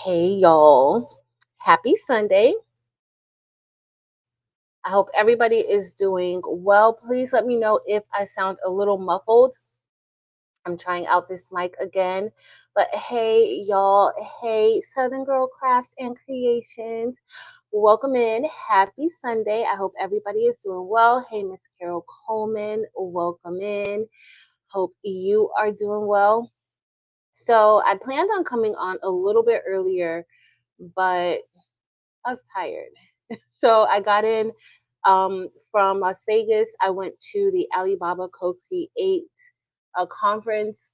Hey y'all, happy Sunday. I hope everybody is doing well. Please let me know if I sound a little muffled. I'm trying out this mic again. But hey y'all, hey Southern Girl Crafts and Creations. Welcome in. Happy Sunday. I hope everybody is doing well. Hey Miss Carol Coleman, welcome in. Hope you are doing well. So I planned on coming on a little bit earlier, but I was tired. So I got in from Las Vegas. I went to the Alibaba Co-Create conference,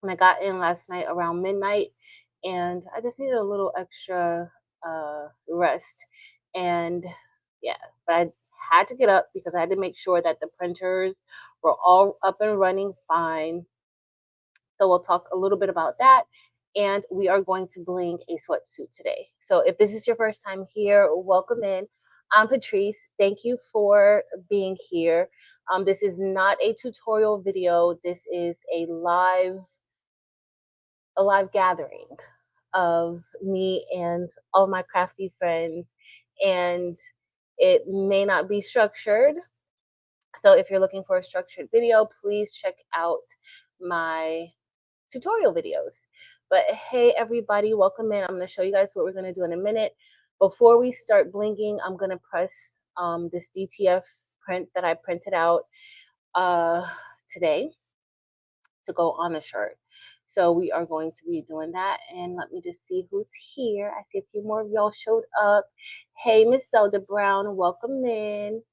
and I got in last night around midnight, and I just needed a little extra rest. And yeah, but I had to get up because I had to make sure that the printers were all up and running fine. So we'll talk a little bit about that. And we are going to bling a sweatsuit today. So if this is your first time here, welcome in. I'm Patrice. Thank you for being here. This is not a tutorial video. This is a live gathering of me and all my crafty friends. And it may not be structured. So if you're looking for a structured video, please check out my tutorial videos. But hey, everybody, welcome in. I'm going to show you guys what we're going to do in a minute. Before we start blinging, I'm going to press this DTF print that I printed out today to go on the shirt. So we are going to be doing that. And let me just see who's here. I see a few more of y'all showed up. Hey, Miss Zelda Brown, welcome in.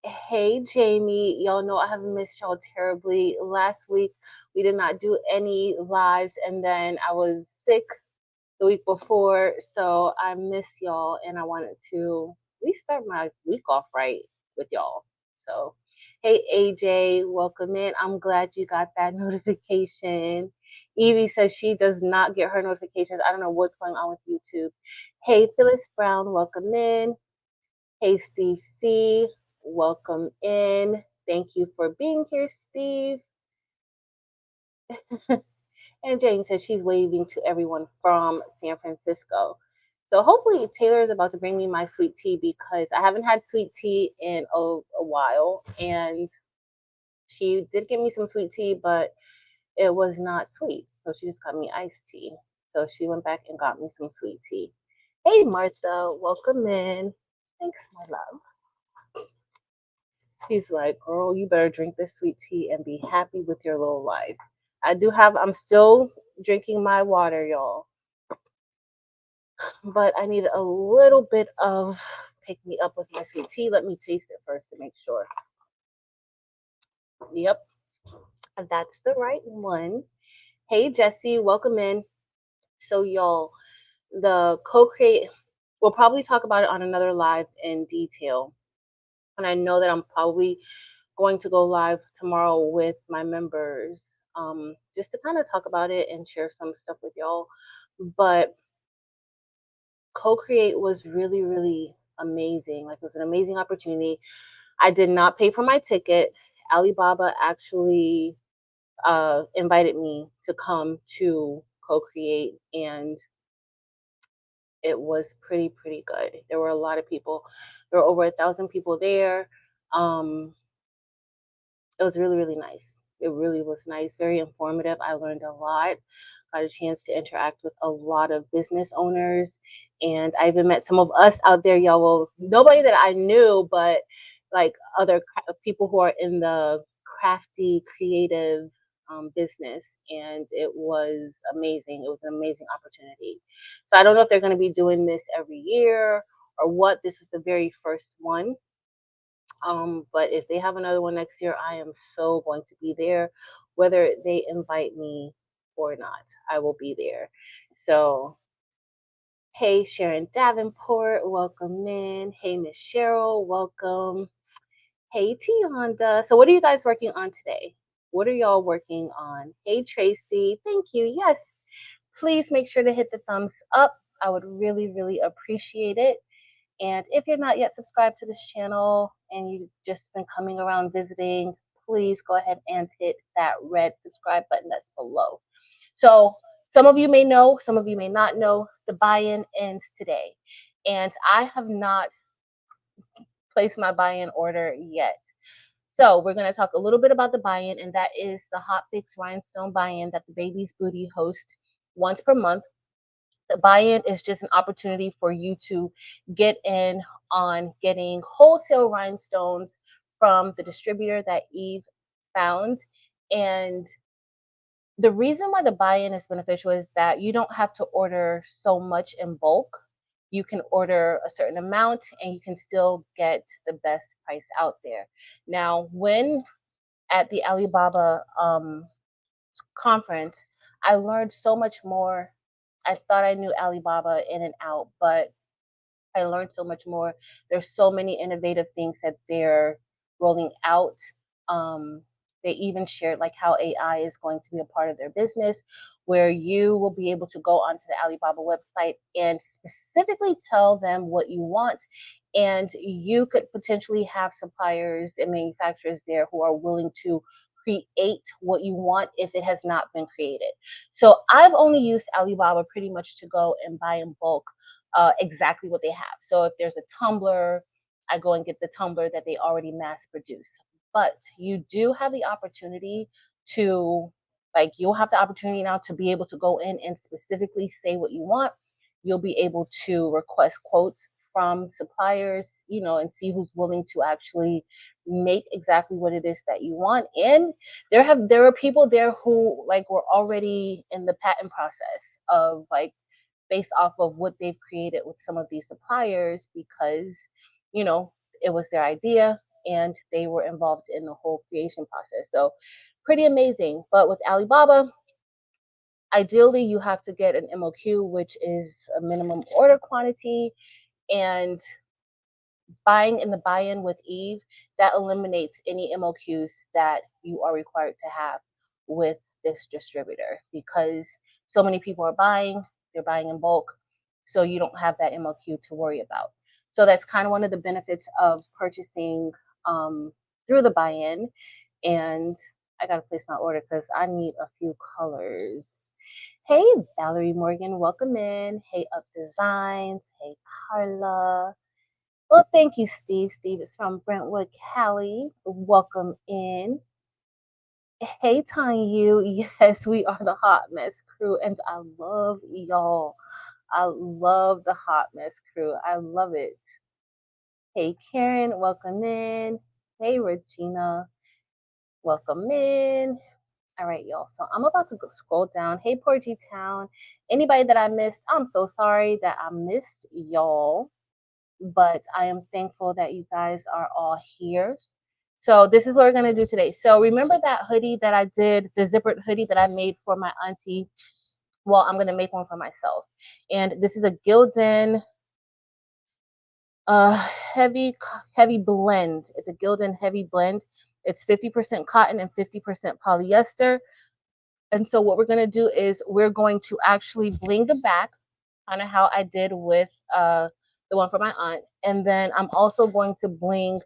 Hey Jamie, y'all know I have missed y'all terribly. Last week we did not do any lives, and then I was sick the week before, so I miss y'all, and I wanted to restart my week off right with y'all. So, hey AJ, welcome in. I'm glad you got that notification. Evie says she does not get her notifications. I don't know what's going on with YouTube. Hey Phyllis Brown, welcome in. Hey, Steve C. Welcome in. Thank you for being here, Steve. And Jane says she's waving to everyone from San Francisco. So hopefully Taylor is about to bring me my sweet tea because I haven't had sweet tea in a while. And she did give me some sweet tea, but it was not sweet. So she just got me iced tea. So she went back and got me some sweet tea. Hey, Martha. Welcome in. Thanks, my love. She's like, girl, you better drink this sweet tea and be happy with your little life. I'm still drinking my water, y'all. But I need a little bit of pick me up with my sweet tea. Let me taste it first to make sure. Yep, that's the right one. Hey, Jesse, welcome in. So, y'all, the co-create, we'll probably talk about it on another live in detail. And I know that I'm probably going to go live tomorrow with my members just to kind of talk about it and share some stuff with y'all. But co-create was really, really amazing. Like, it was an amazing opportunity. I did not pay for my ticket. Alibaba actually invited me to come to co-create, and it was pretty good. There were a lot of people. There were over 1,000 people there. um It was really, really nice. It really was nice, very informative. I learned a lot, got a chance to interact with a lot of business owners. And I even met some of us out there, y'all. Well, nobody that I knew, but like other people who are in the crafty, creative business. And it was amazing. It was an amazing opportunity. So I don't know if they're going to be doing this every year or what. This was the very first one. But if they have another one next year, I am so going to be there, whether they invite me or not. I will be there. So, hey, Sharon Davenport, welcome in. Hey, Miss Cheryl, welcome. Hey, Tionda. So, what are you guys working on today? What are y'all working on? Hey, Tracy, thank you. Yes, please make sure to hit the thumbs up. I would really, really appreciate it. And if you're not yet subscribed to this channel and you've just been coming around visiting, please go ahead and hit that red subscribe button that's below. So Some of you may know, some of you may not know, the buy-in ends today. And I have not placed my buy-in order yet. So we're going to talk a little bit about the buy-in, and that is the Hotfix Rhinestone buy-in that the Baby's Booty hosts once per month. The buy-in is just an opportunity for you to get in on getting wholesale rhinestones from the distributor that Eve found. And the reason why the buy-in is beneficial is that you don't have to order so much in bulk. You can order a certain amount and you can still get the best price out there. Now, when at the Alibaba conference, I learned so much more. I thought I knew Alibaba in and out, but I learned so much more. There's so many innovative things that they're rolling out. They even shared like how AI is going to be a part of their business, where you will be able to go onto the Alibaba website and specifically tell them what you want. And you could potentially have suppliers and manufacturers there who are willing to create what you want if it has not been created. So I've only used Alibaba pretty much to go and buy in bulk exactly what they have. So if there's a tumbler, I go and get the tumbler that they already mass produce. But you do have the opportunity to, like, you'll have the opportunity now to be able to go in and specifically say what you want. You'll be able to request quotes from suppliers, you know, and see who's willing to actually make exactly what it is that you want. And there are people there who like were already in the patent process of like based off of what they've created with some of these suppliers because, you know, it was their idea and they were involved in the whole creation process. So pretty amazing. But with Alibaba, ideally you have to get an MOQ, which is a minimum order quantity, and buying in the buy-in with Eve, that eliminates any MOQs that you are required to have with this distributor because so many people are buying, they're buying in bulk, so you don't have that MOQ to worry about. So that's kind of one of the benefits of purchasing through the buy-in. And I gotta place my order because I need a few colors. Hey, Valerie Morgan, welcome in. Hey, Up Designs. Hey, Carla. Well, thank you, Steve. Steve is from Brentwood, Cali. Welcome in. Hey, Tanyu. Yes, we are the Hot Mess Crew, and I love y'all. I love the Hot Mess Crew. I love it. Hey, Karen. Welcome in. Hey, Regina. Welcome in. All right, y'all. So I'm about to go scroll down. Hey, Porgy Town. Anybody that I missed, I'm so sorry that I missed y'all, but I am thankful that you guys are all here. So this is what we're gonna do today. So remember that hoodie that I did, the zippered hoodie that I made for my auntie? Well, I'm gonna make one for myself. And this is a Gildan heavy blend. It's a Gildan heavy blend. It's 50% cotton and 50% polyester. And so what we're gonna do is we're going to actually bling the back, kind of how I did with the one for my aunt. And then I'm also going to bling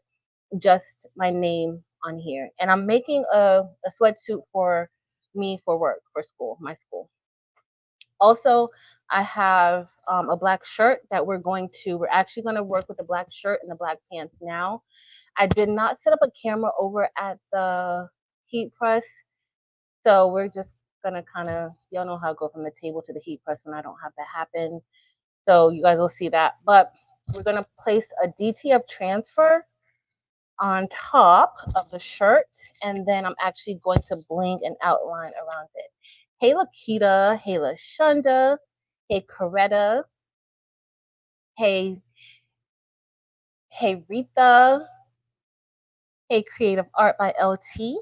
just my name on here. And I'm making a sweatsuit for me for work, for school, my school. Also, I have a black shirt that we're actually going to work with the black shirt and the black pants now. I did not set up a camera over at the heat press. So we're just going to kind of, y'all know how I go from the table to the heat press when I don't have that happen. So you guys will see that. But we're going to place a DTF transfer on top of the shirt, and then I'm actually going to bling an outline around it. Hey Lakita, hey Lashunda, hey Coretta, hey Rita, hey Creative Art by LT.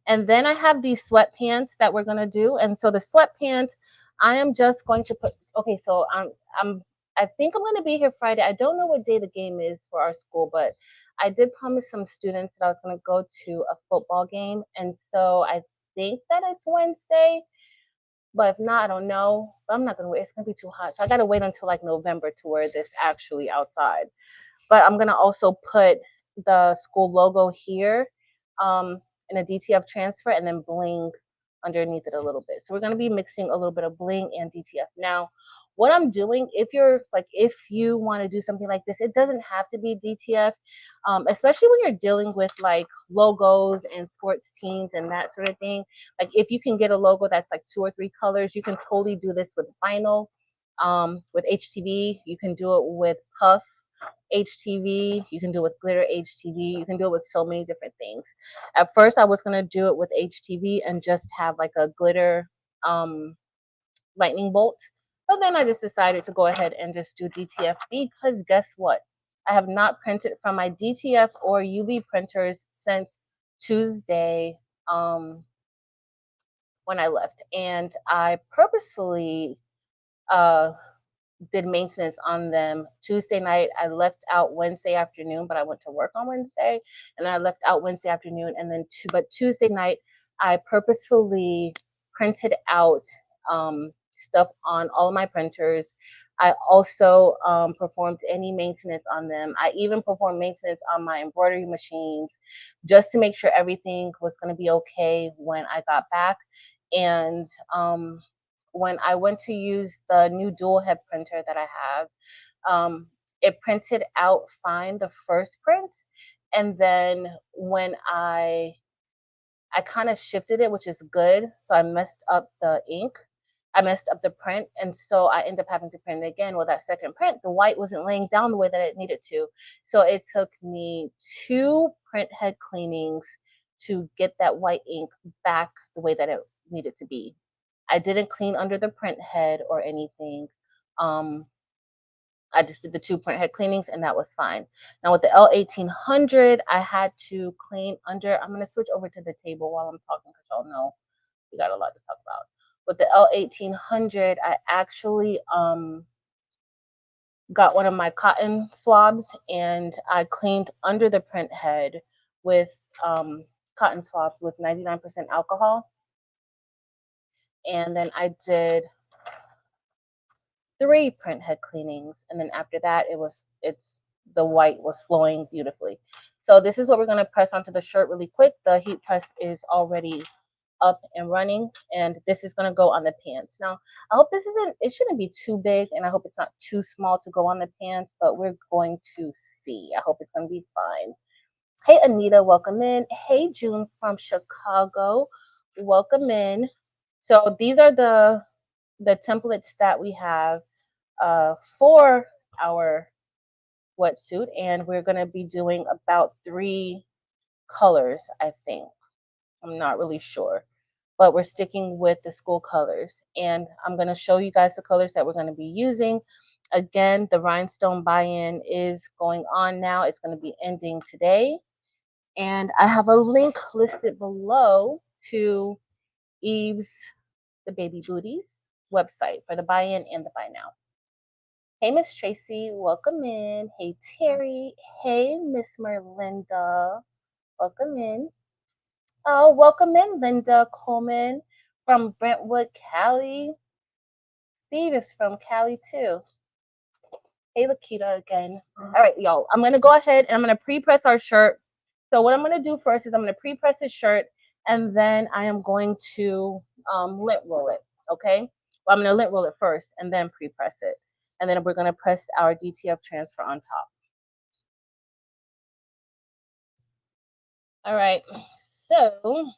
And then I have these sweatpants that we're gonna do. And so the sweatpants, I am just going to put, okay, so I think I'm gonna be here Friday. I don't know what day the game is for our school, but I did promise some students that I was gonna go to a football game. And so I think that it's Wednesday, but if not, I don't know. But I'm not gonna wait, it's gonna be too hot. So I gotta wait until like November to wear this actually outside. But I'm gonna also put the school logo here in a DTF transfer and then bling underneath it a little bit. So we're going to be mixing a little bit of Bling and DTF. Now, what I'm doing, if you want to do something like this, it doesn't have to be DTF, especially when you're dealing with like logos and sports teams and that sort of thing. Like if you can get a logo that's like 2 or 3 colors, you can totally do this with vinyl, with HTV. You can do it with puff HTV, you can do it with glitter HTV, you can do it with so many different things. At first I was going to do it with HTV and just have like a glitter lightning bolt, but then I just decided to go ahead and just do DTF because guess what, I have not printed from my DTF or UV printers since Tuesday, when I left, and I purposefully did maintenance on them Tuesday night. I left out Wednesday afternoon, but I went to work on Wednesday, and then I left out Wednesday afternoon, and then but Tuesday night I purposefully printed out stuff on all of my printers. I also performed any maintenance on them. I even performed maintenance on my embroidery machines just to make sure everything was going to be okay when I got back. And when I went to use the new dual head printer that I have, it printed out fine the first print, and then when I kind of shifted it, which is good, so I messed up the ink. I messed up the print, and so I ended up having to print it again. Well, that second print, the white wasn't laying down the way that it needed to. So it took me 2 print head cleanings to get that white ink back the way that it needed to be. I didn't clean under the print head or anything. Um, I just did the 2 print head cleanings and that was fine. Now with the L1800, I had to clean under. I'm going to switch over to the table while I'm talking because y'all know we got a lot to talk about. With the L1800, I actually got one of my cotton swabs and I cleaned under the print head with cotton swabs with 99% alcohol. And then I did 3 print head cleanings, and then after that the white was flowing beautifully. So this is what we're going to press onto the shirt really quick. The heat press is already up and running, and this is going to go on the pants. Now I hope it shouldn't be too big, and I hope it's not too small to go on the pants, but we're going to see. I hope it's going to be fine. Hey Anita, welcome in. Hey June from Chicago, welcome in. So these are the templates that we have for our wetsuit, and we're going to be doing about 3 colors, I think. I'm not really sure, but we're sticking with the school colors, and I'm going to show you guys the colors that we're going to be using. Again, the rhinestone buy-in is going on now. It's going to be ending today, and I have a link listed below to Eve's the Baby Booties website for the buy-in and the buy now. Hey, Miss Tracy, welcome in. Hey, Terry. Hey, Miss Merlinda, welcome in. Oh, welcome in, Linda Coleman from Brentwood, Cali. Steve is from Cali, too. Hey, Lakita again. All right, y'all, I'm going to go ahead and I'm going to pre-press our shirt. So what I'm going to do first is I'm going to pre-press the shirt, and then I am going to lint roll it, okay? Well, I'm going to lint roll it first and then pre-press it. And then we're going to press our DTF transfer on top. All right, so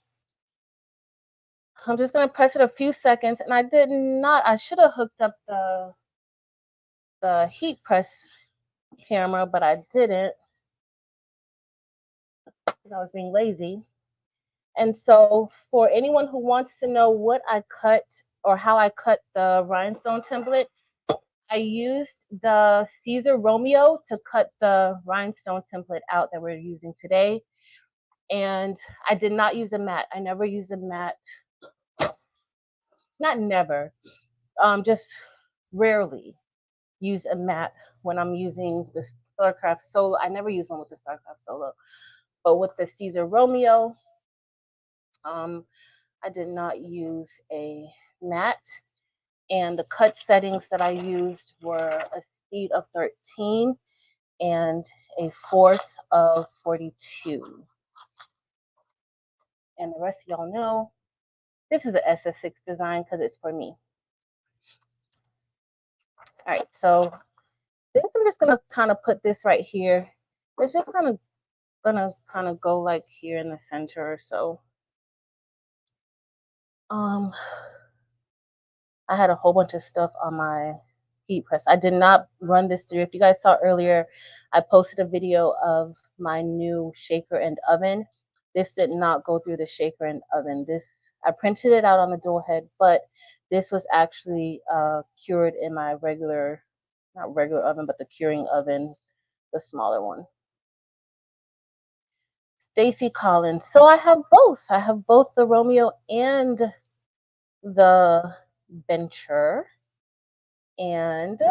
I'm just going to press it a few seconds, and I should have hooked up the heat press camera, but I didn't. I was being lazy. And so for anyone who wants to know what I cut or how I cut the rhinestone template, I used the Caesar Romeo to cut the rhinestone template out that we're using today. And I did not use a mat. I never use a mat. Not never, just rarely use a mat when I'm using the StarCraft Solo. I never use one with the StarCraft Solo, but with the Caesar Romeo, I did not use a mat. And the cut settings that I used were a speed of 13 and a force of 42. And the rest of y'all know This is the SS6 design because it's for me. All right, so this I'm just gonna kind of put this right here. It's just gonna kind of go like here in the center or so. Um, I had a whole bunch of stuff on my heat press. I did not run this through. If you guys saw earlier, I posted a video of my new shaker and oven. This did not go through the shaker and oven. This I printed it out on the dual head, but this was actually cured in my regular, not regular oven, but the curing oven, the smaller one. Stacy Collins. So I have both. I have both the Romeo and the Venture. And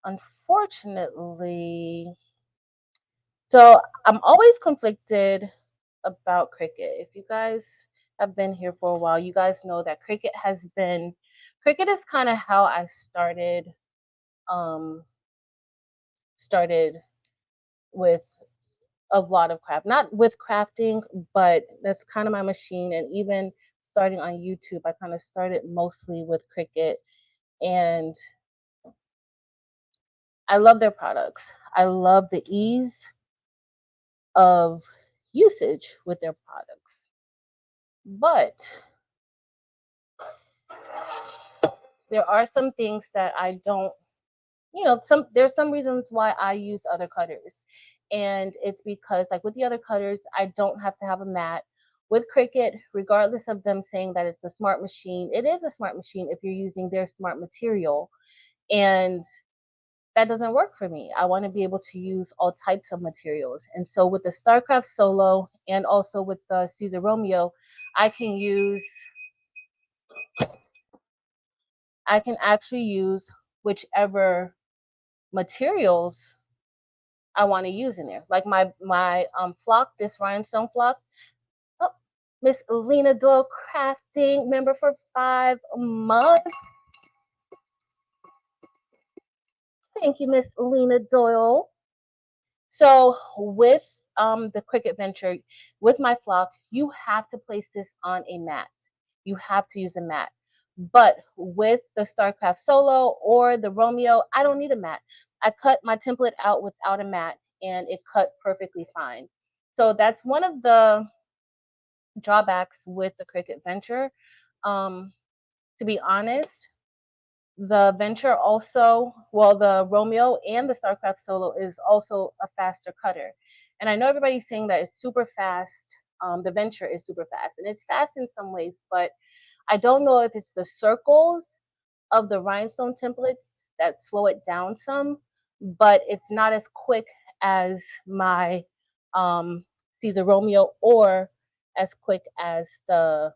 unfortunately, so I'm always conflicted about Cricut. If you guys have been here for a while, you guys know that Cricut is kind of how I um started with a lot of craft. Not with crafting, but that's kind of my machine. And even starting on YouTube, I kind of started mostly with Cricut, and I love their products. I love the ease of usage with their products. But there are some things that I don't, there's some reasons why I use other cutters. And it's because like with the other cutters, I don't have to have a mat. With Cricut, regardless of them saying that it's a smart machine, it is a smart machine if you're using their smart material. And that doesn't work for me. I want to be able to use all types of materials. And so with the StarCraft Solo and also with the Caesar Romeo, I can actually use whichever materials I want to use in there. Like my flock, this rhinestone flock. Oh, Miss Lena Doyle Crafting, member for 5 months. Thank you, Miss Lena Doyle. So with the Cricut Venture, with my flock, you have to place this on a mat. You have to use a mat. But with the StarCraft Solo or the Romeo, I don't need a mat. I cut my template out without a mat and it cut perfectly fine. So that's one of the drawbacks with the Cricut Venture. To be honest, the Venture also, well, the Romeo and the StarCraft Solo is also a faster cutter. And I know everybody's saying that it's super fast. The Venture is super fast, and it's fast in some ways, but I don't know if it's the circles of the rhinestone templates that slow it down some, but it's not as quick as my Caesar Romeo or as quick as the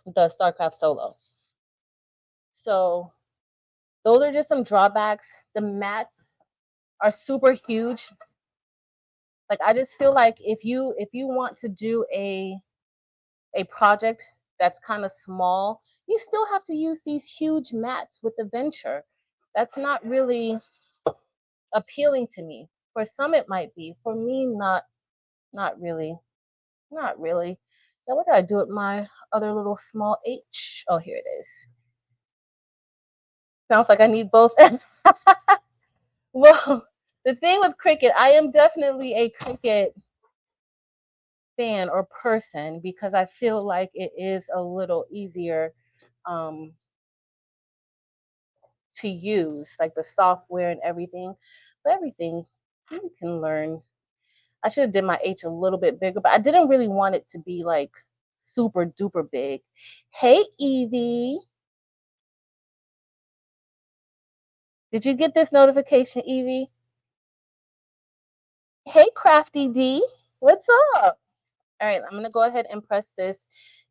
StarCraft Solo. So those are just some drawbacks. The mats are super huge. Like I just feel like if you want to do a project that's kind of small, you still have to use these huge mats with the Venture. That's not really appealing to me. For some it might be. For me, not really. Not really. Now what did I do with my other little small H? Oh, here it is. Sounds like I need both. Well, the thing with Cricut, I am definitely a Cricut fan or person because I feel like it is a little easier um, to use, like the software and everything. But everything you can learn. I should have did my H a little bit bigger, but I didn't really want it to be like super duper big. Hey Evie, did you get this notification, Evie? Hey Crafty D, what's up? All right, I'm gonna go ahead and press this,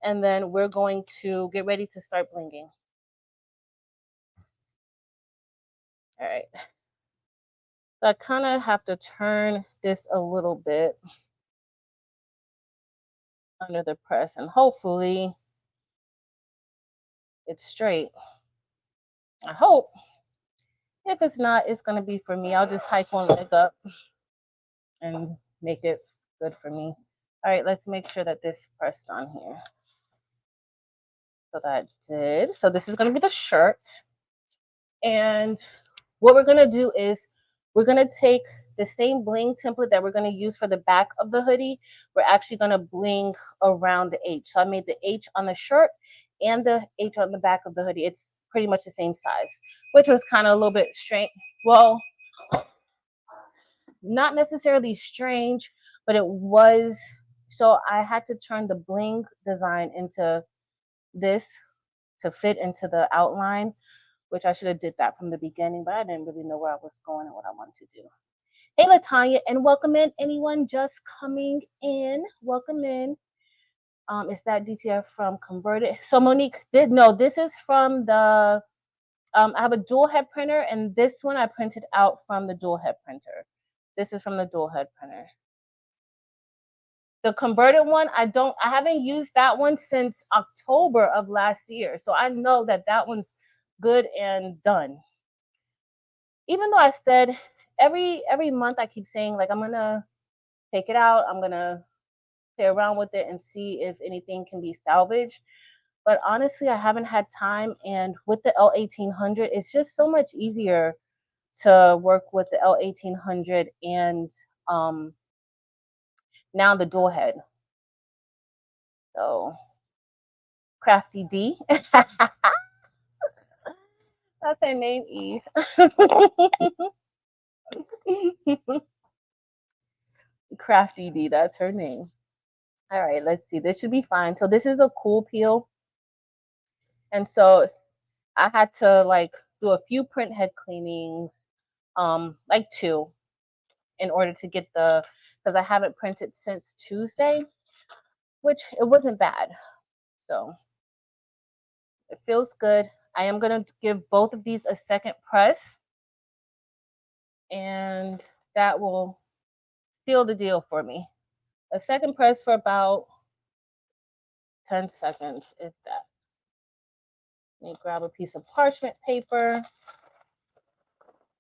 and then we're going to get ready to start blinging. All right. So I kind of have to turn this a little bit under the press, and hopefully it's straight. I hope. If it's not, it's gonna be for me. I'll just hike one leg up and make it good for me. All right, let's make sure that this pressed on here. So that did. So this is going to be the shirt. And what we're going to do is we're going to take the same bling template that we're going to use for the back of the hoodie. We're actually going to bling around the H. So I made the H on the shirt and the H on the back of the hoodie. It's pretty much the same size, which was kind of a little bit strange. Well, not necessarily strange, but it was. So I had to turn the bling design into this to fit into the outline, which I should have did that from the beginning, but I didn't really know where I was going and what I wanted to do. Hey, Latanya, and welcome in anyone just coming in. Welcome in. Is that DTF from Converted? So Monique, this is from the, I have a dual head printer, and this one I printed out from the dual head printer. This is from the dual head printer. The converted one, I haven't used that one since October of last year. So I know that that one's good and done. Even though I said every month I keep saying like I'm gonna take it out, I'm gonna play around with it and see if anything can be salvaged. But honestly, I haven't had time, and with the L1800, it's just so much easier to work with the L1800 and now the dual head. So Crafty D. That's her name, Eve. Crafty D, that's her name. All right, let's see. This should be fine. So this is a cool peel. And so I had to like do a few print head cleanings, like 2, in order to get because I haven't printed since Tuesday, which it wasn't bad. So it feels good. I am gonna give both of these a second press, and that will seal the deal for me. A second press for about 10 seconds, if that. Let me grab a piece of parchment paper.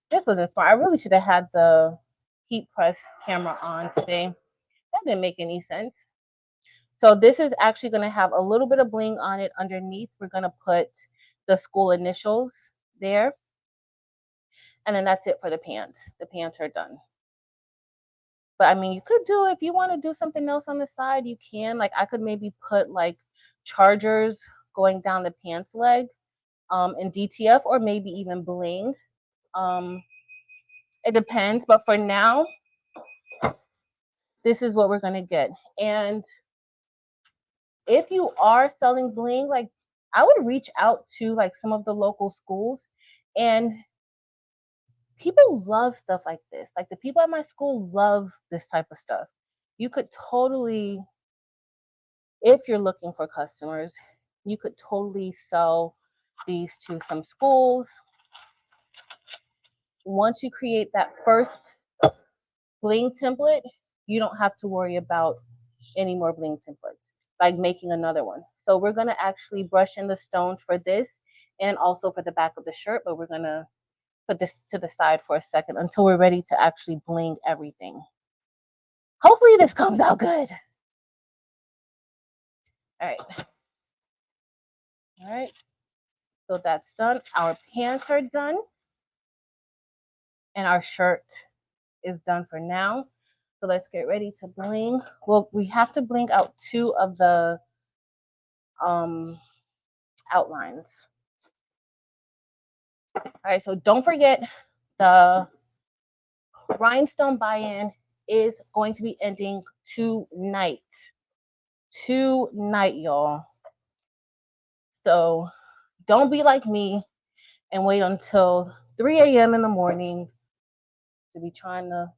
This wasn't smart. I really should have had the heat press camera on today. That didn't make any sense. So this is actually going to have a little bit of bling on it underneath. We're going to put the school initials there. And then that's it for the pants. The pants are done. But I mean, you could do, if you want to do something else on the side, you can. Like I could maybe put like chargers going down the pants leg in DTF, or maybe even bling. It depends. But for now, this is what we're going to get. And if you are selling bling, like I would reach out to like some of the local schools, and people love stuff like this. Like the people at my school love this type of stuff. You could totally, if you're looking for customers, you could totally sell these to some schools. Once you create that first bling template, you don't have to worry about any more bling templates, like making another one. So we're going to actually brush in the stones for this and also for the back of the shirt, but we're going to put this to the side for a second until we're ready to actually bling everything. Hopefully this comes out good. All right. All right. So that's done. Our pants are done. And our shirt is done for now. So let's get ready to bling. Well, we have to bling out 2 of the outlines. All right, so don't forget the rhinestone buy-in is going to be ending tonight. Tonight, y'all. So don't be like me and wait until 3 a.m. in the morning to be trying to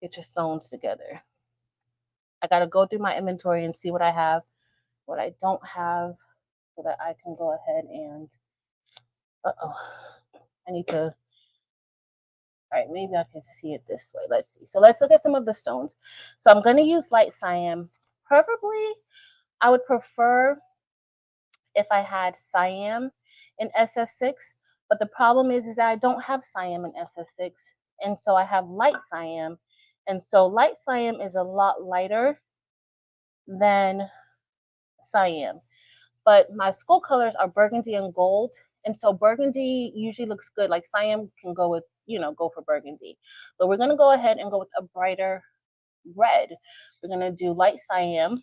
get your stones together. I got to go through my inventory and see what I have, what I don't have, so that I can go ahead and, I need to, all right, maybe I can see it this way. Let's see. So let's look at some of the stones. So I'm going to use light cyan. Preferably, I would prefer if I had cyan in SS6, but the problem is that I don't have cyan in SS6, and so I have light cyan, And so light cyan is a lot lighter than cyan. But my school colors are burgundy and gold. And so burgundy usually looks good. Like cyan can go with, go for burgundy. But we're going to go ahead and go with a brighter red. We're going to do light cyan.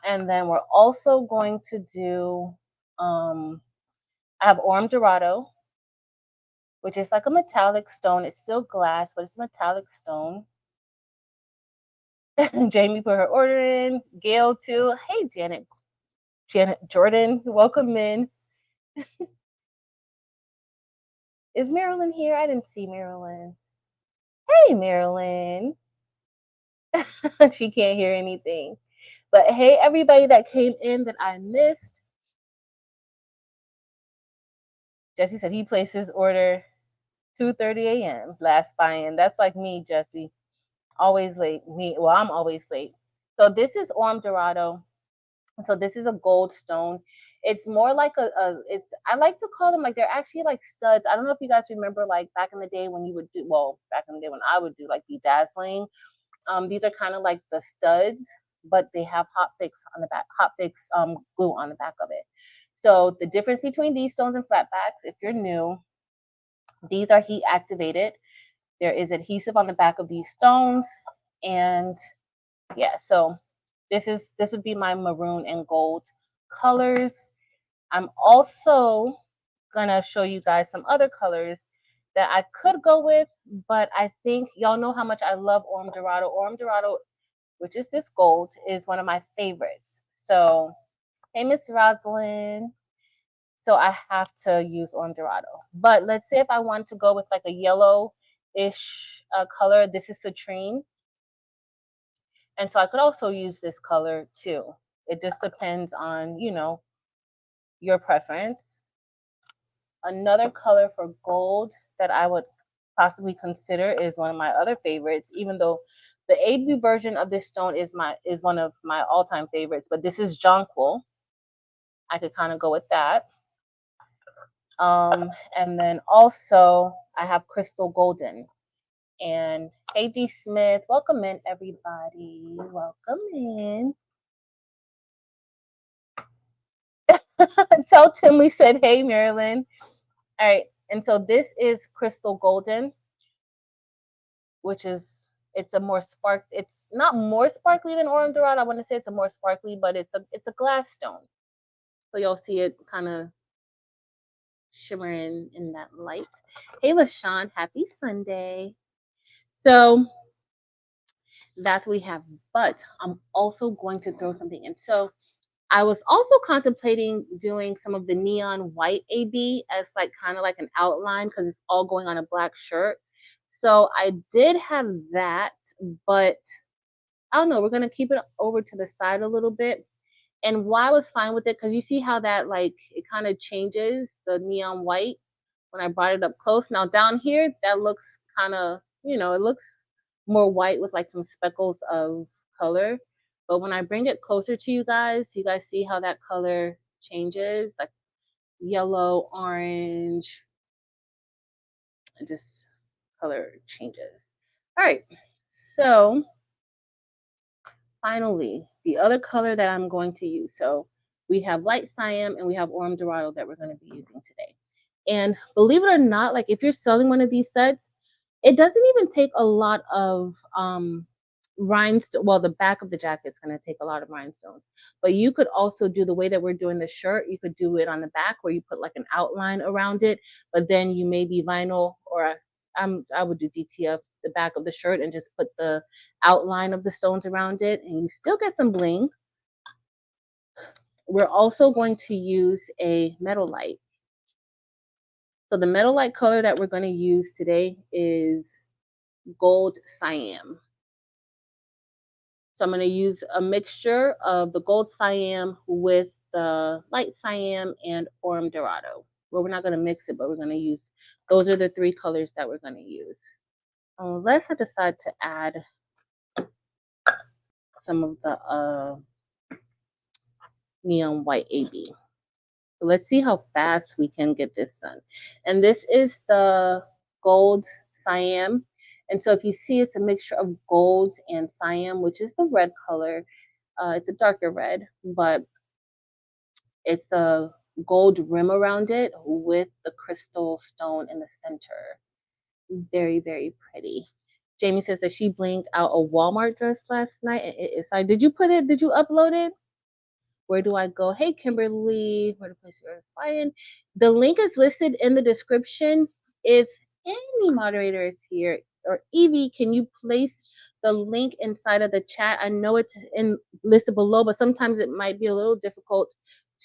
And then we're also going to do, I have Orm Dorado, which is like a metallic stone. It's still glass, but it's a metallic stone. Jamie put her order in. Gail too. Hey, Janet Jordan, welcome in. Is Marilyn here? I didn't see Marilyn. Hey, Marilyn. She can't hear anything. But hey, everybody that came in that I missed. Jesse said he placed his order 2:30 a.m. last buy-in. That's like me, Jesse. Always late. Well, I'm always late. So this is Orm Dorado. So this is a gold stone. It's more like I like to call them like they're actually like studs. I don't know if you guys remember like back in the day when you would do, well, back in the day when I would do like bedazzling. These are kind of like the studs, but they have Hotfix on the back, Hotfix glue on the back of it. So the difference between these stones and flatbacks, if you're new, these are heat activated. There is adhesive on the back of these stones, and yeah, so this would be my maroon and gold colors. I'm also gonna show you guys some other colors that I could go with, but I think y'all know how much I love Orm Dorado. Orm Dorado, which is this gold, is one of my favorites. So, hey, Miss Rosalind. So I have to use Orm Dorado. But let's say if I want to go with like a yellow-ish color, this is citrine. And so I could also use this color too. It just depends on, your preference. Another color for gold that I would possibly consider is one of my other favorites, even though the AB version of this stone is one of my all-time favorites, but this is jonquil. I could kind of go with that. And then also I have crystal golden. And hey D Smith, welcome in everybody. Welcome in. Tell Tim we said hey, Marilyn. All right, and so this is crystal golden, which is it's not more sparkly than Orm Dorado. I want to say it's a more sparkly, but it's a glass stone. So you'll see it kind of shimmering in that light. Hey LaShawn, happy Sunday. So that's what we have. But I'm also going to throw something in. So I was also contemplating doing some of the neon white AB as like kind of like an outline because it's all going on a black shirt. So I did have that, but I don't know. We're gonna keep it over to the side a little bit. And why I was fine with it, because you see how that like it kind of changes the neon white when I brought it up close. Now down here, that looks kind of, it looks more white with like some speckles of color. But when I bring it closer to you guys see how that color changes, like yellow, orange, and just color changes. All right, so finally, the other color that I'm going to use. So we have light cyan and we have Orm Dorado that we're going to be using today. And believe it or not, like if you're selling one of these sets, it doesn't even take a lot of rhinestone. Well, the back of the jacket's going to take a lot of rhinestones, but you could also do the way that we're doing the shirt. You could do it on the back where you put like an outline around it, but then you maybe vinyl or I would do DTF the back of the shirt and just put the outline of the stones around it, and you still get some bling. We're also going to use a metal light. So the metal light color that we're going to use today is gold cyan. So I'm going to use a mixture of the gold cyan with the light cyan and Orm Dorado. Well, we're not going to mix it, but we're going to use, those are the three colors that we're going to use. Unless I decide to add some of the neon white AB. So let's see how fast we can get this done. And this is the gold cyan. And so if you see, it's a mixture of gold and cyan, which is the red color. It's a darker red, but it's a gold rim around it with the crystal stone in the center. Very, very pretty. Jamie says that she blinked out a Walmart dress last night and it is. Did you put it? Did you upload it? Where do I go? Hey, Kimberly, where to place your client? The link is listed in the description. If any moderator is here, or Evie, can you place the link inside of the chat? I know it's in listed below, but sometimes it might be a little difficult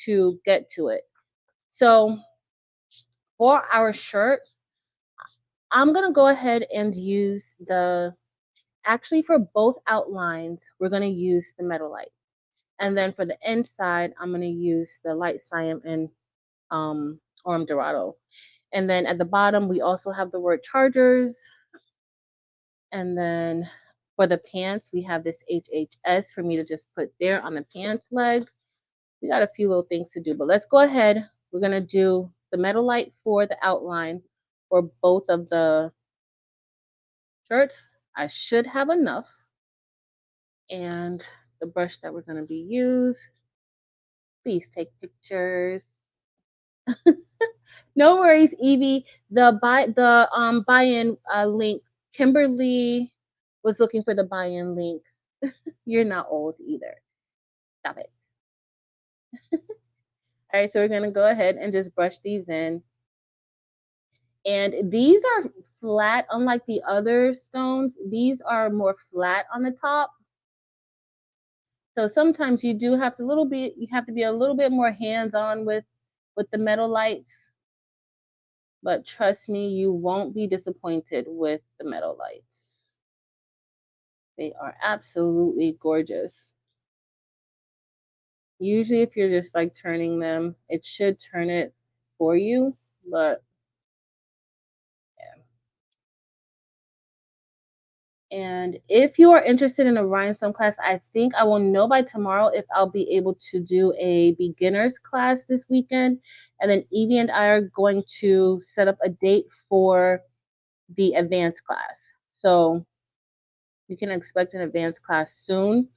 to get to it. So for our shirt, I'm gonna go ahead and use actually for both outlines, we're gonna use the metal light. And then for the inside, I'm gonna use the light cyan and Orm Dorado. And then at the bottom, we also have the word chargers. And then for the pants, we have this HHS for me to just put there on the pants leg. We got a few little things to do, but let's go ahead. We're gonna do the metal light for the outline for both of the shirts. I should have enough. And the brush that we're gonna be used. Please take pictures. No worries, Evie. The buy-in link. Kimberly was looking for the buy-in link. You're not old either. Stop it. All right, so we're gonna go ahead and just brush these in. And these are flat, unlike the other stones. These are more flat on the top. So sometimes you do have to you have to be a little bit more hands-on with the metal lights. But trust me, you won't be disappointed with the metal lights. They are absolutely gorgeous. Usually if you're just like turning them, it should turn it for you, but yeah. And if you are interested in a rhinestone class, I think I will know by tomorrow if I'll be able to do a beginner's class this weekend. And then Evie and I are going to set up a date for the advanced class. So you can expect an advanced class soon.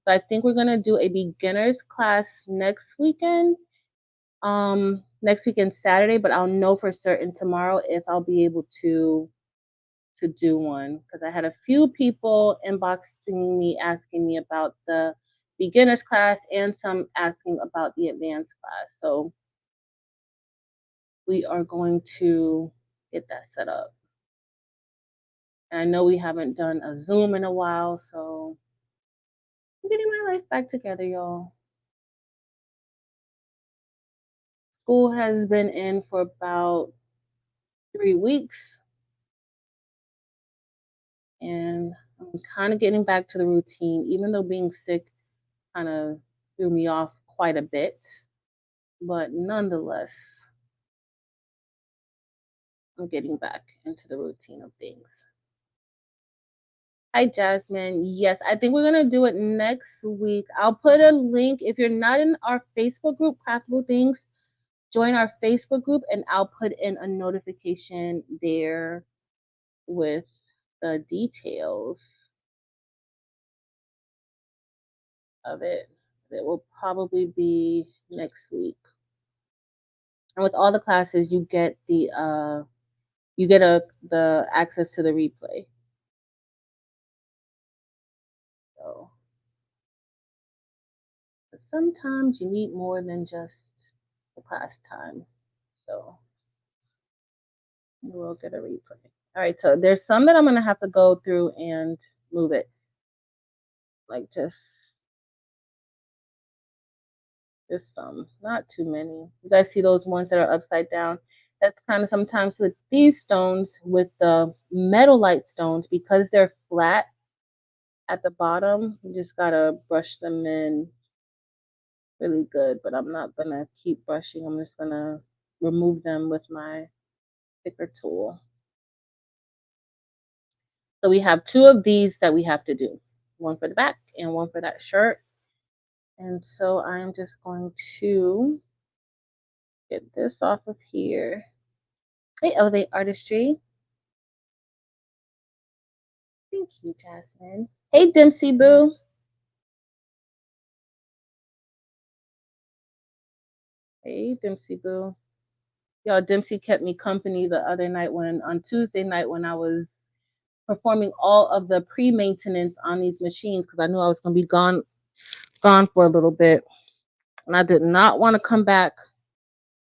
So I think we're gonna do a beginner's class next weekend. Next weekend Saturday, but I'll know for certain tomorrow if I'll be able to do one, because I had a few people inboxing me asking me about the beginner's class and some asking about the advanced class. So we are going to get that set up. And I know we haven't done a Zoom in a while, so I'm getting my life back together, y'all. School has been in for about 3 weeks, and I'm kind of getting back to the routine, even though being sick kind of threw me off quite a bit. But nonetheless, I'm getting back into the routine of things. Hi, Jasmine. Yes, I think we're going to do it next week. I'll put a link. If you're not in our Facebook group, Craftable Things, join our Facebook group and I'll put in a notification there with the details of it. It will probably be next week. And with all the classes, you get the the access to the replay. So, but sometimes you need more than just the class time. So we'll get a replay. All right, so there's some that I'm gonna have to go through and move it. Like just some, not too many. You guys see those ones that are upside down? That's kind of sometimes with these stones, with the metal light stones, because they're flat at the bottom, you just gotta brush them in really good, but I'm not gonna keep brushing. I'm just gonna remove them with my picker tool. So we have 2 of these that we have to do, one for the back and one for that shirt. And so I'm just going to get this off of here. Hey, Elevate Artistry. Thank you, Jasmine. Hey, Dempsey Boo. Hey, Dempsey Boo. Y'all, Dempsey kept me company the other night on Tuesday night when I was performing all of the pre-maintenance on these machines because I knew I was going to be gone for a little bit, and I did not want to come back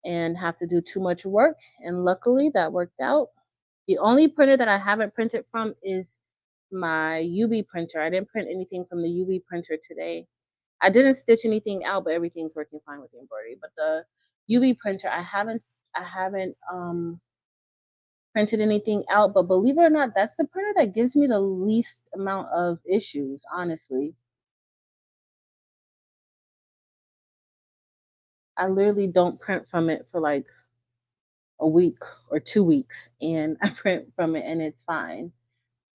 and have to do too much work. And luckily, that worked out. The only printer that I haven't printed from is my UV printer. I didn't print anything from the UV printer today. I didn't stitch anything out, but everything's working fine with the embroidery. But the UV printer, I haven't printed anything out. But believe it or not, that's the printer that gives me the least amount of issues, honestly. I literally don't print from it for like a week or 2 weeks, and I print from it and it's fine.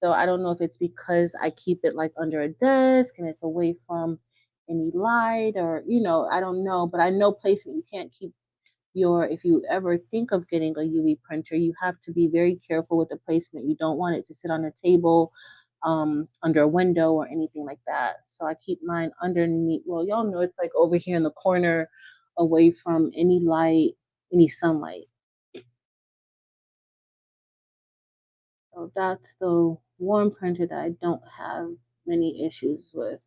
So I don't know if it's because I keep it like under a desk and it's away from any light, or I don't know, but I know placement. You can't keep if you ever think of getting a UV printer, you have to be very careful with the placement. You don't want it to sit on a table, under a window or anything like that. So I keep mine underneath. Well, y'all know it's like over here in the corner, away from any light, any sunlight. So that's the one printer that I don't have many issues with.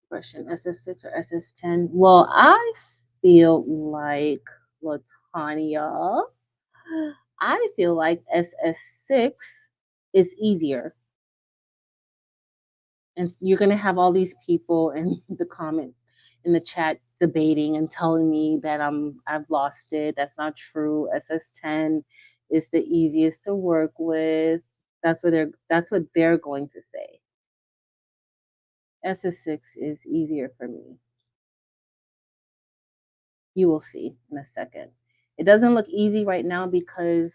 Question: SS6 or SS10? Well, I feel like Latanya. I feel like SS6 is easier. And you're going to have all these people in the comment in the chat debating and telling me that I've lost it. That's not true. SS10 is the easiest to work with. That's what they're going to say. SS6 is easier for me. You will see in a second. It doesn't look easy right now because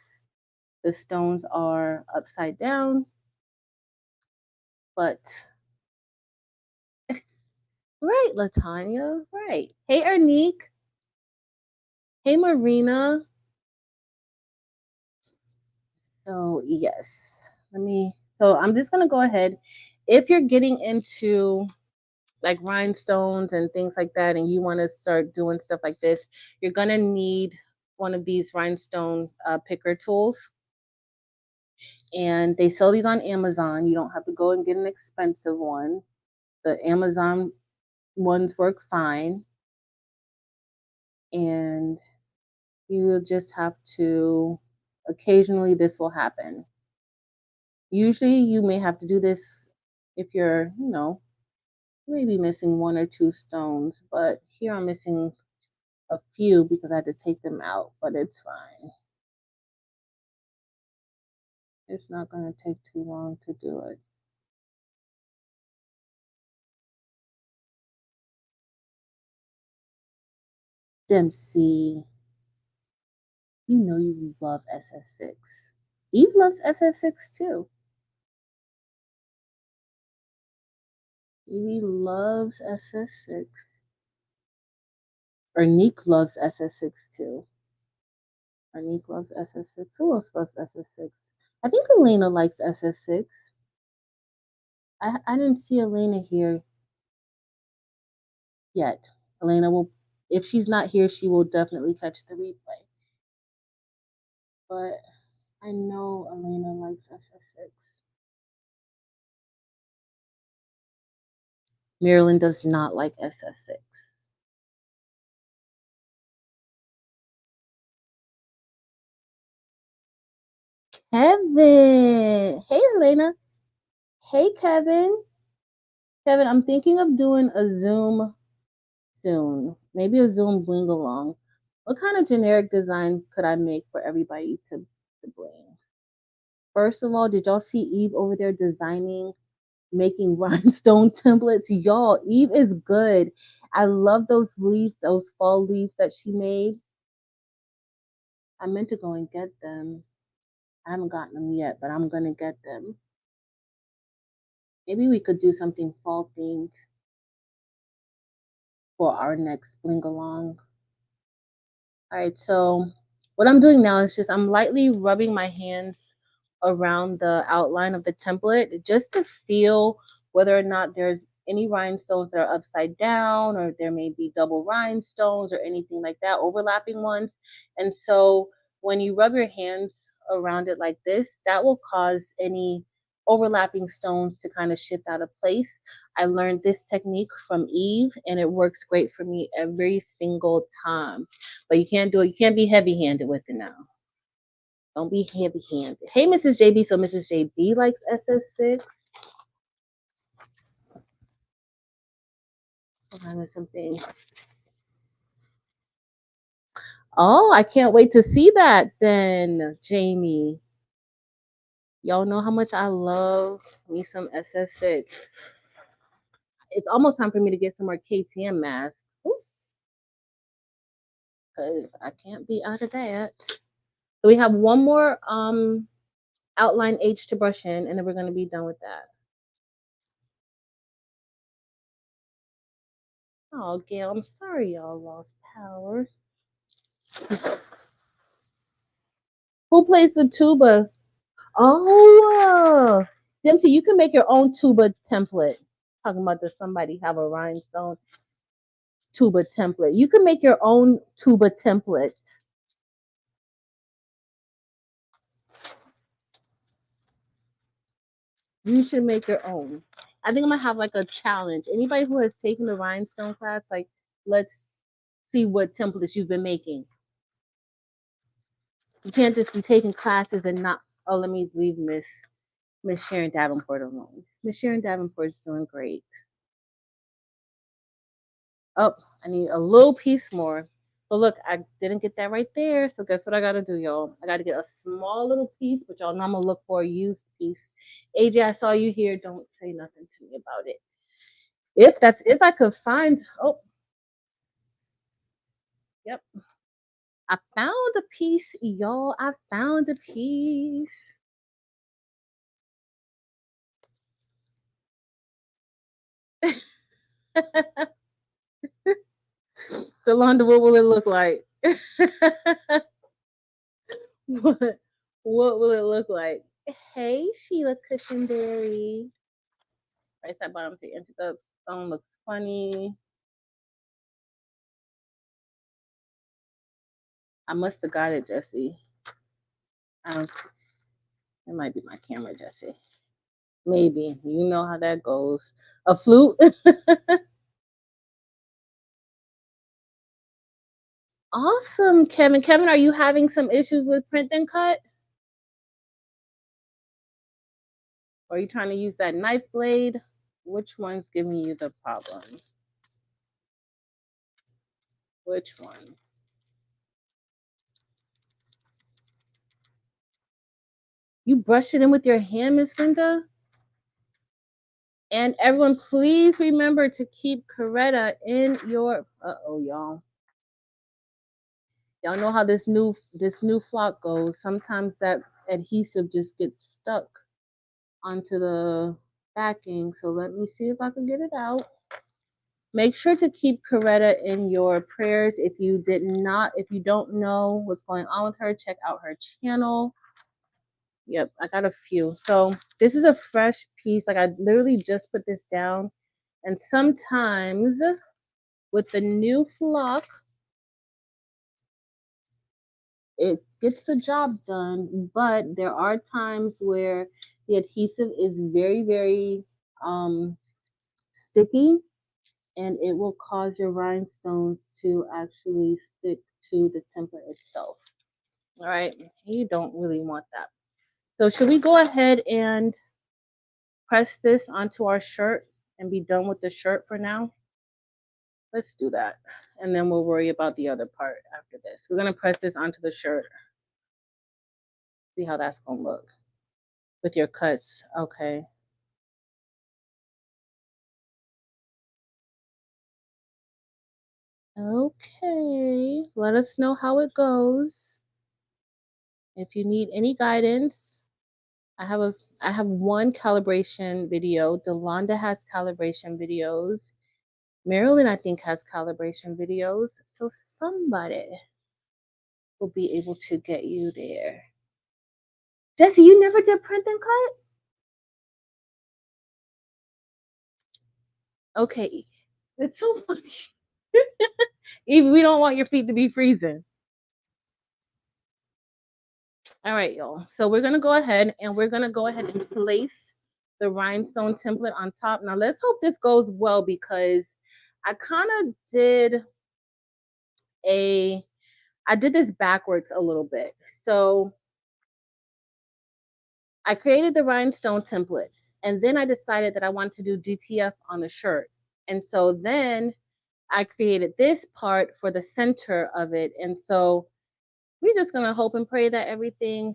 the stones are upside down, but right, Latanya, right. Hey, Ernique. Hey, Marina. So, yes, so I'm just going to go ahead. If you're getting into like rhinestones and things like that, and you want to start doing stuff like this, you're going to need one of these rhinestone picker tools. And they sell these on Amazon. You don't have to go and get an expensive one. The Amazon ones work fine. And you will just have to, occasionally, this will happen. Usually, you may have to do this if you're, maybe missing one or two stones. But here I'm missing a few because I had to take them out, but it's fine. It's not going to take too long to do it. Dempsey, you know you love SS6. Eve loves SS6 too. Evie loves SS6. Ernique loves SS6 too. Ernique loves SS6. Who else loves SS6? I think Elena likes SS6. I didn't see Elena here yet. Elena will, if she's not here, she will definitely catch the replay. But I know Elena likes SS6. Marilyn does not like SS6. Kevin. Hey, Elena. Hey, Kevin. Kevin, I'm thinking of doing a Zoom soon. Maybe a Zoom bling along. What kind of generic design could I make for everybody to bling? First of all, did y'all see Eve over there making rhinestone templates? Y'all, Eve is good. I love those leaves, those fall leaves that she made. I meant to go and get them. I haven't gotten them yet, but I'm gonna get them. Maybe we could do something fall themed for our next bling along. All right, so what I'm doing now is just I'm lightly rubbing my hands around the outline of the template just to feel whether or not there's any rhinestones that are upside down, or there may be double rhinestones or anything like that, overlapping ones. And so when you rub your hands around it like this, that will cause any overlapping stones to kind of shift out of place. I learned this technique from Eve and it works great for me every single time. But you can't do it, you can't be heavy handed with it now. Don't be heavy handed. Hey, Mrs. JB. So Mrs. JB likes SS6. Behind something. Oh, I can't wait to see that then, Jamie. Y'all know how much I love me some SS6. It's almost time for me to get some more KTM masks because I can't be out of that. So we have one more outline H to brush in, and then we're going to be done with that. Oh, Gail, I'm sorry y'all lost power. Who plays the tuba? Oh, Dempsey, you can make your own tuba template. Talking about does somebody have a rhinestone tuba template? You can make your own tuba template. You should make your own. I think I'm gonna have like a challenge. Anybody who has taken the rhinestone class, like, let's see what templates you've been making. You can't just be taking classes and not. Oh, let me leave Miss Sharon Davenport alone. Miss Sharon Davenport is doing great. Oh, I need a little piece more. But look, I didn't get that right there. So guess what I gotta do, y'all? I gotta get a small little piece, but y'all know I'm gonna look for a used piece. AJ, I saw you here. Don't say nothing to me about it. If I could find, oh, yep. I found a piece, y'all. I found a piece. Delonda, what will it look like? what, what will it look like? Hey, Sheila Cushionberry. Right side bottom to enter the phone looks funny. I must have got it, Jesse. It might be my camera, Jesse. Maybe. You know how that goes. A flute? Awesome, Kevin. Kevin, are you having some issues with print and cut? Or are you trying to use that knife blade? Which one's giving you the problem? Which one? You brush it in with your hand, Miss Linda? And everyone, please remember to keep Coretta in your. Uh-oh, y'all. Y'all know how this new flock goes. Sometimes that adhesive just gets stuck onto the backing. So let me see if I can get it out. Make sure to keep Coretta in your prayers. If you don't know what's going on with her, check out her channel. Yep, I got a few. So this is a fresh piece. Like, I literally just put this down. And sometimes with the new flock, it gets the job done, but there are times where the adhesive is very, very sticky, and it will cause your rhinestones to actually stick to the template itself. All right, you don't really want that. So should we go ahead and press this onto our shirt and be done with the shirt for now? Let's do that. And then we'll worry about the other part after this. We're going to press this onto the shirt. See how that's going to look with your cuts. Okay. Okay. Let us know how it goes. If you need any guidance, I have one calibration video. Delonda has calibration videos. Marilyn, I think, has calibration videos. So somebody will be able to get you there. Jesse, you never did print and cut? Okay. It's so funny. Even we don't want your feet to be freezing. All right, y'all. So we're gonna go ahead and place the rhinestone template on top. Now let's hope this goes well because I kind of did a I did this backwards a little bit. So I created the rhinestone template and then I decided that I wanted to do DTF on the shirt. And so then I created this part for the center of it. And so we're just gonna hope and pray that everything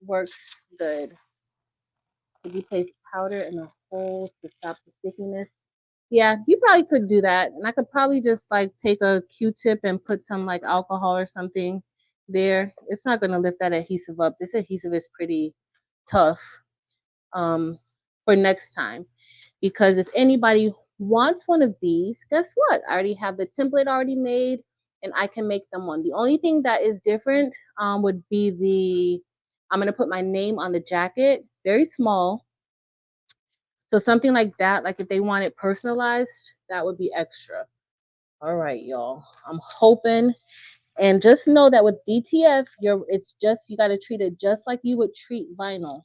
works good. Did you place powder in the holes to stop the stickiness? Yeah, you probably could do that. And I could probably just like take a Q-tip and put some like alcohol or something there. It's not gonna lift that adhesive up. This adhesive is pretty tough for next time. Because if anybody wants one of these, guess what? I already have the template already made and I can make them one. The only thing that is different would be I'm gonna put my name on the jacket, very small. So something like that, like if they want it personalized, that would be extra. All right, y'all. I'm hoping, and just know that with DTF, you got to treat it just like you would treat vinyl.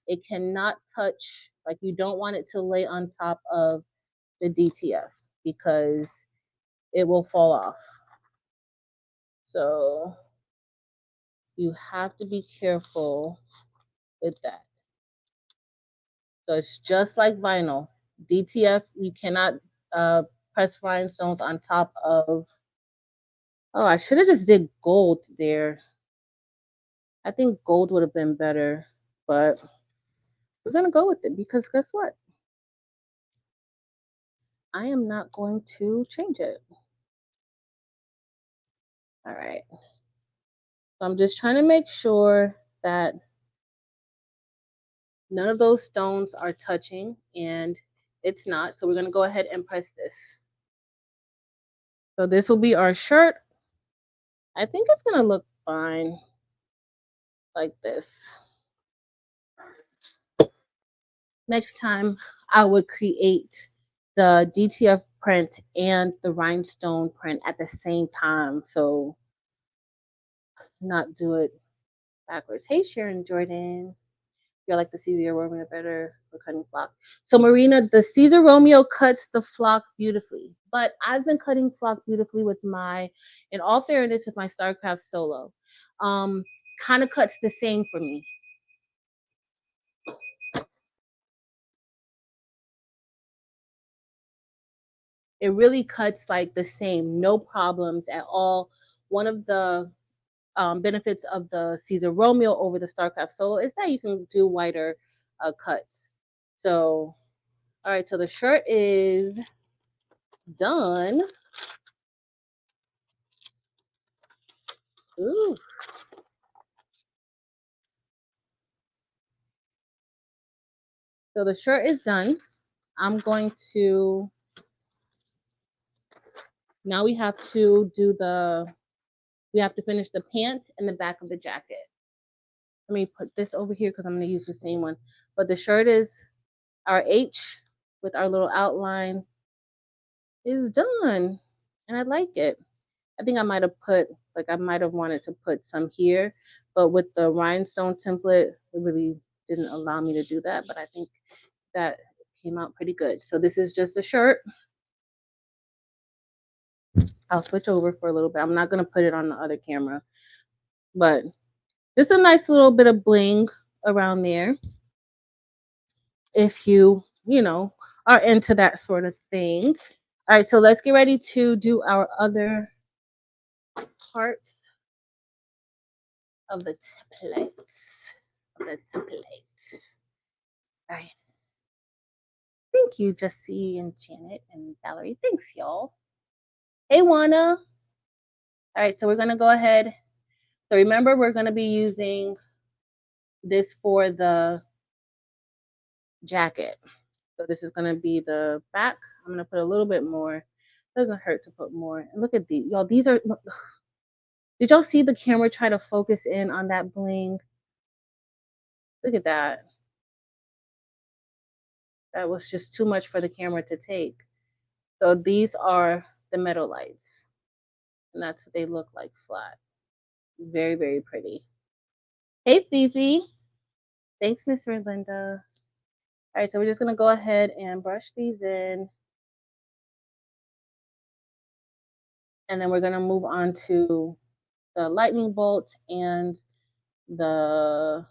It cannot touch, like you don't want it to lay on top of the DTF because it will fall off. So you have to be careful with that. So it's just like vinyl. DTF, you cannot uh, press rhinestones on top of. Oh, I should have just did gold there. I think gold would have been better, but we're gonna go with it because guess what? I am not going to change it. All right. So I'm just trying to make sure that none of those stones are touching, and it's not. So we're gonna go ahead and press this. So this will be our shirt. I think it's gonna look fine like this. Next time I would create the DTF print and the rhinestone print at the same time. So not do it backwards. Hey Sharon Jordan. Feel like the Caesar Romeo better for cutting flock. So Marina, the Caesar Romeo cuts the flock beautifully. But I've been cutting flock beautifully with in all fairness, with my StarCraft solo. Kind of cuts the same for me. It really cuts like the same, no problems at all. One of the benefits of the Caesar Romeo over the StarCraft Solo is that you can do wider cuts. So, all right, so the shirt is done. Ooh. So the shirt is done. I'm going to, now we have to we have to finish the pants and the back of the jacket. Let me put this over here because I'm going to use the same one. But the shirt is our H with our little outline is done. And I like it. I think I might have I might have wanted to put some here, but with the rhinestone template, it really didn't allow me to do that. But I think that came out pretty good. So this is just a shirt. I'll switch over for a little bit. I'm not going to put it on the other camera, but just a nice little bit of bling around there. If you know, are into that sort of thing. All right, so let's get ready to do our other parts of the templates. All right. Thank you, Jessie and Janet and Valerie. Thanks, y'all. Hey, Juana. All right, so we're going to go ahead. So remember, we're going to be using this for the jacket. So this is going to be the back. I'm going to put a little bit more. It doesn't hurt to put more. And look at these. Y'all, these are, did y'all see the camera try to focus in on that bling? Look at that. That was just too much for the camera to take. So these are the metal lights, and that's what they look like flat. Very, very pretty. Hey, Fifi. Thanks, Miss Linda. All right, so we're just gonna go ahead and brush these in, and then we're gonna move on to the lightning bolt and the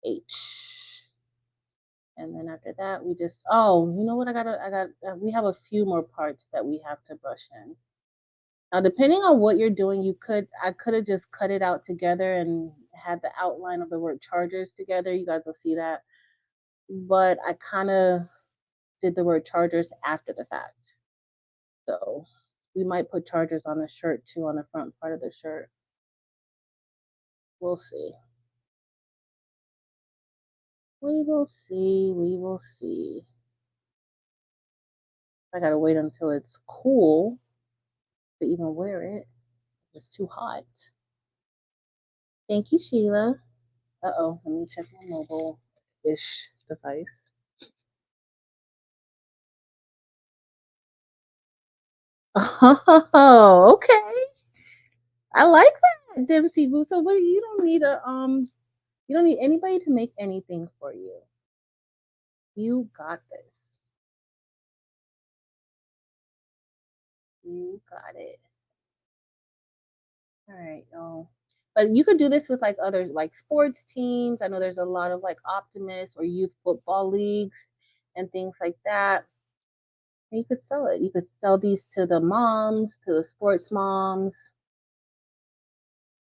H. And then after that, we just, oh, you know what? We have a few more parts that we have to brush in. Now, depending on what you're doing, I could have just cut it out together and had the outline of the word chargers together. You guys will see that. But I kind of did the word chargers after the fact. So we might put chargers on the shirt too, on the front part of the shirt. We'll see. We will see. We will see. I gotta wait until it's cool to even wear it. It's too hot. Thank you, Sheila. Uh-oh, let me check my mobile-ish device. Oh, okay. I like that, Dempsey Boo. So what you don't need you don't need anybody to make anything for you. You got this. You got it. All right, y'all. But you could do this with like other like sports teams. I know there's a lot of like Optimist or youth football leagues and things like that. And you could sell it. You could sell these to the moms, to the sports moms,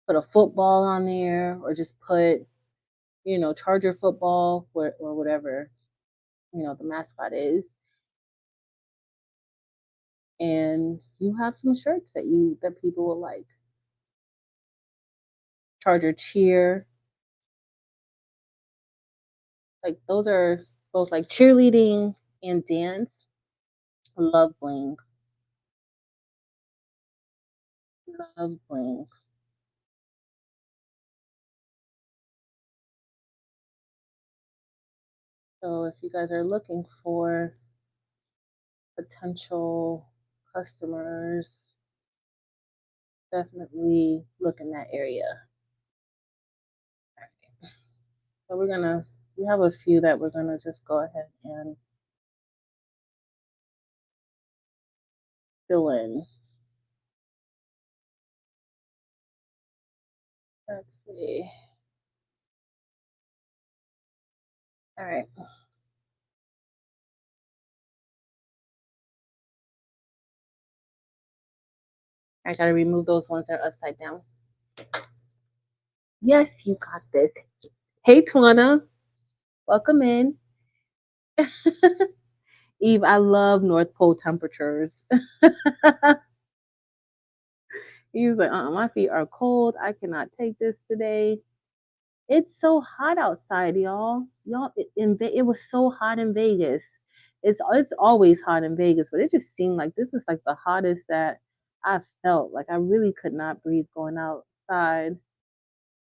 put a football on there, or just put, Charger football or whatever, the mascot is. And you have some shirts that people will like. Charger cheer. Like those are both like cheerleading and dance. Love Bling. Love Bling. So if you guys are looking for potential customers, definitely look in that area. Right. So we have a few that we're gonna just go ahead and fill in. Let's see. All right. I gotta remove those ones that are upside down. Yes, you got this. Hey, Twana. Welcome in. Eve, I love North Pole temperatures. He was like, my feet are cold. I cannot take this today. It's so hot outside, y'all. It was so hot in Vegas. It's always hot in Vegas, but it just seemed like this was like the hottest that I felt. Like I really could not breathe going outside.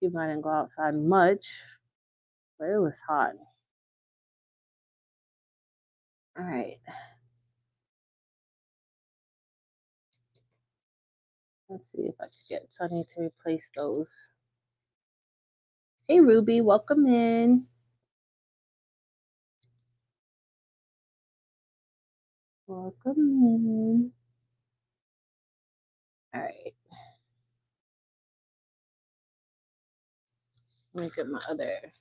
Even I didn't go outside much, but it was hot. All right. Let's see if I can get Sunny to replace those. Hey, Ruby, welcome in. Welcome in. All right. Let me get my other.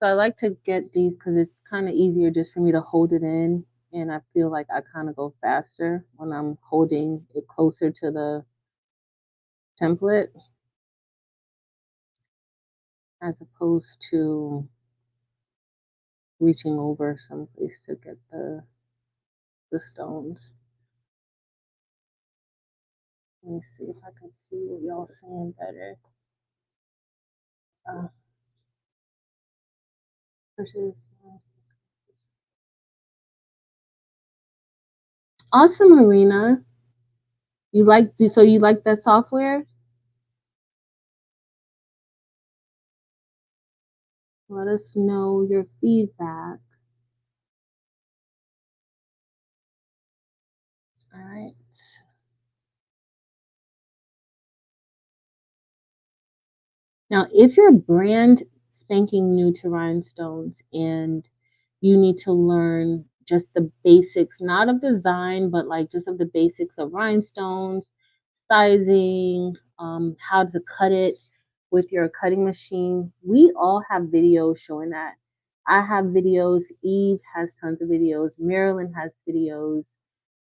So I like to get these because it's kind of easier just for me to hold it in. And I feel like I kind of go faster when I'm holding it closer to the template as opposed to reaching over someplace to get the stones. Let me see if I can see what y'all saying better. Awesome, Marina. So you like that software? Let us know your feedback. All right. Now, if you're brand spanking new to rhinestones and you need to learn just the basics, not of design, but like just of the basics of rhinestones, sizing, how to cut it with your cutting machine, we all have videos showing that. I have videos, Eve has tons of videos, Marilyn has videos,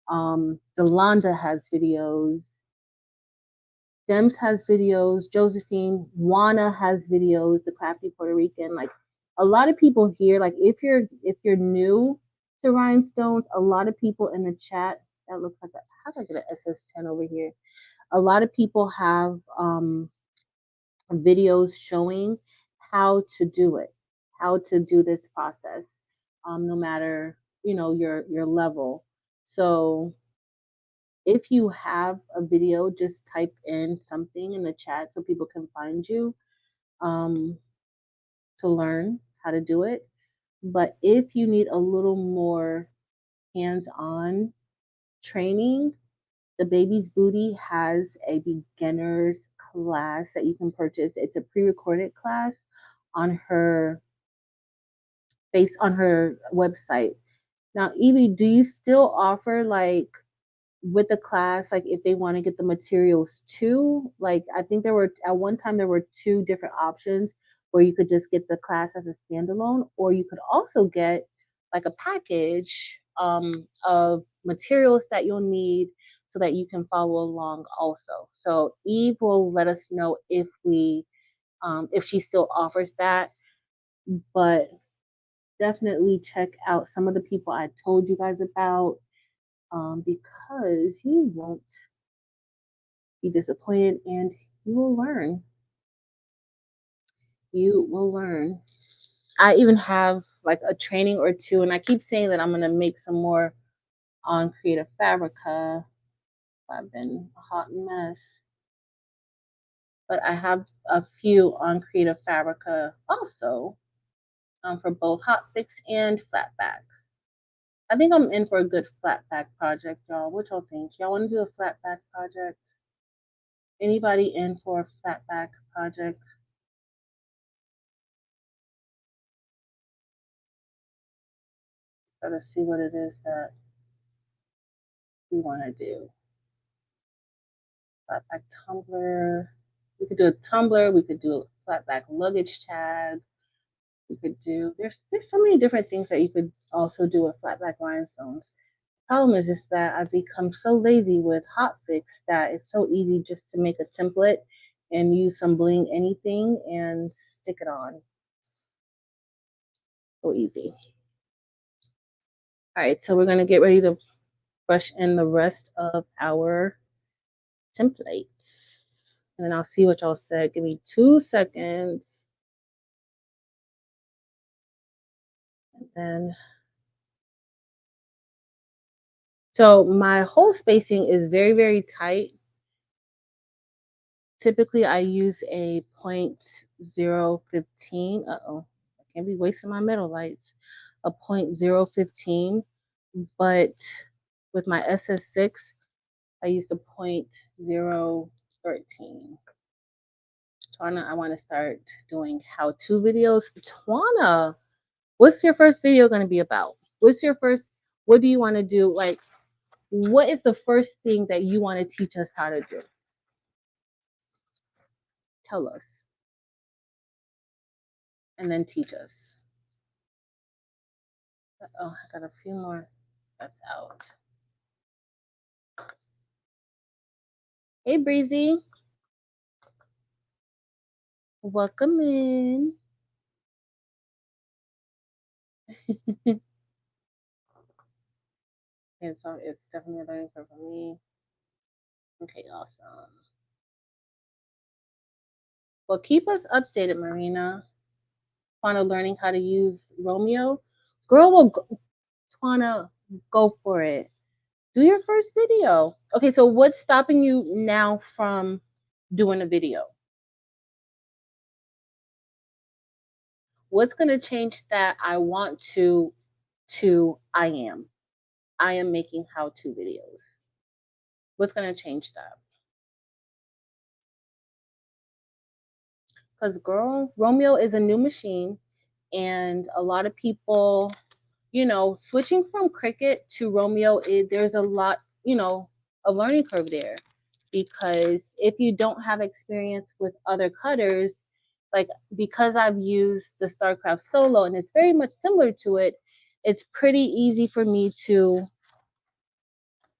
Delonda has videos, Dems has videos, Josephine, Juana has videos, the crafty Puerto Rican. Like a lot of people here, like if you're new to rhinestones, a lot of people in the chat that looks like a how do I get an SS10 over here? A lot of people have videos showing how to do it, how to do this process, no matter your level. So if you have a video, just type in something in the chat so people can find you um, to learn how to do it. But if you need a little more hands on training, the Baby's Booty has a beginner's class that you can purchase. It's a pre recorded class on her based on her website. Now, Evie, do you still offer like with the class, like if they want to get the materials too? Like I think there were at one time there were two different options where you could just get the class as a standalone, or you could also get like a package of materials that you'll need so that you can follow along also. So Eve will let us know if she still offers that, but definitely check out some of the people I told you guys about because you won't be disappointed and you will learn. You will learn. I even have like a training or two, and I keep saying that I'm going to make some more on Creative Fabrica. I've been a hot mess, but I have a few on Creative Fabrica also for both Hotfix and Flatback. I think I'm in for a good flatback project, y'all. What y'all think? Y'all want to do a flatback project? Anybody in for a flatback project? Gotta see what it is that we want to do. Flatback tumbler. We could do a tumbler. We could do a flatback luggage tag. We could do. There's so many different things that you could also do with flatback rhinestones. Problem is that I've become so lazy with Hotfix that it's so easy just to make a template and use some bling anything and stick it on. So easy. All right, so we're gonna get ready to brush in the rest of our templates. And then I'll see what y'all said. Give me 2 seconds. And then, so my hole spacing is very, very tight. Typically, I use a 0.015. Uh-oh, I can't be wasting my metal lights. A 0.015, but with my SS6, I used a 0.013. Twana, I want to start doing how-to videos. Twana, what's your first video going to be about? What do you want to do? Like, what is the first thing that you want to teach us how to do? Tell us. And then teach us. Oh, I got a few more. That's out. Hey, Breezy. Welcome in. And so it's definitely a learning curve for me. Okay, awesome. Well, keep us updated, Marina. Twana learning how to use Romeo. Girl will go, Twana, go for it. Do your first video. Okay, so what's stopping you now from doing a video? What's going to change that? I want to I am making how-to videos. What's going to change that? Because girl, Romeo is a new machine, and a lot of people, switching from Cricut to Romeo, there's a lot, a learning curve there. Because if you don't have experience with other cutters, like because I've used the StarCraft Solo and it's very much similar to it, it's pretty easy for me to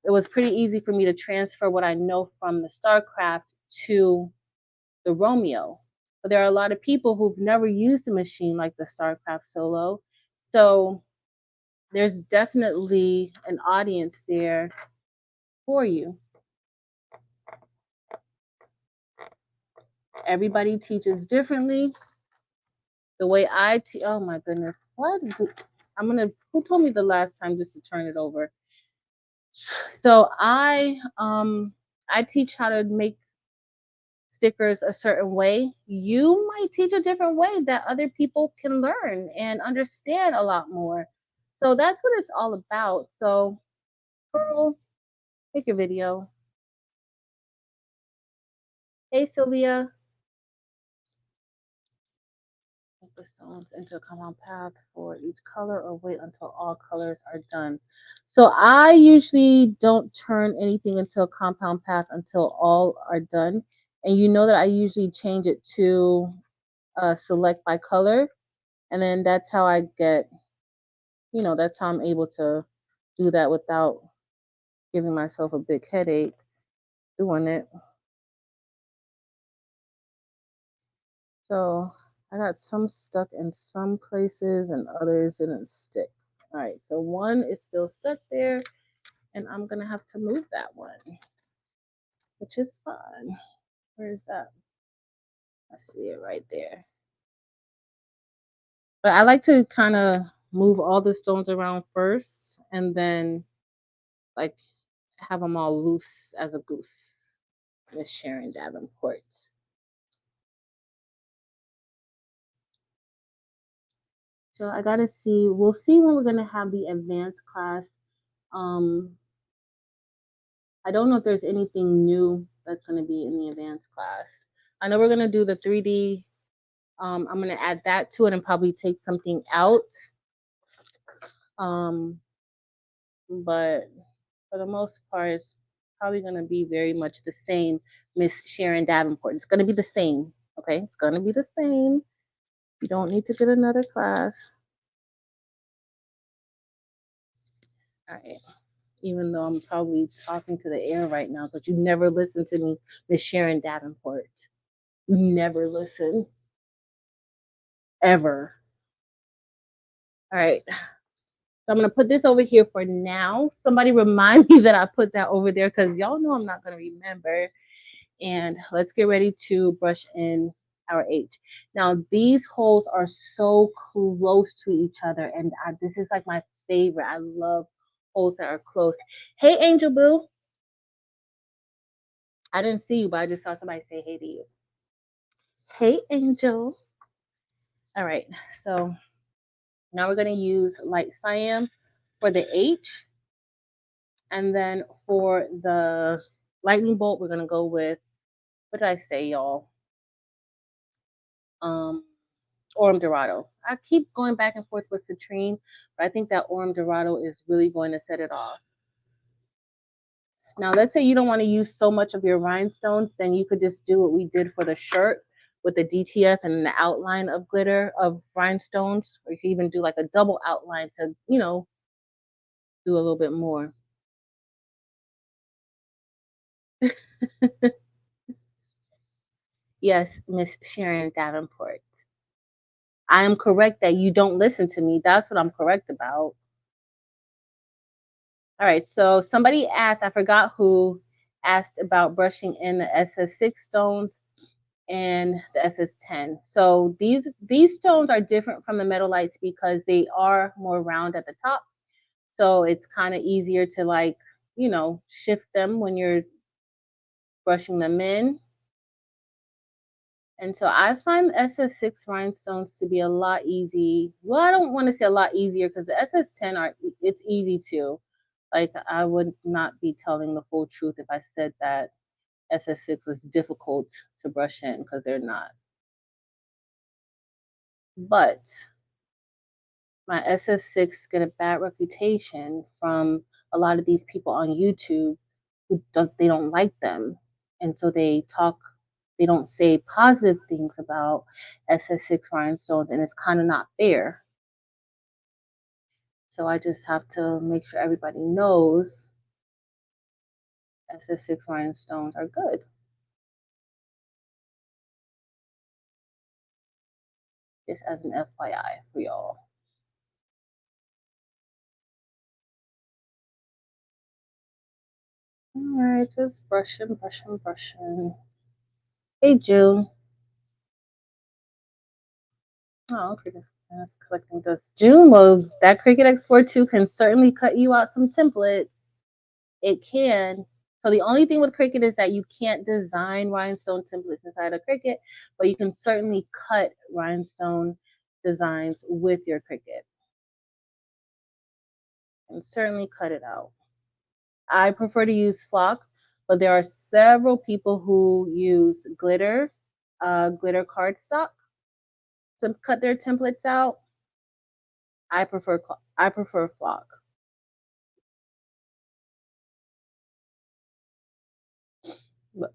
it was pretty easy for me to transfer what I know from the StarCraft to the Romeo. But there are a lot of people who've never used a machine like the StarCraft Solo. So there's definitely an audience there for you. Everybody teaches differently. The way I teach, oh my goodness, what? Who told me the last time just to turn it over? So I teach how to make stickers a certain way. You might teach a different way that other people can learn and understand a lot more. So that's what it's all about. So, Pearl, make your video. Hey, Sylvia. Make the stones into a compound path for each color or wait until all colors are done. So I usually don't turn anything into a compound path until all are done. And you know that I usually change it to select by color. And then that's how I get, that's how I'm able to do that without giving myself a big headache doing it. So I got some stuck in some places and others didn't stick. All right, so one is still stuck there, and I'm gonna have to move that one, which is fine. Where is that? I see it right there. But I like to kind of move all the stones around first, and then like have them all loose as a goose. Miss Sharon Davenport. So I gotta see. We'll see when we're gonna have the advanced class. Um, I don't know if there's anything new that's gonna be in the advanced class. I know we're gonna do the 3D. I'm gonna add that to it and probably take something out. Um, but for the most part, it's probably gonna be very much the same. Miss Sharon Davenport. It's gonna be the same. Okay, it's gonna be the same. You don't need to get another class. All right. Even though I'm probably talking to the air right now, but you never listen to me, Miss Sharon Davenport. You never listen. Ever. All right. So I'm gonna put this over here for now. Somebody remind me that I put that over there because y'all know I'm not gonna remember. And let's get ready to brush in our H. Now these holes are so close to each other, and this is like my favorite. I love holes that are close. Hey, Angel Boo. I didn't see you, but I just saw somebody say hey to you. Hey, Angel. All right, so now we're going to use light cyan for the H. And then for the lightning bolt, we're going to go with, what did I say, y'all? Aurum Dorado. I keep going back and forth with citrine, but I think that Aurum Dorado is really going to set it off. Now, let's say you don't want to use so much of your rhinestones, then you could just do what we did for the shirt with the DTF and the outline of glitter of rhinestones, or you can even do like a double outline to, do a little bit more. Yes, Miss Sharon Davenport. I am correct that you don't listen to me. That's what I'm correct about. All right, so somebody asked, I forgot who asked about brushing in the SS6 stones and the SS10. So these stones are different from the metalites because they are more round at the top. So it's kind of easier to like, shift them when you're brushing them in. And so I find SS6 rhinestones to be a lot easy. Well, I don't want to say a lot easier because the SS10 it's easy too. Like I would not be telling the full truth if I said that SS6 was difficult to brush in because they're not. But my SS6 get a bad reputation from a lot of these people on YouTube who they don't like them, and so they don't say positive things about SS6 rhinestones, and it's kind of not fair. So I just have to make sure everybody knows SS6 rhinestones are good. Just as an FYI for y'all. All right, just brushing, brushing, brushing. Hey, June. Oh, Cricut is collecting dust. June, well, that Cricut Export 2 can certainly cut you out some template. It can. So the only thing with Cricut is that you can't design rhinestone templates inside of Cricut, but you can certainly cut rhinestone designs with your Cricut and certainly cut it out. I prefer to use flock, but there are several people who use glitter cardstock to cut their templates out. I prefer flock. But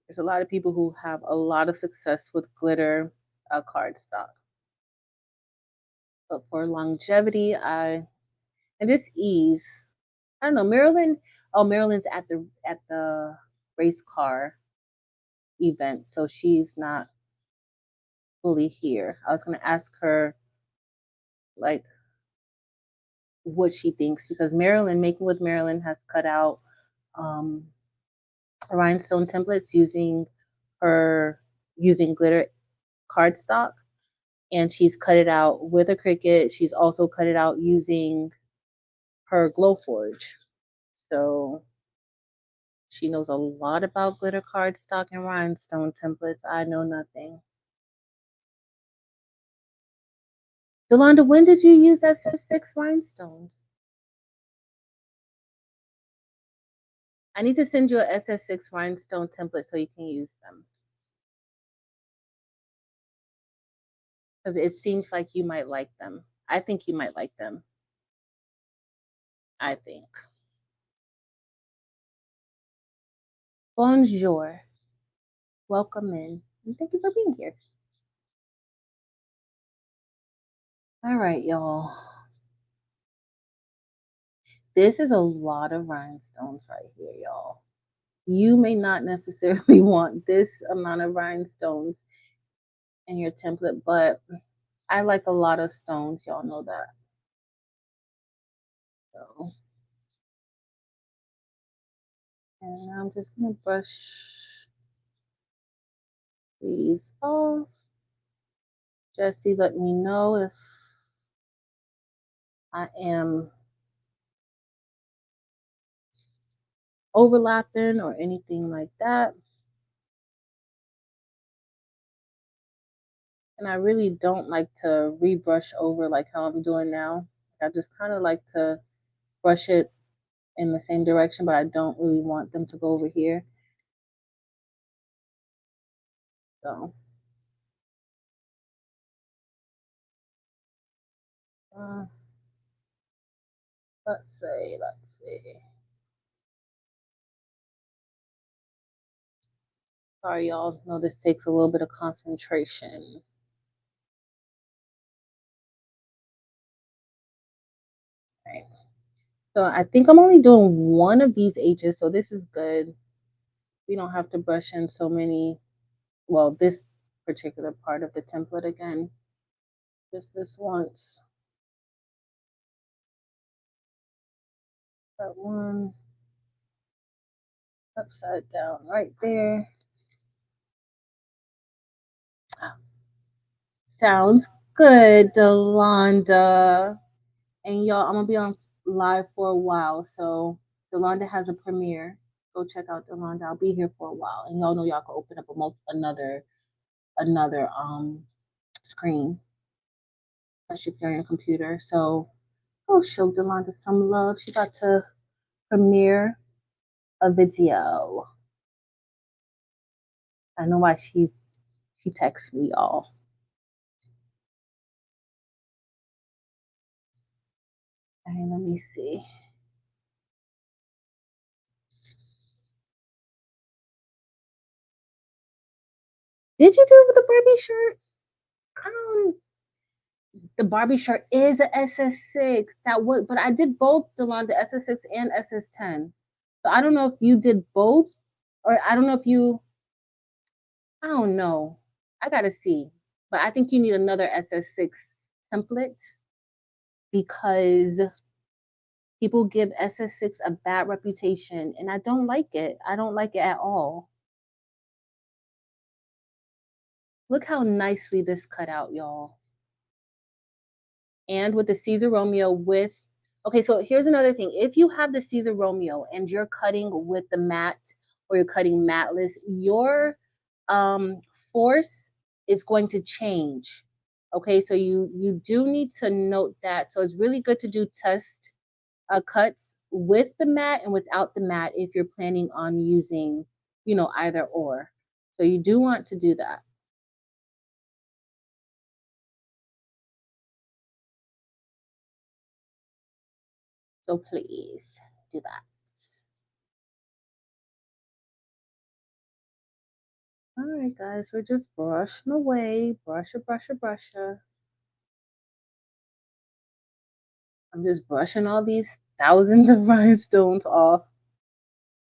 there's a lot of people who have a lot of success with glitter cardstock. But for longevity, and just ease, I don't know. Maryland, oh, Maryland's at the race car event, so she's not fully here. I was gonna ask her like what she thinks because Maryland, Making with Maryland, has cut out um, rhinestone templates her using glitter cardstock, and she's cut it out with a Cricut. She's also cut it out using her Glowforge. So she knows a lot about glitter cardstock and rhinestone templates. I know nothing. Yolanda, when did you use SF6 rhinestones? I need to send you a SS6 rhinestone template so you can use them. Because it seems like you might like them. I think you might like them. I think. Bonjour. Welcome in. And thank you for being here. All right, y'all. This is a lot of rhinestones right here, y'all. You may not necessarily want this amount of rhinestones in your template, but I like a lot of stones. Y'all know that. So, and I'm just gonna brush these off. Jesse, let me know if I am overlapping or anything like that. And I really don't like to rebrush over like how I'm doing now. I just kind of like to brush it in the same direction, but I don't really want them to go over here. So, uh, let's see. Sorry, y'all. No, this takes a little bit of concentration. Right. So I think I'm only doing one of these H's, so this is good. We don't have to brush in so many, well, this particular part of the template again, just this once. That one upside down right there. Sounds good, Delonda. And y'all, I'm gonna be on live for a while, so Delonda has a premiere. Go check out Delonda. I'll be here for a while, and y'all know y'all can open up another another screen, especially if you're on your computer. So go show Delonda some love. She's about to premiere a video. I know why she texts me, y'all. And let me see. Did you do it with the Barbie shirt? The Barbie shirt is a SS6. That would, but I did both, Delon, the SS6 and SS10. So I don't know if you did both, or I don't know if you. I don't know. I gotta see, but I think you need another SS6 template because people give SS6 a bad reputation, and I don't like it. I don't like it at all. Look how nicely this cut out, y'all. And with the Caesar Romeo with, okay, so here's another thing. If you have the Caesar Romeo and you're cutting with the matte or you're cutting matless, your um, force is going to change. Okay, so you do need to note that. So it's really good to do test cuts with the matte and without the matte if you're planning on using, either or. So you do want to do that. So please do that. All right, guys, we're just brushing away, brusha, brusha, brusha. I'm just brushing all these thousands of rhinestones off.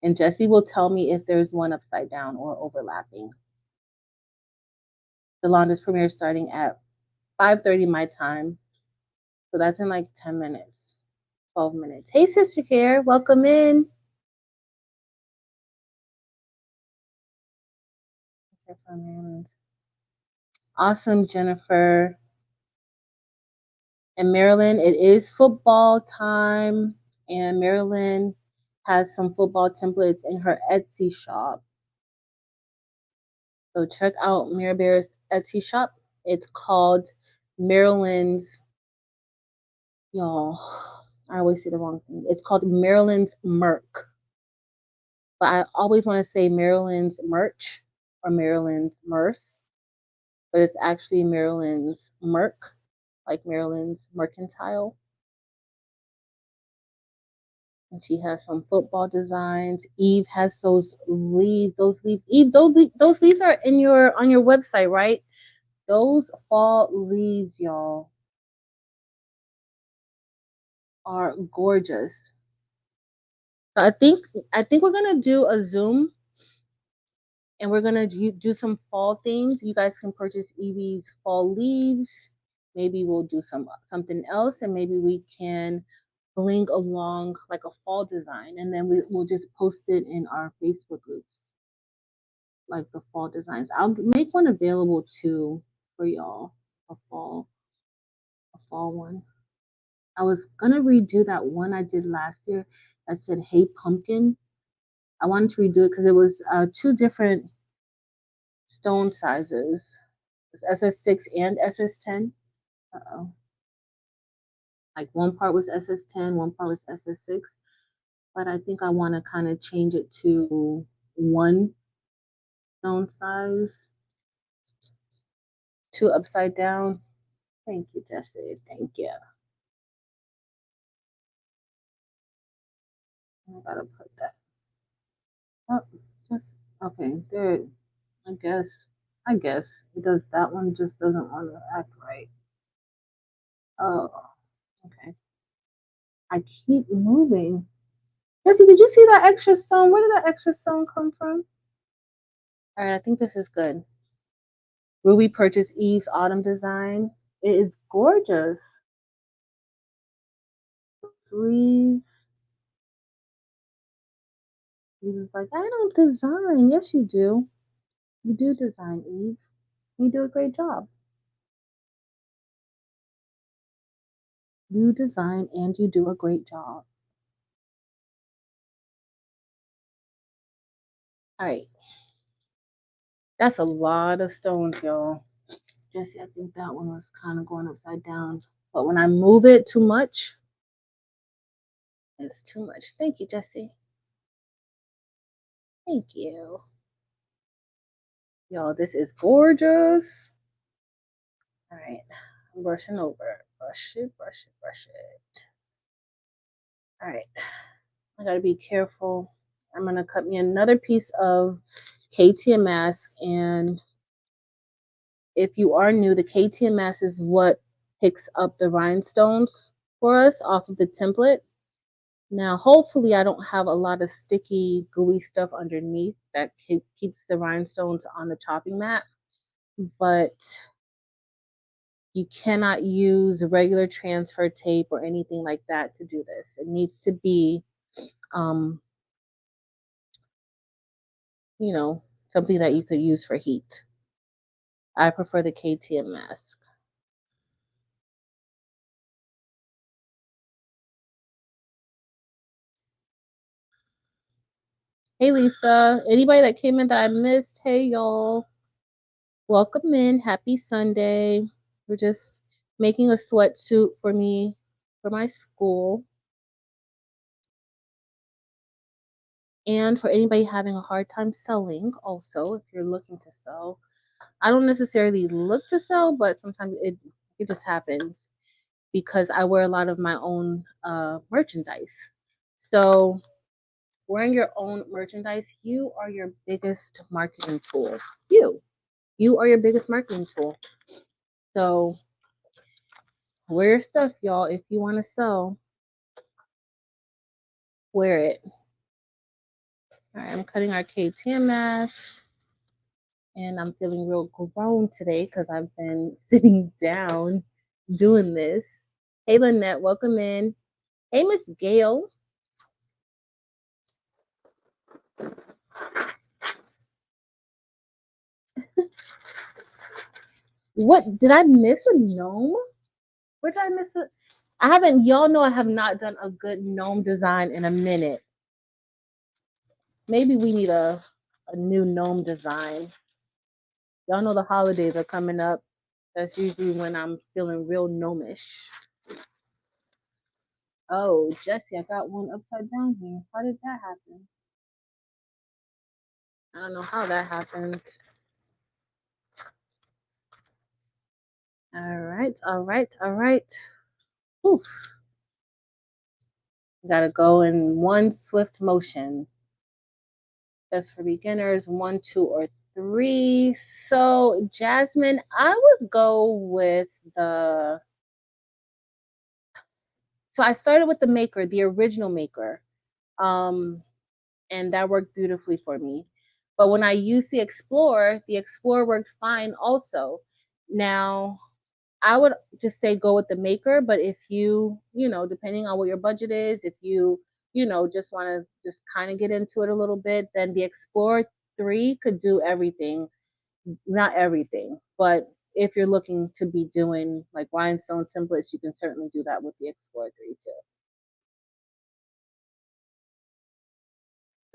And Jesse will tell me if there's one upside down or overlapping. The Londa's premiere starting at 5:30 my time. So that's in like 10 minutes, 12 minutes. Hey, Sister Care, welcome in. Awesome, Jennifer. In Maryland, it is football time, and Maryland has some football templates in her Etsy shop. So check out Mirabear's Etsy shop. It's called Maryland's, y'all, I always say the wrong thing. It's called Maryland's Merc. But I always want to say Maryland's Merch or Maryland's Merce, but it's actually Maryland's Merc, like Maryland's Mercantile. And she has some football designs. Eve has those leaves. Those leaves. Eve, those leaves are in your on your website, right? Those fall leaves, y'all, are gorgeous. So I think we're gonna do a Zoom, and we're gonna do some fall things. You guys can purchase Evie's fall leaves. Maybe we'll do something else, and maybe we can bling along like a fall design, and then we'll just post it in our Facebook groups, like the fall designs. I'll make one available too for y'all, a fall one. I was gonna redo that one I did last year that said "Hey Pumpkin." I wanted to redo it because it was two different stone sizes. It's SS6 and SS10. Uh-oh. Like one part was SS10, one part was SS6. But I think I want to kind of change it to one stone size, two upside down. Thank you, Jesse. Thank you. I gotta put that. Oh, just okay. There. I guess. I guess it does. That one just doesn't want to act right. Oh, okay. I keep moving. Jesse, did you see that extra stone? Where did that extra stone come from? All right, I think this is good. Ruby purchased Eve's autumn design. It is gorgeous. Please. He was like, I don't design. Yes, you do. You do design, Eve. You do a great job. You design and you do a great job. All right. That's a lot of stones, y'all. Jesse, I think that one was kind of going upside down. But when I move it too much, it's too much. Thank you, Jesse. Thank you. Y'all, this is gorgeous. All right, I'm brushing over. Brush it, brush it, brush it. All right, I gotta be careful. I'm gonna cut me another piece of KTM mask. And if you are new, the KTM mask is what picks up the rhinestones for us off of the template. Now, hopefully I don't have a lot of sticky, gooey stuff underneath that keeps the rhinestones on the chopping mat, but you cannot use regular transfer tape or anything like that to do this. It needs to be, um, you know, something that you could use for heat. I prefer the KTM mask. Hey, Lisa. Anybody that came in that I missed, hey, y'all. Welcome in. Happy Sunday. We're just making a sweatsuit for me for my school. And for anybody having a hard time selling, also, if you're looking to sell, I don't necessarily look to sell, but sometimes it just happens because I wear a lot of my own merchandise. So wearing your own merchandise, you are your biggest marketing tool. You are your biggest marketing tool. So wear your stuff, y'all. If you want to sell, wear it. All right, I'm cutting our KTM mask. And I'm feeling real grown today because I've been sitting down doing this. Hey, Lynette, welcome in. Hey, Miss Gail. What did I miss a gnome? Where did I miss it? I haven't. Y'all know I have not done a good gnome design in a minute. Maybe we need a new gnome design. Y'all know the holidays are coming up. That's usually when I'm feeling real gnomish. Oh, Jesse, I got one upside down here. How did that happen? I don't know how that happened. All right, all right, all right. Whew. Gotta go in one swift motion. That's for beginners, 1, 2, or 3. So, Jasmine, I would go with the. So I started with the maker, the original maker, and that worked beautifully for me. But when I used the Explorer worked fine also. Now, I would just say go with the maker, but if depending on what your budget is, if you just want to just kind of get into it a little bit, then the Explorer 3 could do everything. Not everything, but if you're looking to be doing like rhinestone templates, you can certainly do that with the Explorer 3 too.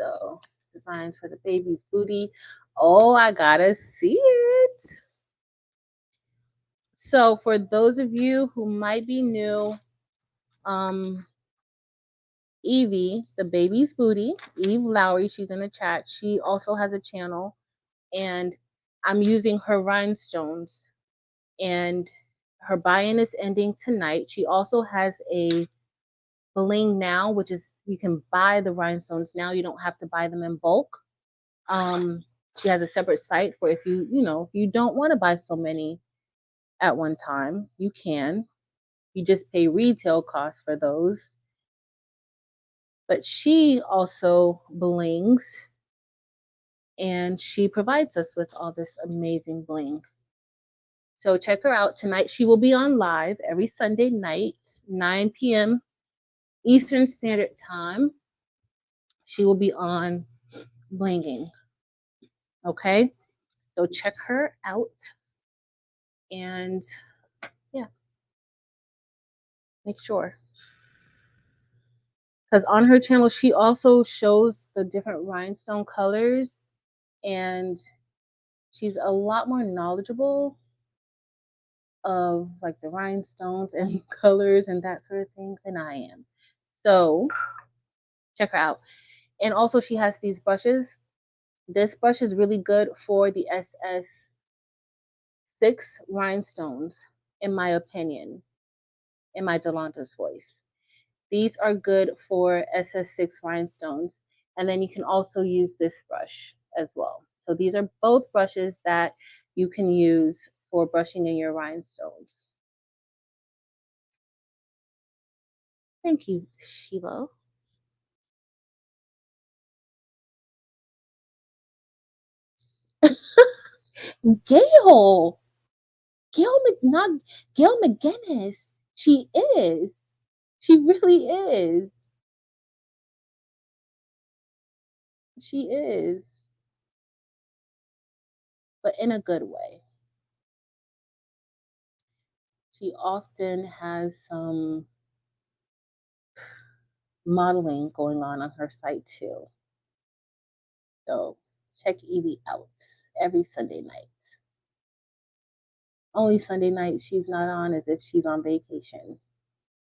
So, designs for the baby's booty. Oh, I gotta see it. So, for those of you who might be new, um, Evie, the baby's booty, Eve Lowry, she's in the chat. She also has a channel, and I'm using her rhinestones, and her buy-in is ending tonight. She also has a Bling now, which is you can buy the rhinestones now. You don't have to buy them in bulk. She has a separate site for if you don't want to buy so many at one time, you can. You just pay retail costs for those. But she also blings and she provides us with all this amazing bling. So check her out tonight. She will be on live every Sunday night, 9 p.m. Eastern Standard Time. She will be on blinging. Okay, so check her out and yeah, make sure. Because on her channel, she also shows the different rhinestone colors and She's a lot more knowledgeable of like the rhinestones and colors and that sort of thing than I am. So check her out. And also she has these brushes. This brush is really good for the SS6 rhinestones, in my opinion, in my Jolanta's voice. These are good for SS6 rhinestones. And then you can also use this brush as well. So these are both brushes that you can use for brushing in your rhinestones. Thank you, Sheila. Gail, not Gail McGinnis. She is. She really is. She is, but in a good way. She often has some modeling going on her site too. So check Evie out every Sunday night. Only Sunday night she's not on is if she's on vacation.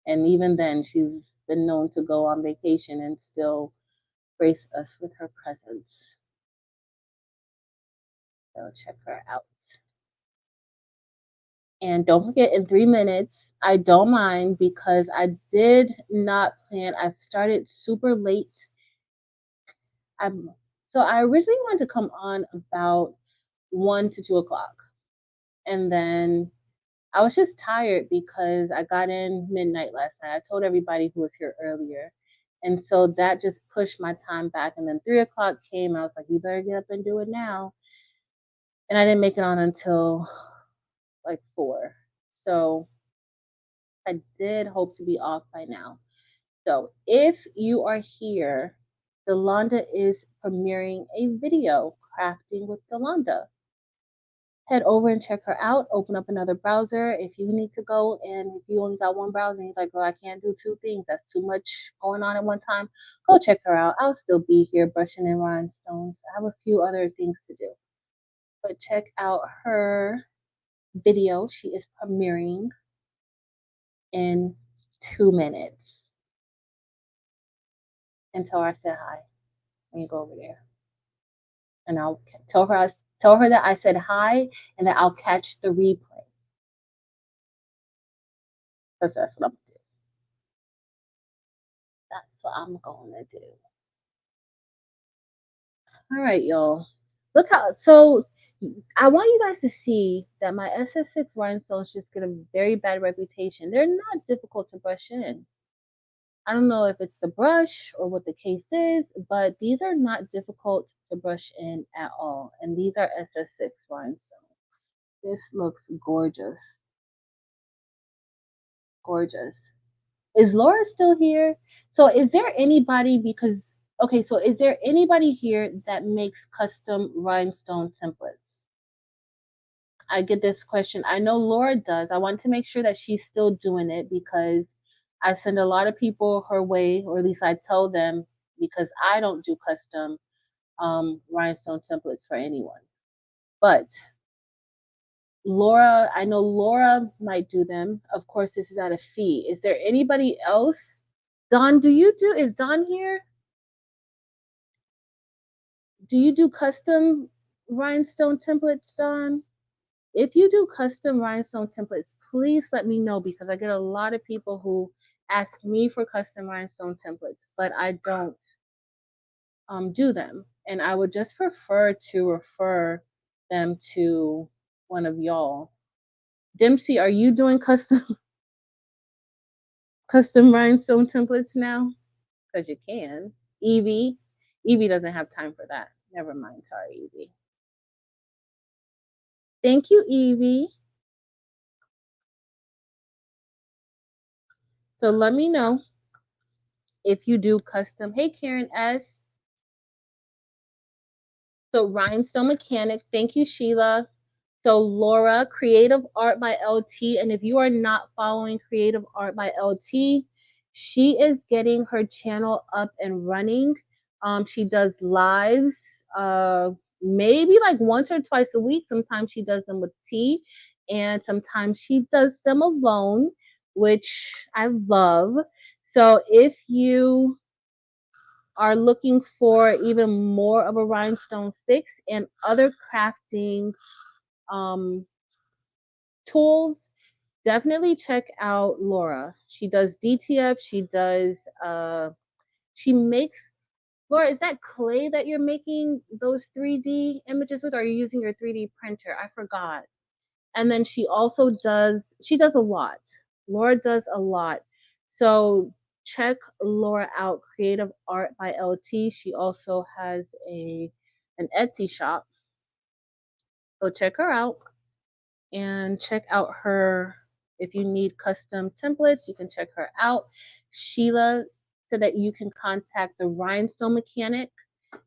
And even then, she's been known to go on vacation and still grace us with her presence. So check her out. And don't forget, in 3 minutes, I don't mind because I did not plan. I started super late. I'm so I originally wanted to come on about 1 to 2 o'clock, and then I was just tired because I got in midnight last night. I told everybody who was here earlier, and so that just pushed my time back. And then 3 o'clock came. I was like, "You better get up and do it now." And I didn't make it on until like 4. So I did hope to be off by now. So if you are here, Delonda is premiering a video, Crafting with Delonda. Head over and check her out. Open up another browser if you need to go. And if you only got one browser and you're like, girl, I can't do two things. That's too much going on at one time. Go check her out. I'll still be here brushing in rhinestones. I have a few other things to do. But check out her video. She is premiering in 2 minutes. And tell her I said hi when you go over there. And I'll tell her that I said hi and that I'll catch the replay. Because that's what I'm gonna do. That's what I'm gonna do. All right, y'all. Look how so I want you guys to see that my SS6 rhinestones just get a very bad reputation. They're not difficult to brush in. I don't know if it's the brush or what the case is, but these are not difficult to brush in at all. And these are SS6 rhinestones. This looks gorgeous. Gorgeous. Is Laura still here? So is there anybody because okay, so is there anybody here that makes custom rhinestone templates? I get this question. I know Laura does. I want to make sure that she's still doing it because I send a lot of people her way, or at least I tell them because I don't do custom rhinestone templates for anyone. But Laura, I know Laura might do them. Of course, this is at a fee. Is there anybody else? Don, is Don here? Do you do custom rhinestone templates, Don? If you do custom rhinestone templates, please let me know because I get a lot of people who ask me for custom rhinestone templates, but I don't do them. And I would just prefer to refer them to one of y'all. Dempsey, are you doing custom rhinestone templates now? Because you can. Evie, Evie doesn't have time for that. Never mind. Sorry, Evie. Thank you, Evie. So let me know if you do custom. Hey, Karen S. So Rhinestone Mechanic. Thank you, Sheila. So Laura, Creative Art by LT. And if you are not following Creative Art by LT, she is getting her channel up and running. She does lives maybe like once or twice a week. Sometimes she does them with tea, and sometimes she does them alone, which I love. So if you are looking for even more of a rhinestone fix and other crafting um, tools, definitely check out Laura. She does DTF. She does. She makes. Laura, is that clay that you're making those 3D images with? Or are you using your 3D printer? I forgot. And then she also does. She does a lot. Laura does a lot. So check Laura out. Creative Art by LT. She also has an Etsy shop. So check her out and check out her. If you need custom templates, you can check her out. Sheila said that you can contact the Rhinestone Mechanic.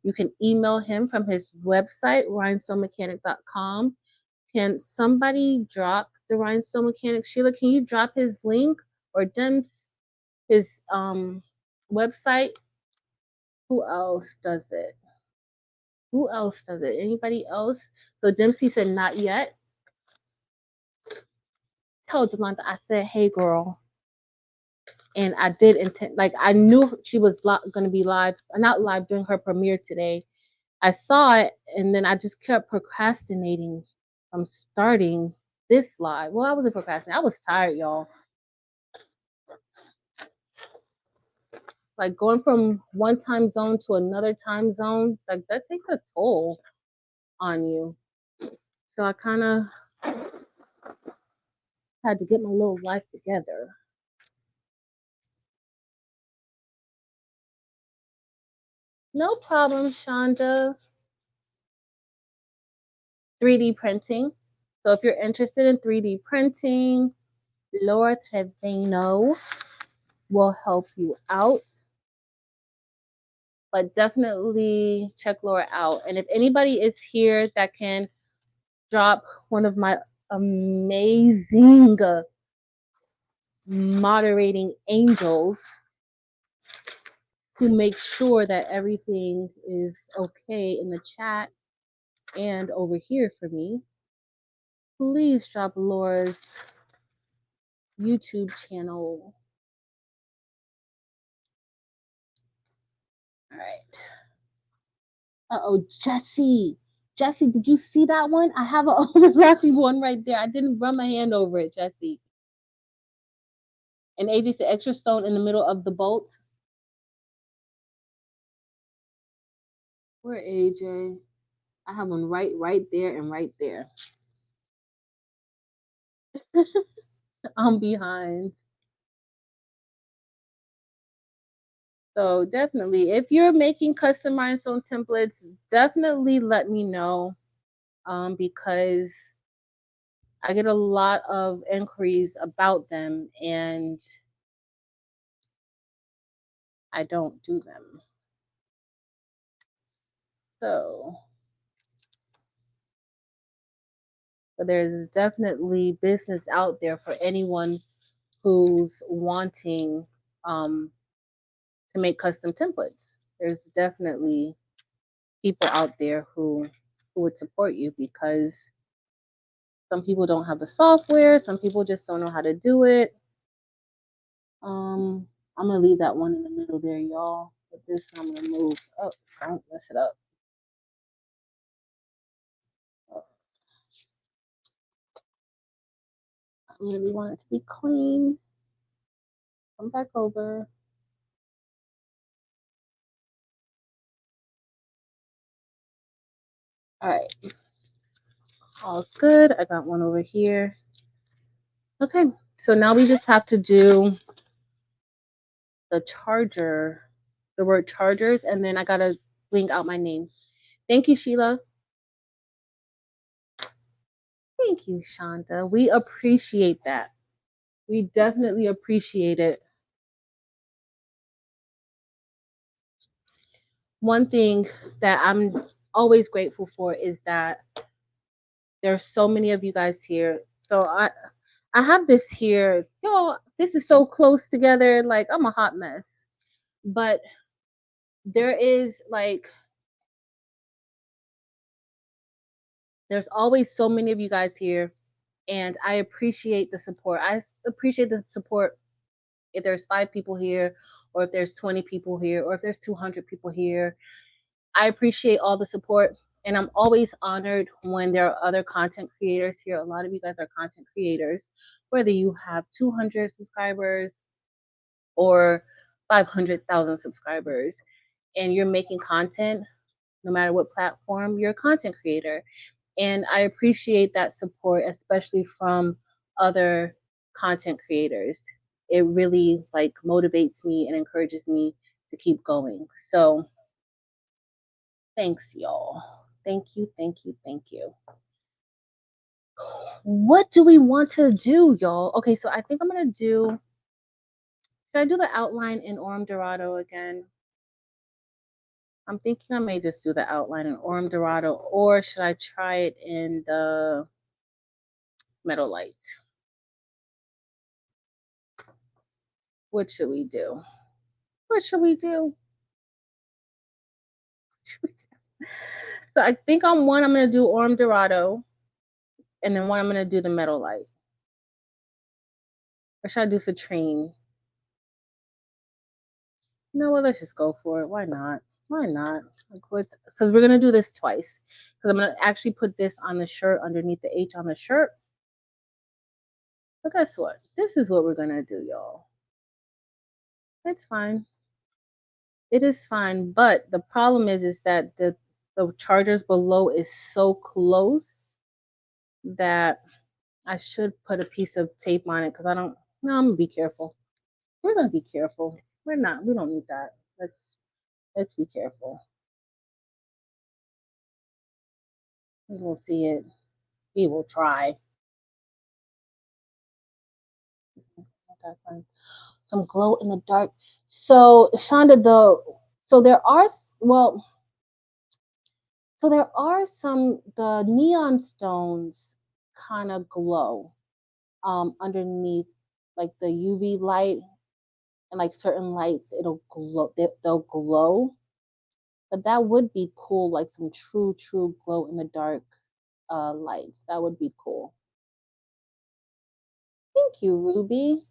You can email him from his website, rhinestonemechanic.com. Can somebody drop the Rhinestone Mechanic? Sheila, can you drop his link or his website? Who else does it? Who else does it? Anybody else? So Dempsey said not yet. Tell Jamanta I said, hey girl. And I did intend, like I knew she was going to be live, not live during her premiere today. I saw it, and then I just kept procrastinating from starting this live. Well, I wasn't procrastinating. I was tired, y'all. Like going from one time zone to another time zone, like that takes a toll on you. So I kind of had to get my little life together. No problem, Shonda. 3D printing. So if you're interested in 3D printing, Laura Trevino will help you out. But definitely check Laura out. And if anybody is here that can drop one of my amazing moderating angels who make sure that everything is okay in the chat and over here for me, please drop Laura's YouTube channel. All right. Uh-oh, Jesse. Jesse, did you see that one? I have an overlapping one right there. I didn't run my hand over it, Jesse. And AJ said extra stone in the middle of the bolt. Where AJ? I have one right there and right there. I'm behind. So definitely, if you're making custom rhinestone templates, definitely let me know, because I get a lot of inquiries about them and I don't do them. So there's definitely business out there for anyone who's wanting to make custom templates. There's definitely people out there who would support you because some people don't have the software, some people just don't know how to do it. I'm gonna leave that one in the middle there, y'all. But this I'm gonna move. Oh, don't mess it up. I really want it to be clean. Come back over. All right. All's good. I got one over here. Okay. So now we just have to do the charger, the word chargers, and then I gotta link out my name. Thank you, Sheila. Thank you, Shanta. We appreciate that. We definitely appreciate it. One thing that I'm always grateful for is that there's so many of you guys here. So I have this here. Yo, this is so close together. Like I'm a hot mess. But there is like There's always so many of you guys here, and I appreciate the support. I appreciate the support if there's 5 people here, or if there's 20 people here, or if there's 200 people here. I appreciate all the support, and I'm always honored when there are other content creators here. A lot of you guys are content creators, whether you have 200 subscribers or 500,000 subscribers, and you're making content, no matter what platform, you're a content creator. And I appreciate that support, especially from other content creators. It really like motivates me and encourages me to keep going. So thanks, y'all. Thank you, thank you, thank you. What do we want to do, y'all? Okay, so I think I'm gonna do. Should I do the outline in Orm Dorado again? I'm thinking I may just do the outline in Orm Dorado, or should I try it in the Meadow Light? What should we do? What should we do? So I think on one, I'm going to do Orm Dorado, and then one, I'm going to do the Meadow Light. Or should I do Citrine? No, well, let's just go for it. Why not? Why not? Because we're going to do this twice. Because I'm going to actually put this on the shirt underneath the H on the shirt. But guess what? This is what we're going to do, y'all. It's fine. It is fine. But the problem is that the chargers below is so close that I should put a piece of tape on it because I don't. No, I'm gonna be careful. We're gonna be careful. We're not. We don't need that. Let's be careful. We will see it. We will try. Some glow in the dark. So Shonda, so there are well, so there are some the neon stones kind of glow underneath like the UV light and like certain lights it'll glow they'll glow. But that would be cool, like some true glow in the dark lights. That would be cool. Thank you, Ruby.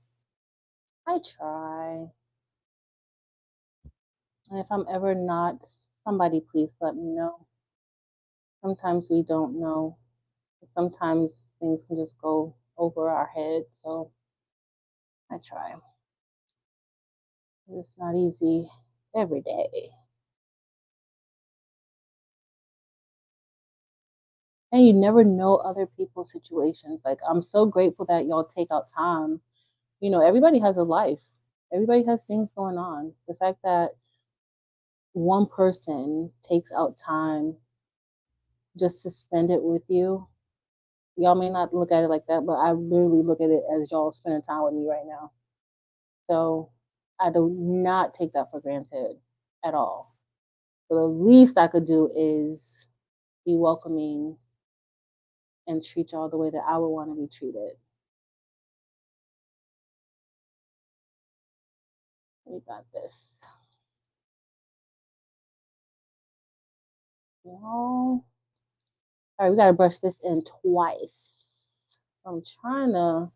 I try. And if I'm ever not, somebody please let me know. Sometimes we don't know. Sometimes things can just go over our head. So I try. It's not easy every day. And you never know other people's situations. Like, I'm so grateful that y'all take out time. You know, everybody has a life, everybody has things going on. The fact that one person takes out time just to spend it with you, y'all may not look at it like that, but I literally look at it as y'all spending time with me right now. So I do not take that for granted at all. So the least I could do is be welcoming and treat y'all the way that I would want to be treated. We got this. Y'all. All right, we gotta brush this in twice. So I'm trying to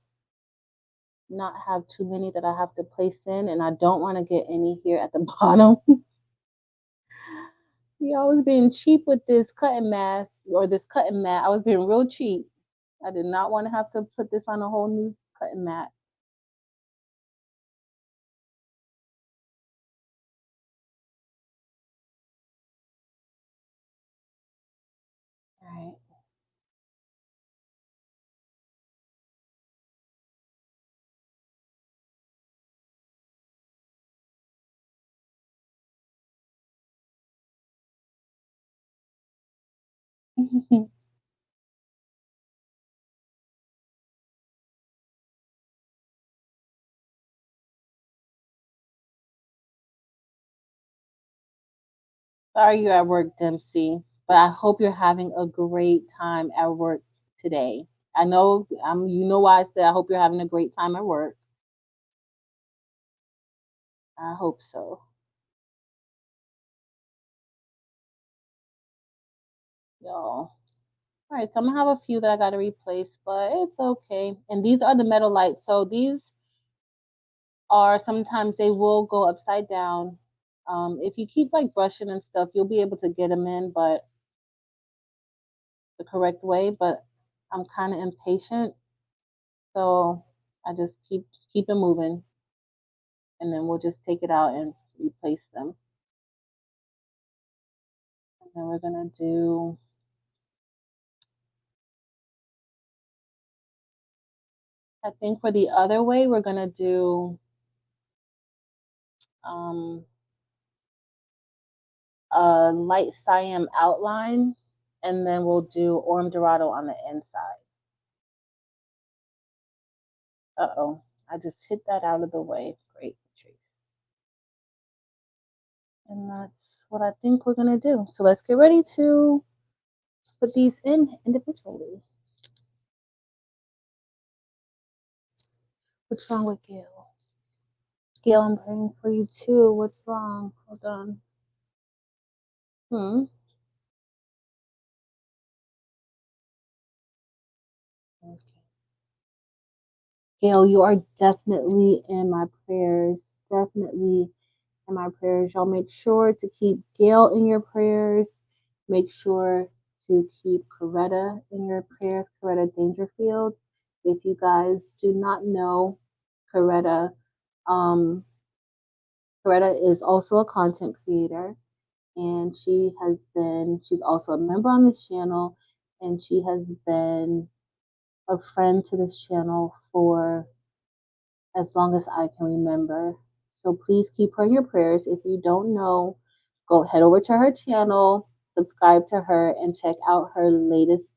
not have too many that I have to place in, and I don't want to get any here at the bottom. I was being cheap with this cutting mask or this cutting mat. I was being real cheap. I did not want to have to put this on a whole new cutting mat. All right. Sorry you're at work, Dempsey, but I hope you're having a great time at work today. I know you know why I said I hope you're having a great time at work. I hope so. Y'all. All right, so I'm gonna have a few that I gotta replace, but it's okay. And these are the metal lights. So these are sometimes they will go upside down. If you keep like brushing and stuff, you'll be able to get them in, but the correct way. But I'm kind of impatient, so I just keep it moving, and then we'll just take it out and replace them. And then we're gonna do. I think for the other way, we're gonna do um, a light cyan outline, and then we'll do Orm Dorado on the inside. Uh-oh, I just hit that out of the way. Great, Trace. And that's what I think we're gonna do. So let's get ready to put these in individually. What's wrong with Gail? Gail, I'm praying for you too. What's wrong? Hold on. Hmm. Okay. Gail, you are definitely in my prayers. Definitely in my prayers. Y'all make sure to keep Gail in your prayers. Make sure to keep Coretta in your prayers, Coretta Dangerfield. If you guys do not know Coretta, um, Coretta is also a content creator, and she's also a member on this channel, and she has been a friend to this channel for as long as I can remember. So please keep her in your prayers. If you don't know, go head over to her channel, subscribe to her, and check out her latest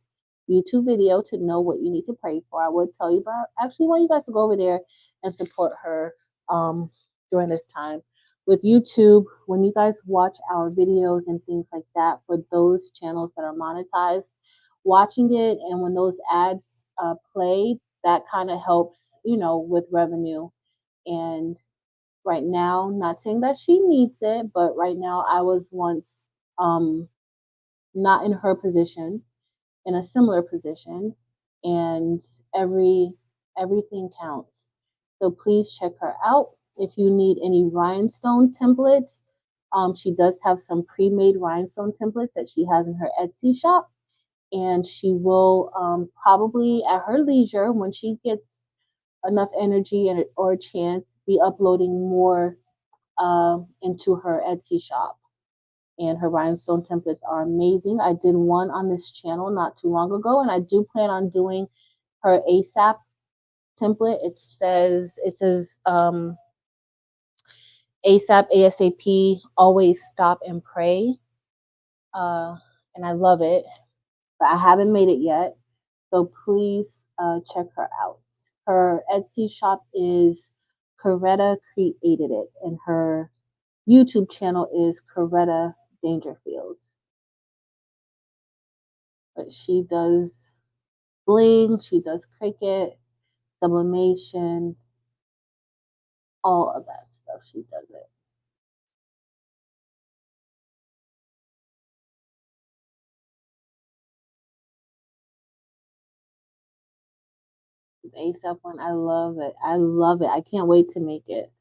YouTube video to know what you need to pray for. I would tell you, but I actually want you guys to go over there and support her um, during this time. With YouTube, when you guys watch our videos and things like that, for those channels that are monetized, watching it and when those ads play, that kind of helps, with revenue. And right now, not saying that she needs it, but right now I was once um, not in her position, in a similar position, and everything counts. So please check her out. If you need any rhinestone templates, she does have some pre-made rhinestone templates that she has in her Etsy shop, and she will probably at her leisure, when she gets enough energy and or a chance, be uploading more into her Etsy shop. And her rhinestone templates are amazing. I did one on this channel not too long ago, and I do plan on doing her ASAP template. It says ASAP, ASAP, always stop and pray. Uh, and I love it, but I haven't made it yet. So please check her out. Her Etsy shop is Coretta Created It, and her YouTube channel is Coretta Dangerfield. But she does Bling, she does Cricut, sublimation, all of that stuff. She does it. The ASAP one, I love it. I love it. I can't wait to make it.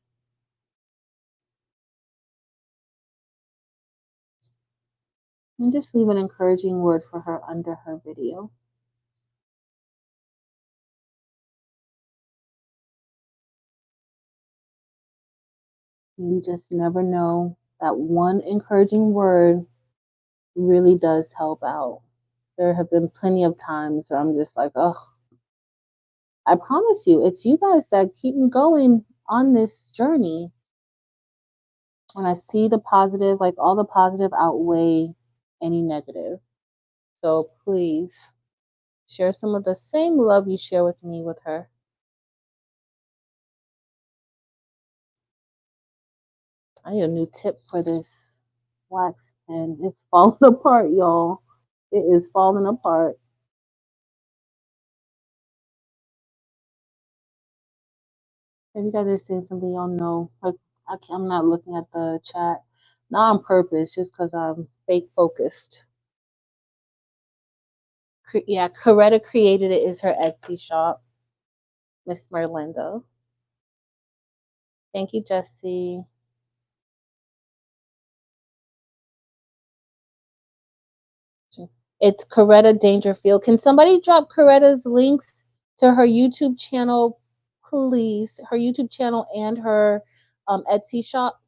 And just leave an encouraging word for her under her video. You just never know. That one encouraging word really does help out. There have been plenty of times where I'm just like, oh, I promise you, it's you guys that keep me going on this journey. When I see the positive, like all the positive outweigh any negative. So please share some of the same love you share with me with her. I need a new tip for this wax pen. It's falling apart, y'all. It is falling apart. If you guys are saying something, y'all know. Like I'm not looking at the chat, not on purpose, just because I'm fake focused. Yeah, Coretta Created It is her Etsy shop. Miss Merlinda. Thank you, Jesse. It's Coretta Dangerfield. Can somebody drop Coretta's links to her YouTube channel, please? Her YouTube channel and her Etsy shop.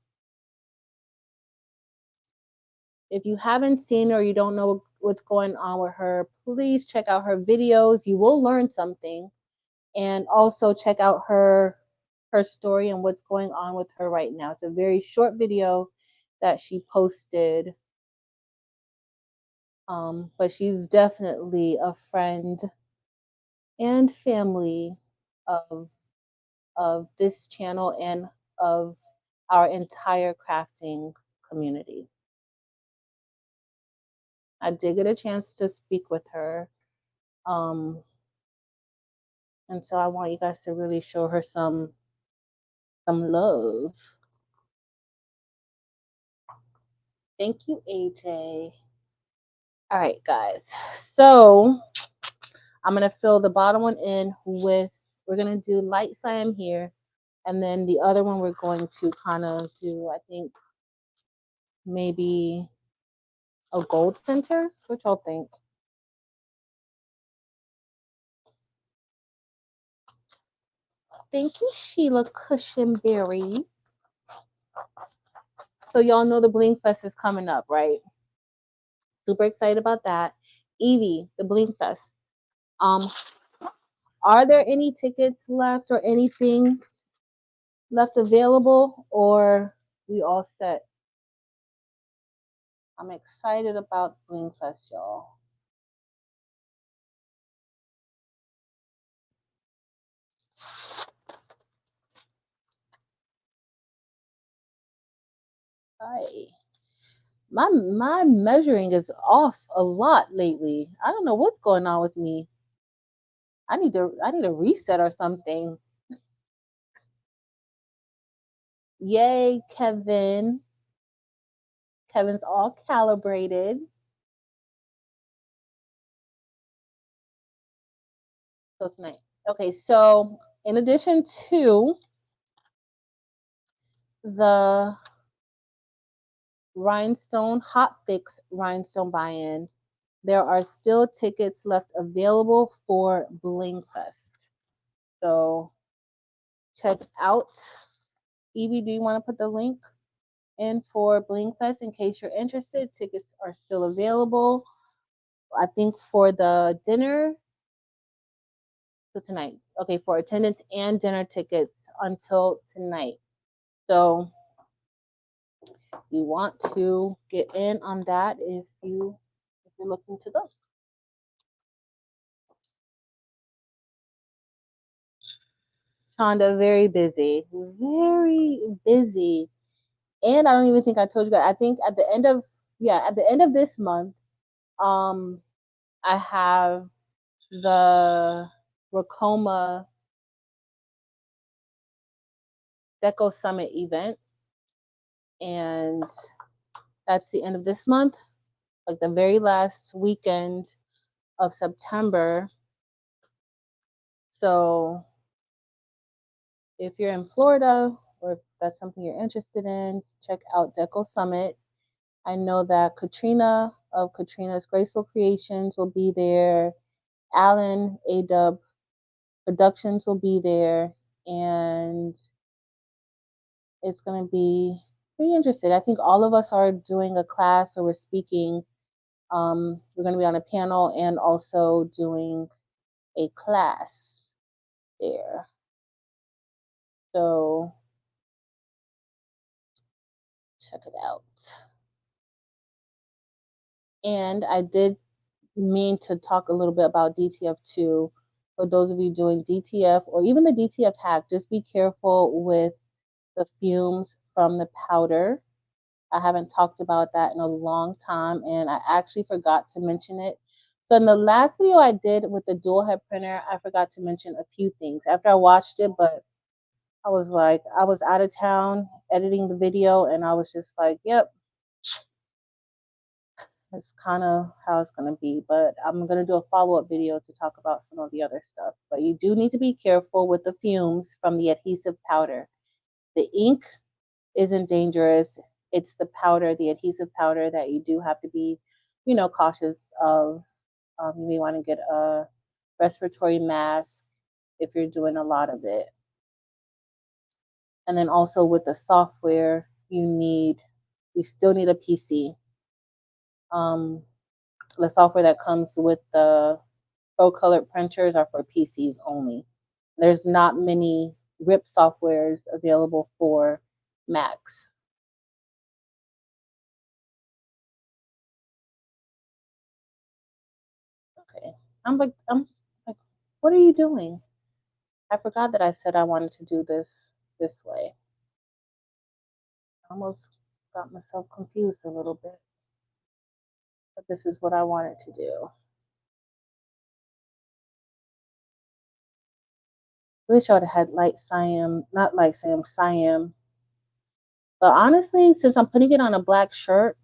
If you haven't seen her or you don't know what's going on with her, please check out her videos. You will learn something. And also check out her story and what's going on with her right now. It's a very short video that she posted. But she's definitely a friend and family of this channel and of our entire crafting community. I did get a chance to speak with her. And so I want you guys to really show her some love. Thank you, AJ. All right, guys. So I'm gonna fill the bottom one in with, we're gonna do light cyan here, and then the other one we're going to kind of do, I think, maybe a gold center. What y'all think? Thank you, Sheila Cushionberry. So y'all know the Bling Fest is coming up, right? Super excited about that. Evie, the Bling Fest. Are there any tickets left or anything left available, or we all set? I'm excited about Bling Fest, y'all. Hi. My measuring is off a lot lately. I don't know what's going on with me. I need a reset or something. Yay, Kevin. Kevin's all calibrated. So tonight. Okay, so in addition to the Hotfix Rhinestone buy-in, there are still tickets left available for Bling Fest. So check out. Evie, do you want to put the link in for Bling Fest in case you're interested? Tickets are still available. I think for the dinner, so tonight. Okay, for attendance and dinner tickets until tonight. So you want to get in on that if you're looking to go. Shonda, very busy, very busy. And I don't even think I told you guys. I think at the end of this month, I have the Racoma Deco Summit event, and that's the end of this month, like the very last weekend of September. So if you're in Florida or if that's something you're interested in, check out Deco Summit. I know that Katrina of Katrina's Graceful Creations will be there. Alan A-Dub Productions will be there. And it's going to be pretty interesting. I think all of us are doing a class or we're speaking. We're going to be on a panel and also doing a class there. So check it out. And I did mean to talk a little bit about DTF2. For those of you doing DTF or even the DTF hack, just be careful with the fumes from the powder. I haven't talked about that in a long time, and I actually forgot to mention it. So in the last video I did with the dual head printer, I forgot to mention a few things after I watched it, but I was out of town editing the video, and I was just like, yep, It's kind of how it's going to be, but I'm going to do a follow up video to talk about some of the other stuff. But you do need to be careful with the fumes from the adhesive powder. The ink isn't dangerous. It's the powder, the adhesive powder, that you do have to be, cautious of. You may want to get a respiratory mask if you're doing a lot of it. And then also with the software, you still need a PC. Um, the software that comes with the Pro Colored printers are for PCs only. There's not many RIP softwares available for Macs. Okay. I'm like, what are you doing? I forgot that I said I wanted to do this way. I almost got myself confused a little bit, but this is what I wanted to do. I wish I would have had light cyan, not light cyan, cyan. But honestly, since I'm putting it on a black shirt,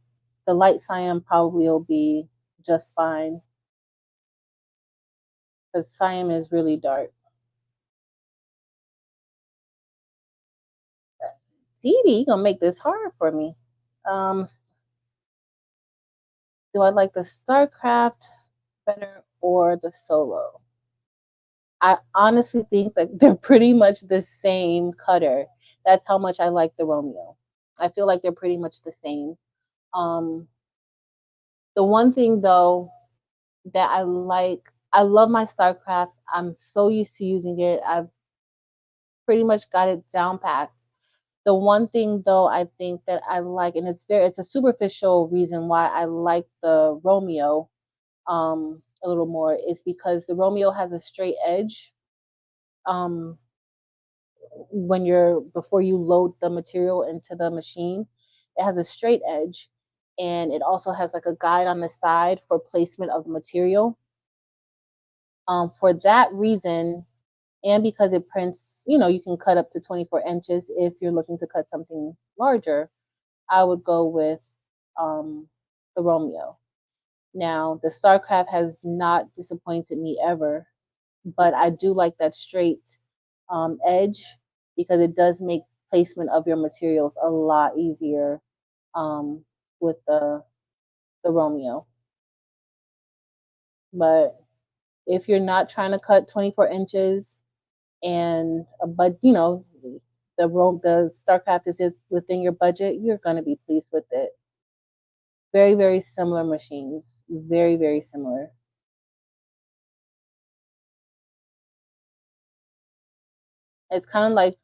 the light cyan probably will be just fine because cyan is really dark. Dee Dee, you gonna make this hard for me. Um, do I like the StarCraft better or the Solo? I honestly think that they're pretty much the same cutter. That's how much I like the Romeo. I feel like they're pretty much the same. Um, the one thing though that I love my StarCraft. I'm so used to using it. I've pretty much got it down packed. The one thing though I think that I like, and it's a superficial reason why I like the Romeo a little more, is because the Romeo has a straight edge. Um, when you're before you load the material into the machine, it has a straight edge, and it also has like a guide on the side for placement of the material. For that reason, and because it prints, you can cut up to 24 inches if you're looking to cut something larger, I would go with um, the Romeo. Now, the StarCraft has not disappointed me ever, but I do like that straight edge because it does make placement of your materials a lot easier um, with the Romeo. But if you're not trying to cut 24 inches, but the StarCraft is within your budget, you're going to be pleased with it. Very, very similar machines. Very, very similar. It's kind of like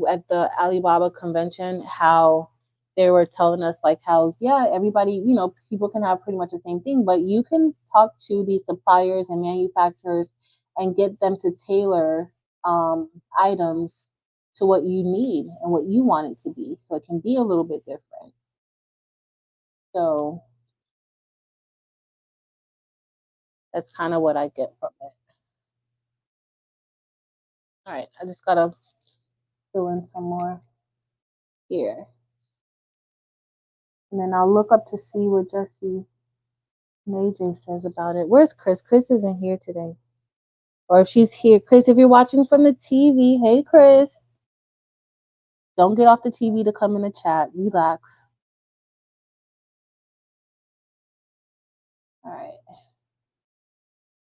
at the Alibaba convention, how they were telling us like how, yeah, everybody, people can have pretty much the same thing, but you can talk to these suppliers and manufacturers and get them to tailor items to what you need and what you want it to be, so it can be a little bit different. So that's kind of what I get from it. All right, I just gotta fill in some more here. And then I'll look up to see what Jesse and AJ says about it. Where's Chris? Chris isn't here today. Or if she's here, Chris, if you're watching from the TV, hey, Chris, don't get off the TV to come in the chat. Relax. All right.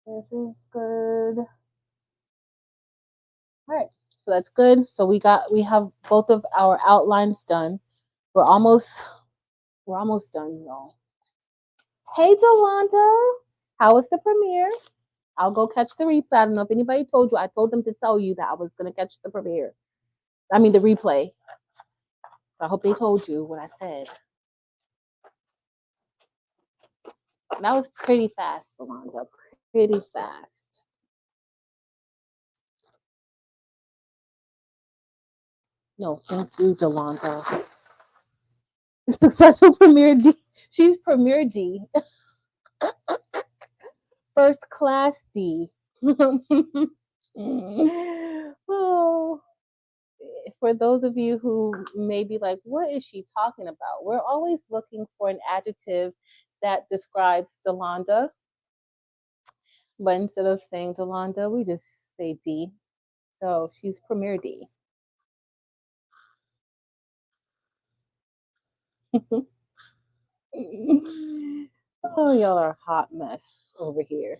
This is good. All right. So that's good. So we have both of our outlines done. We're almost we're almost done, y'all. Hey, Delonda. How was the premiere? I'll go catch the replay. I don't know if anybody told you. I told them to tell you that I was gonna catch the premiere. I mean the replay. So I hope they told you what I said. That was pretty fast, Alonzo. Pretty fast. No, thank you, Delonda. Successful Premier D. She's Premier D. First class D. Oh, for those of you who may be like, what is she talking about? We're always looking for an adjective that describes Delonda. But instead of saying Delonda, we just say D. So she's Premier D. Oh, y'all are a hot mess over here.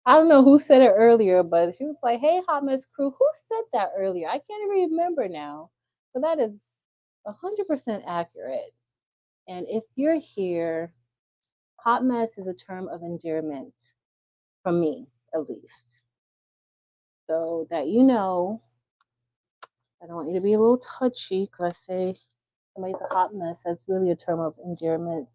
I don't know who said it earlier, but she was like, "Hey, hot mess crew." Who said that earlier? I can't even remember now. But that is 100% accurate. And if you're here, hot mess is a term of endearment from me, at least. So that you know, I don't want you to be a little touchy because I say somebody's a hot mess. That's really a term of endearment.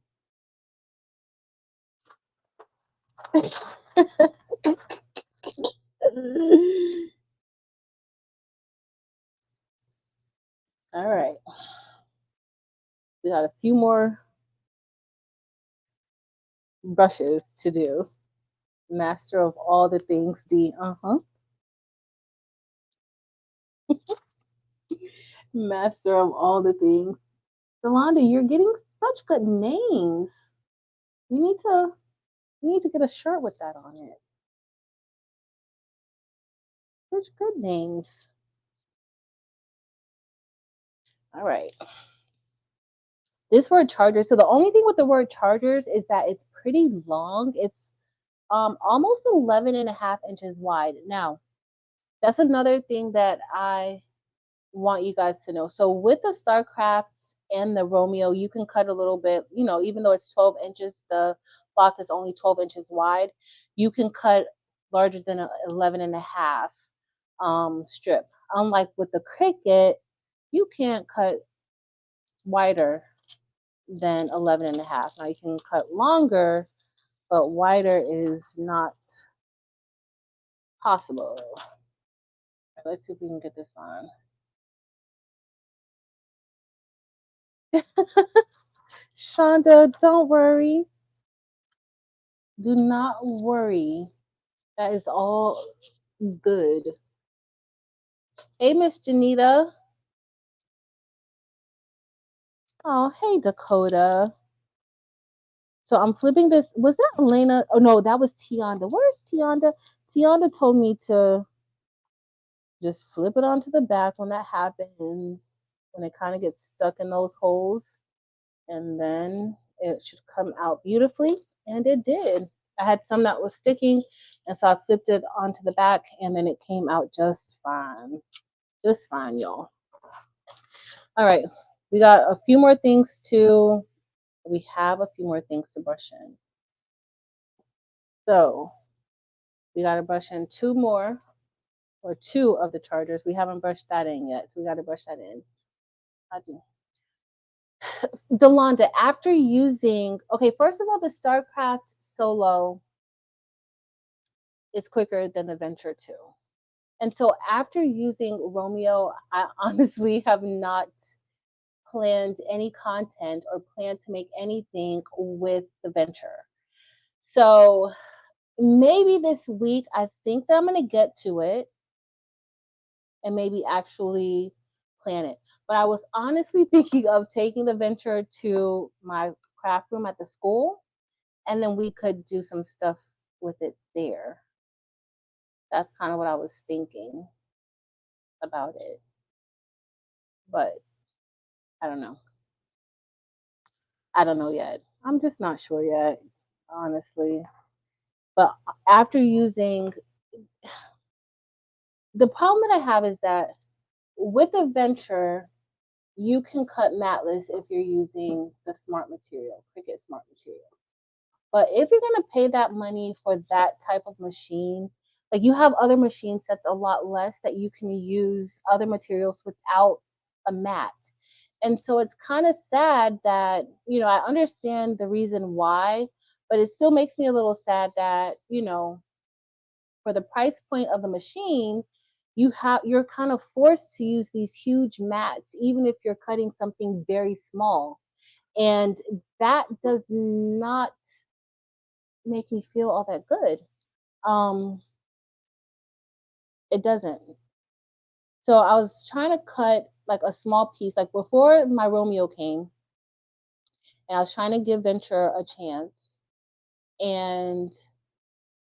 All right. We got a few more brushes to do. Master of all the things, D. Master of all the things. Yolanda, you're getting such good names. You need to get a shirt with that on it. Such good names. All right. This word chargers. So the only thing with the word chargers is that it's pretty long. It's almost 11 and a half inches wide. Now, that's another thing that I want you guys to know. So with the StarCraft and the Romeo, you can cut a little bit, even though it's 12 inches, the block is only 12 inches wide. You can cut larger than an 11 and a half strip. Unlike with the Cricut, you can't cut wider than 11 and a half. Now you can cut longer, but wider is not possible. Let's see if we can get this on. Shonda, don't worry. Do not worry. That is all good. Hey, Miss Janita. Oh, hey, Dakota. So I'm flipping this. Was that Elena? Oh, no, that was Tionda. Where's Tionda? Tionda told me to just flip it onto the back when that happens, when it kind of gets stuck in those holes. And then it should come out beautifully. And it did. I had some that was sticking, and so I flipped it onto the back, and then it came out just fine. Just fine, y'all. All right. We got a few more things to, we have a few more things to brush in. So we got to brush in two more, or two of the chargers. We haven't brushed that in yet, so we got to brush that in. Delonda, after using, okay, first of all, the StarCraft Solo is quicker than the Venture 2. And so after using Romeo, I honestly have not planned any content or planned to make anything with the Venture. So maybe this week, I think that I'm going to get to it and maybe actually plan it. But I was honestly thinking of taking the Venture to my craft room at the school, and then we could do some stuff with it there. That's kind of what I was thinking about it. But I don't know. I don't know yet. I'm just not sure yet, honestly. But after using, the problem that I have is that with a Venture, you can cut matless if you're using the smart material, Cricut smart material. But if you're going to pay that money for that type of machine, like you have other machines that's a lot less that you can use other materials without a mat. And so it's kind of sad that, I understand the reason why, but it still makes me a little sad that, for the price point of the machine, you're kind of forced to use these huge mats, even if you're cutting something very small. And that does not make me feel all that good. Um, it doesn't. So I was trying to cut like a small piece, like before my Romeo came, and I was trying to give Venture a chance. And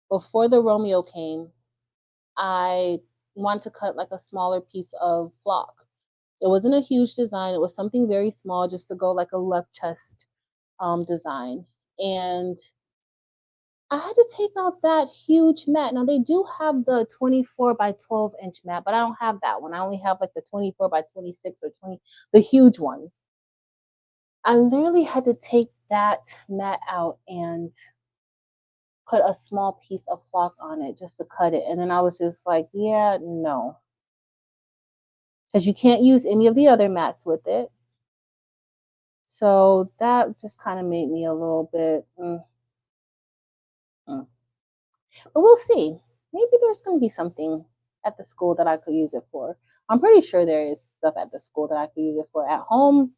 before the Romeo came, I wanted to cut like a smaller piece of flock. It wasn't a huge design. It was something very small, just to go like a left chest design. And I had to take out that huge mat. Now they do have the 24 by 12-inch mat, but I don't have that one. I only have like the 24 by 26 or 20, the huge one. I literally had to take that mat out and put a small piece of flock on it just to cut it. And then I was just like, yeah, no. Because you can't use any of the other mats with it. So that just kind of made me a little bit, mm. But we'll see. Maybe there's going to be something at the school that I could use it for. I'm pretty sure there is stuff at the school that I could use it for. At home,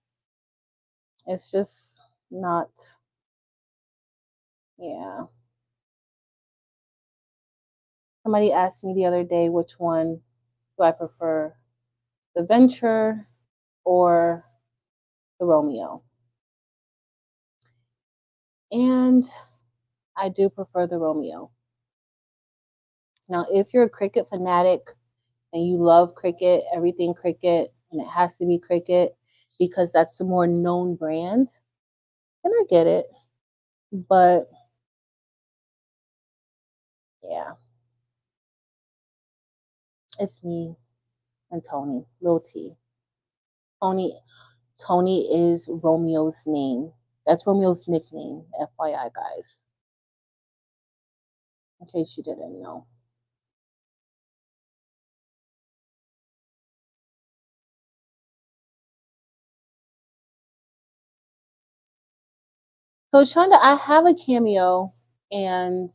it's just not, yeah. Somebody asked me the other day which one do I prefer, the Venture or the Romeo. And I do prefer the Romeo. Now, if you're a Cricut fanatic and you love Cricut, everything Cricut, and it has to be Cricut because that's the more known brand, then I get it. But yeah, it's me and Tony, Lil T. Tony, Tony is Romeo's name. That's Romeo's nickname, FYI, guys. In case you didn't know. So Shonda, I have a Cameo, and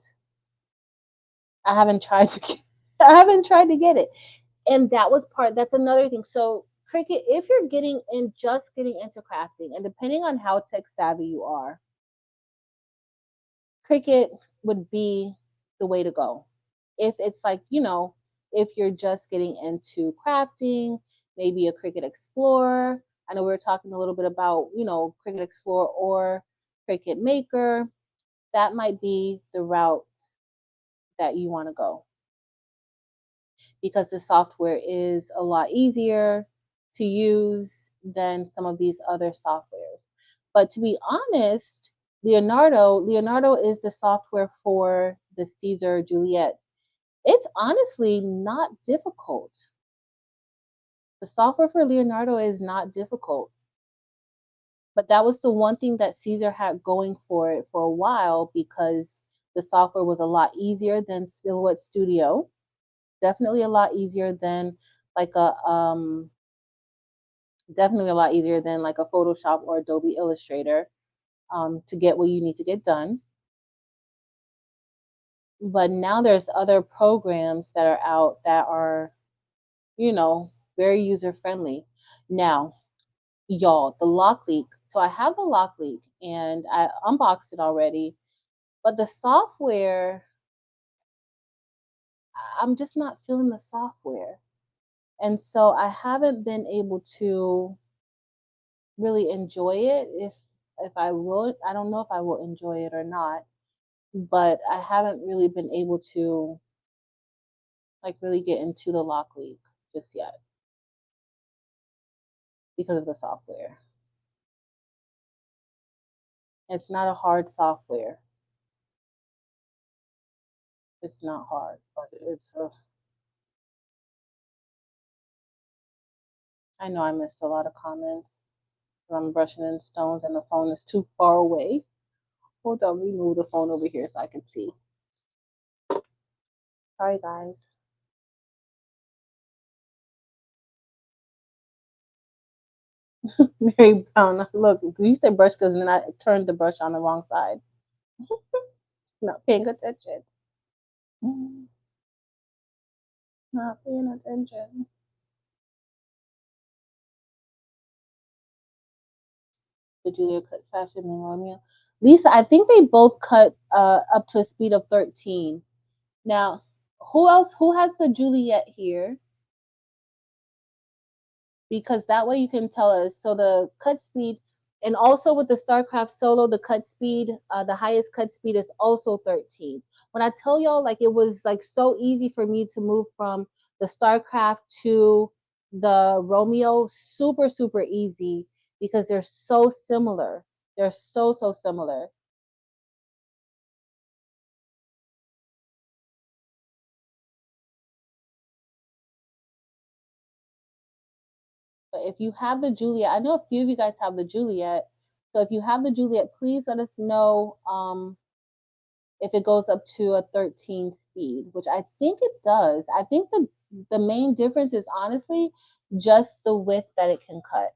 I haven't tried to. I haven't tried to get it, and that was part. That's another thing. So Cricut, if you're getting in, just getting into crafting, and depending on how tech savvy you are, Cricut would be the way to go. If it's like, if you're just getting into crafting, maybe a Cricut Explorer. I know we were talking a little bit about, Cricut Explorer or Cricut Maker. That might be the route that you want to go because the software is a lot easier to use than some of these other softwares. But to be honest, Leonardo is the software for the Caesar Juliet. It's honestly not difficult. The software for Leonardo is not difficult. But that was the one thing that Caesar had going for it for a while because the software was a lot easier than Silhouette Studio. Definitely a lot easier than like a definitely a lot easier than like a Photoshop or Adobe Illustrator to get what you need to get done. But now there's other programs that are out that are, very user friendly. Now, y'all, the lock leak. So I have the lock leak and I unboxed it already, but the software, I'm just not feeling the software. And so I haven't been able to really enjoy it. If I will, I don't know if I will enjoy it or not, but I haven't really been able to like really get into the lock leak just yet because of the software. It's not a hard software. It's not hard, but I know I missed a lot of comments. I'm brushing in stones and the phone is too far away. Hold on, let me move the phone over here so I can see. Sorry, guys. Mary Brown, look, you said brush because then I turned the brush on the wrong side. Not paying attention. Not paying attention. The Julia cut fashion and Romeo. Lisa, I think they both cut up to a speed of 13. Now, who has the Juliet here? Because that way you can tell us. So the cut speed And also with the StarCraft Solo, the cut speed, the highest cut speed is also 13. When I tell y'all, like it was like so easy for me to move from the StarCraft to the Romeo, super super easy because they're so similar. They're so similar. But if you have the Juliet, I know a few of you guys have the Juliet. So if you have the Juliet, please let us know if it goes up to a 13 speed, which I think it does. I think the main difference is honestly just the width that it can cut.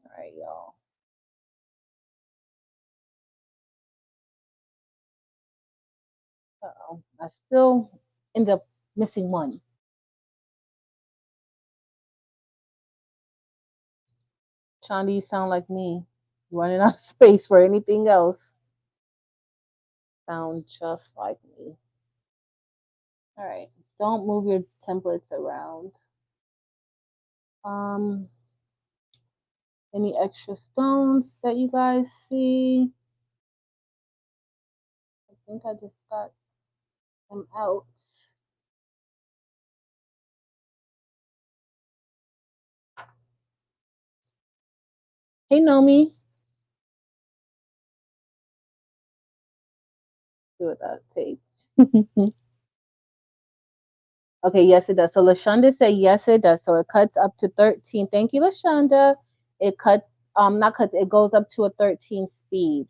All right, y'all. Uh-oh. I still end up missing one. Chandi, you sound like me. Running out of space for anything else. Sound just like me. All right. Don't move your templates around. Um, any extra stones that you guys see? I think I just got them out. Hey, Nomi. See what that takes. Okay, yes, it does. So Lashonda said yes, it does. So it cuts up to 13. Thank you, Lashonda. It cuts, not cuts, it goes up to a 13 speed.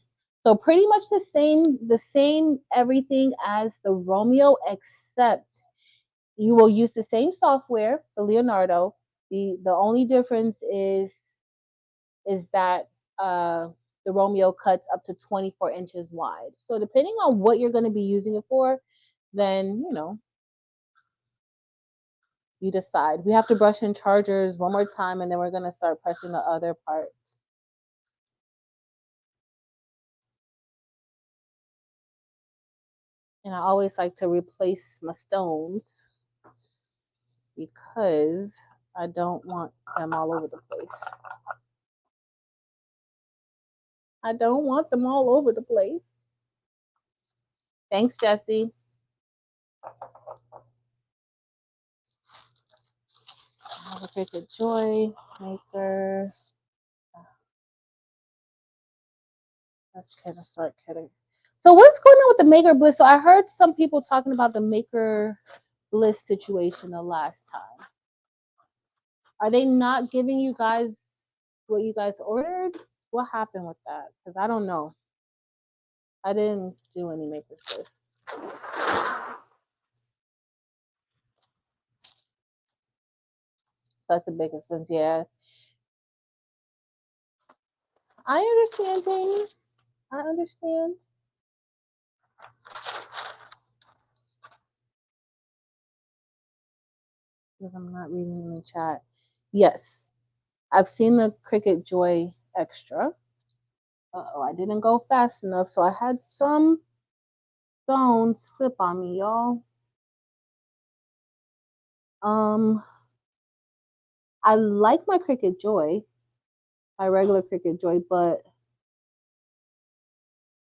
So pretty much the same everything as the Romeo, except you will use the same software, the Leonardo. The only difference is that the Romeo cuts up to 24 inches wide. So depending on what you're going to be using it for, then you decide. We have to brush in chargers one more time, and then we're gonna start pressing the other parts. And I always like to replace my stones because I don't want them all over the place. I don't want them all over the place. Thanks, Jesse. Have a Cricket Joy Maker. Let's kind of start kidding. So what's going on with the Maker Bliss? So I heard some people talking about the Maker Bliss situation the last time. Are they not giving you guys what you guys ordered? What happened with that? Because I don't know. I didn't do any Maker Bliss. That's the biggest one. Yeah, I understand, Jamie. I understand. Because I'm not reading in the chat. Yes, I've seen the Cricket Joy Extra. Oh, I didn't go fast enough, so I had some stones flip on me, y'all. Um, I like my Cricket Joy, my regular Cricket Joy, but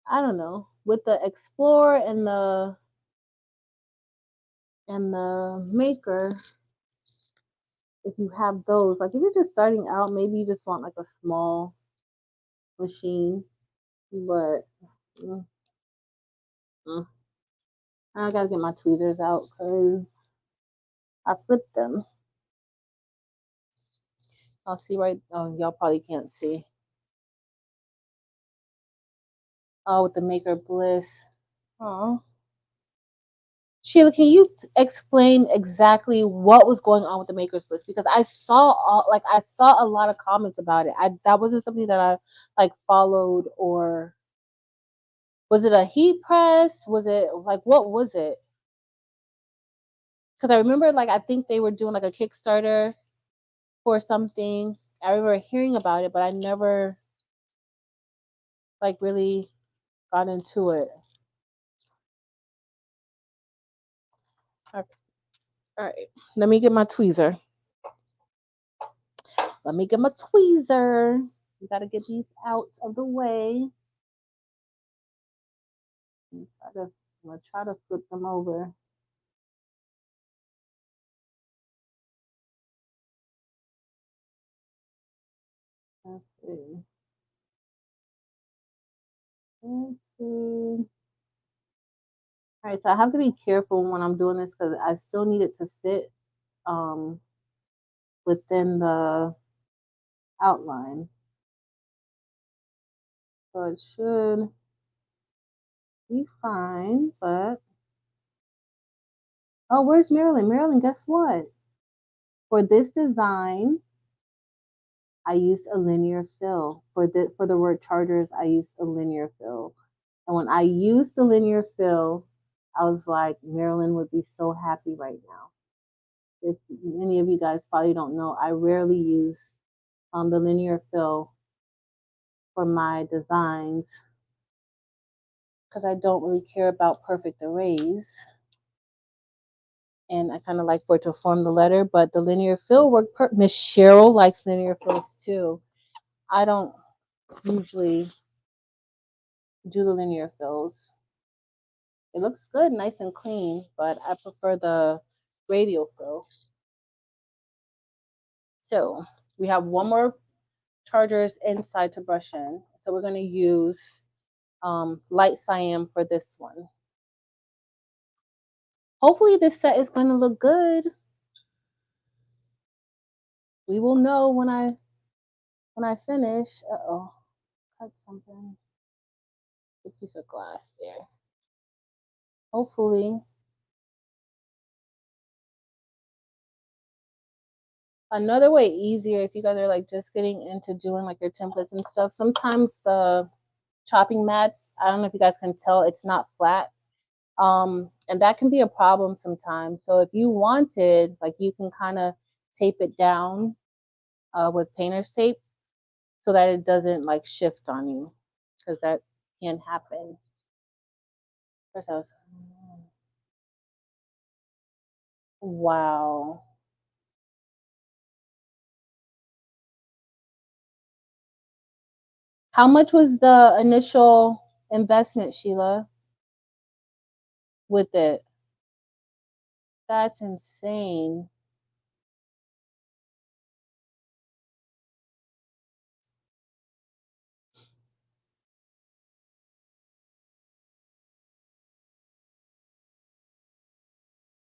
I don't know. With the Explorer and the Maker, if you have those, like if you're just starting out, maybe you just want like a small machine. But mm, mm, I gotta get my tweezers out because I flipped them. I'll see right. Oh, y'all probably can't see. Oh, with the Maker Bliss. Oh, Sheila, can you explain exactly what was going on with the Maker's Bliss? Because I saw a lot of comments about it. That wasn't something that I like followed, or was it a heat press? Was it like what was it? Because I remember like I think they were doing like a Kickstarter for something. I remember hearing about it, but I never like really got into it. All right, let me get my tweezer. Let me get my tweezer. We gotta get these out of the way. I'm gonna try to flip them over. Let's see. Let's see. All right, so I have to be careful when I'm doing this because I still need it to fit um, within the outline. So it should be fine, but oh, where's Marilyn? Marilyn, guess what? For this design, I used a linear fill. For the word chargers, I used a linear fill. And when I used the linear fill, I was like, Marilyn would be so happy right now. If many of you guys probably don't know, I rarely use the linear fill for my designs because I don't really care about perfect arrays. And I kind of like for it to form the letter, but the linear fill worked perfect. Miss Cheryl likes linear fills too. I don't usually do the linear fills. It looks good, nice and clean, but I prefer the radial fill. So we have one more chargers inside to brush in. So we're going to use light cyan for this one. Hopefully this set is going to look good. We will know when I finish. Uh-oh, cut something. A piece of glass there. Hopefully. Another way easier if you guys are like just getting into doing like your templates and stuff. Sometimes the chopping mats, I don't know if you guys can tell, it's not flat. And that can be a problem sometimes. So if you wanted, like you can kind of tape it down with painter's tape so that it doesn't like shift on you, because that can happen. First I was, wow. How much was the initial investment, Sheila, with it? That's insane.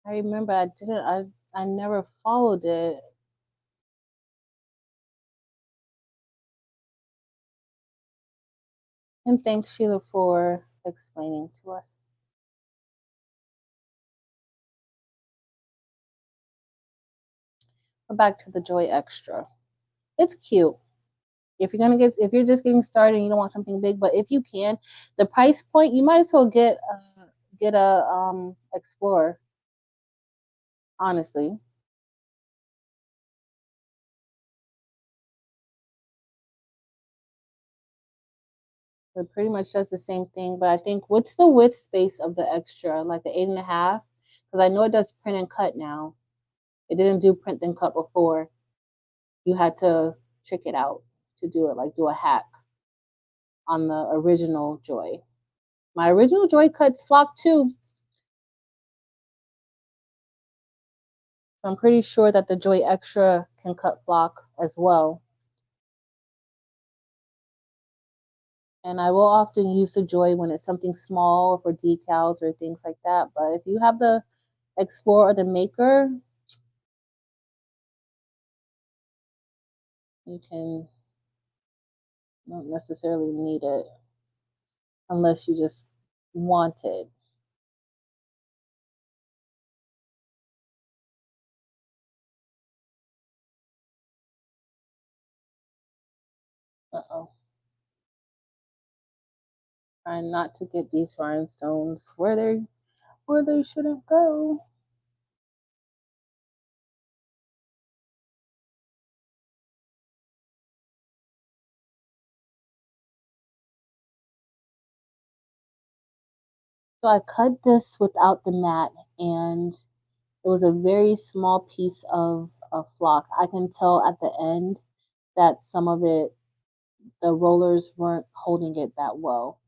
I remember I never followed it. And thanks, Sheila, for explaining to us. But back to the Joy Extra. It's cute. If you're just getting started and you don't want something big, but if you can, the price point, you might as well get a Explorer, honestly. It pretty much does the same thing, but I think what's the width space of the Extra? Like the 8.5? Because I know it does print and cut now. It didn't do print and cut before. You had to trick it out to do it, like do a hack on the original Joy. My original Joy cuts flock too. So I'm pretty sure that the Joy Extra can cut flock as well. And I will often use the Joy when it's something small for decals or things like that. But if you have the Explorer or the Maker, you don't necessarily need it unless you just want it. Uh-oh. Trying not to get these rhinestones where they shouldn't go. So I cut this without the mat, and it was a very small piece of flock. I can tell at the end that some of it, the rollers weren't holding it that well.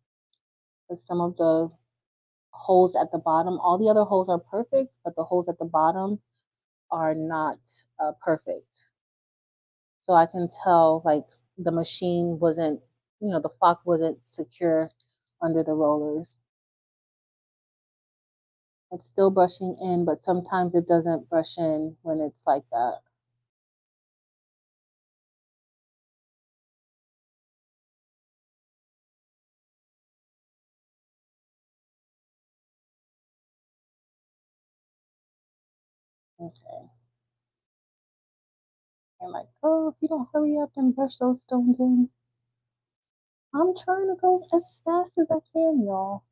But some of the holes at the bottom, all the other holes are perfect, but the holes at the bottom are not perfect. So I can tell like the machine wasn't, the flock wasn't secure under the rollers. It's still brushing in, but sometimes it doesn't brush in when it's like that. Okay. I'm like, oh, if you don't hurry up and brush those stones in. I'm trying to go as fast as I can, y'all.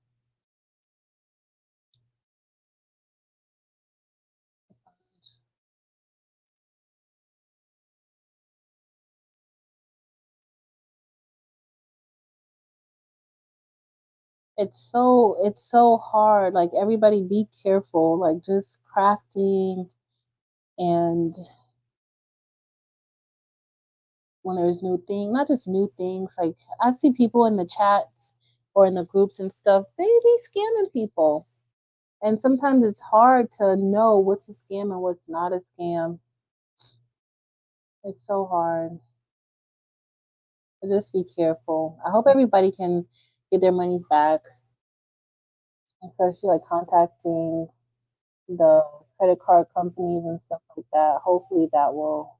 It's so hard. Like everybody be careful. Like just crafting and when there's new things, not just new things, like I see people in the chats or in the groups and stuff, they be scamming people. And sometimes it's hard to know what's a scam and what's not a scam. It's so hard. So just be careful. I hope everybody can get their monies back, especially like contacting the credit card companies and stuff like that. Hopefully that will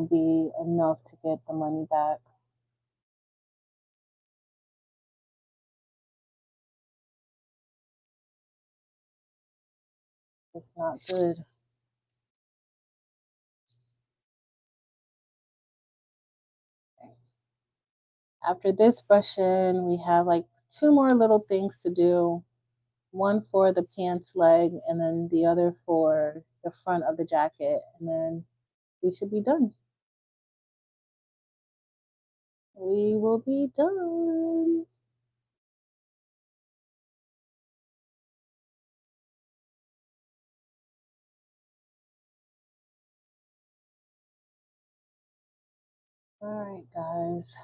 be enough to get the money back. It's not good. After this brushing, we have like two more little things to do. One for the pants leg and then the other for the front of the jacket. And then we should be done. We will be done. All right, guys.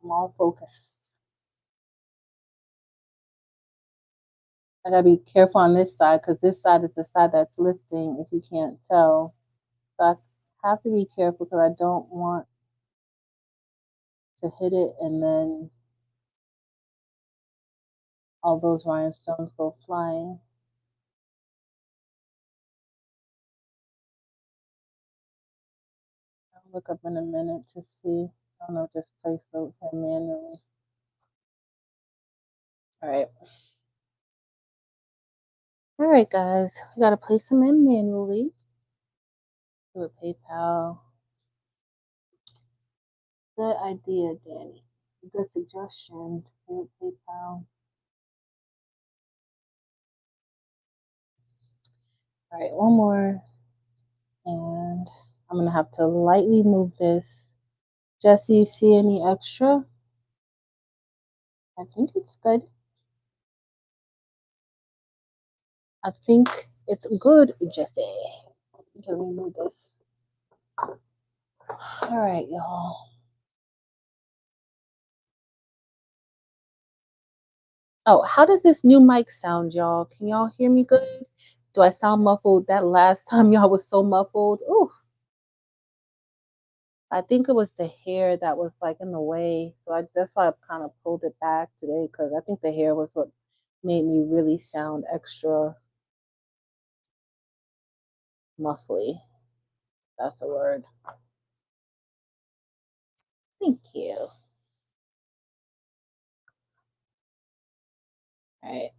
I'm all focused. I gotta be careful on this side because this side is the side that's lifting, if you can't tell. So I have to be careful because I don't want to hit it and then all those rhinestones go flying. I'll look up in a minute to see. I don't know, just place those in manually. All right. All right, guys. We gotta place them in manually. Do it PayPal. Good idea, Danny. Good suggestion. Do it PayPal. All right, one more. And I'm gonna have to lightly move this. Jesse, you see any extra? I think it's good. I think it's good, Jesse. Let me move this. All right, y'all. Oh, how does this new mic sound, y'all? Can y'all hear me good? Do I sound muffled? That last time y'all was so muffled. Ooh, I think it was the hair that was like in the way. So that's why I kind of pulled it back today because I think the hair was what made me really sound extra muffly. That's a word. Thank you. All right.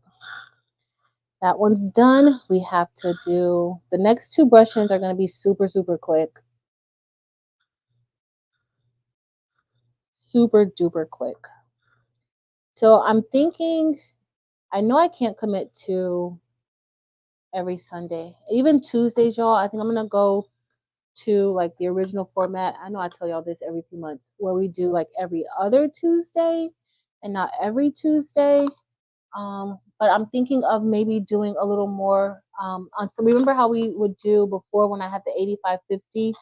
That one's done. We have to do the next two brush-ins are going to be super, super quick. Super duper quick. So I'm thinking, I know I can't commit to every Sunday. Even Tuesdays, y'all. I think I'm gonna go to like the original format. I know I tell y'all this every few months, where we do like every other Tuesday and not every Tuesday. but I'm thinking of maybe doing a little more on. So remember how we would do before when I had the 8550?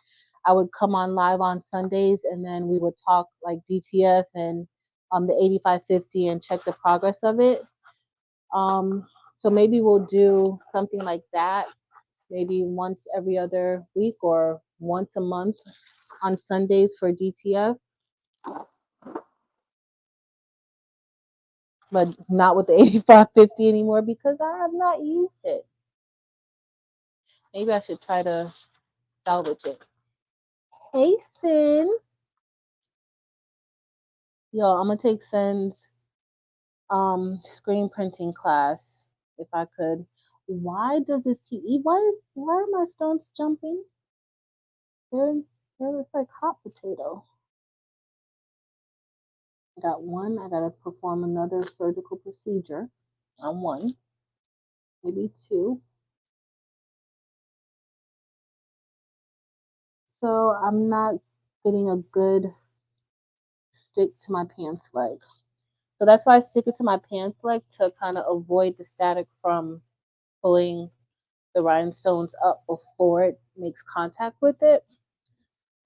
I would come on live on Sundays and then we would talk like DTF and the 8550 and check the progress of it. Um, so maybe we'll do something like that, maybe once every other week or once a month on Sundays for DTF, but not with the 8550 anymore because I have not used it. Maybe I should try to salvage it. Hey, Sin. Yo, I'm gonna take Sin's screen printing class if I could. Why does this keep why are my stones jumping? They're they're just like hot potato. I got one. I gotta perform another surgical procedure on one, maybe two. So I'm not getting a good stick to my pants leg. So that's why I stick it to my pants leg to kind of avoid the static from pulling the rhinestones up before it makes contact with it.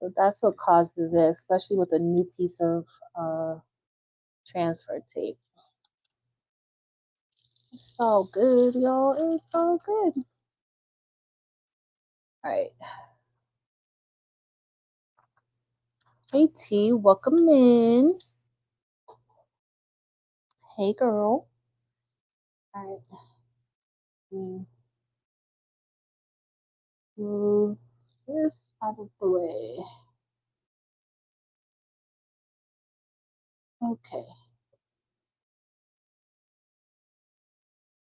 So that's what causes it, especially with a new piece of transfer tape. It's all good, y'all. It's all good. All right. Hey T, welcome in. Hey girl. All right. Move this out of the way. Okay.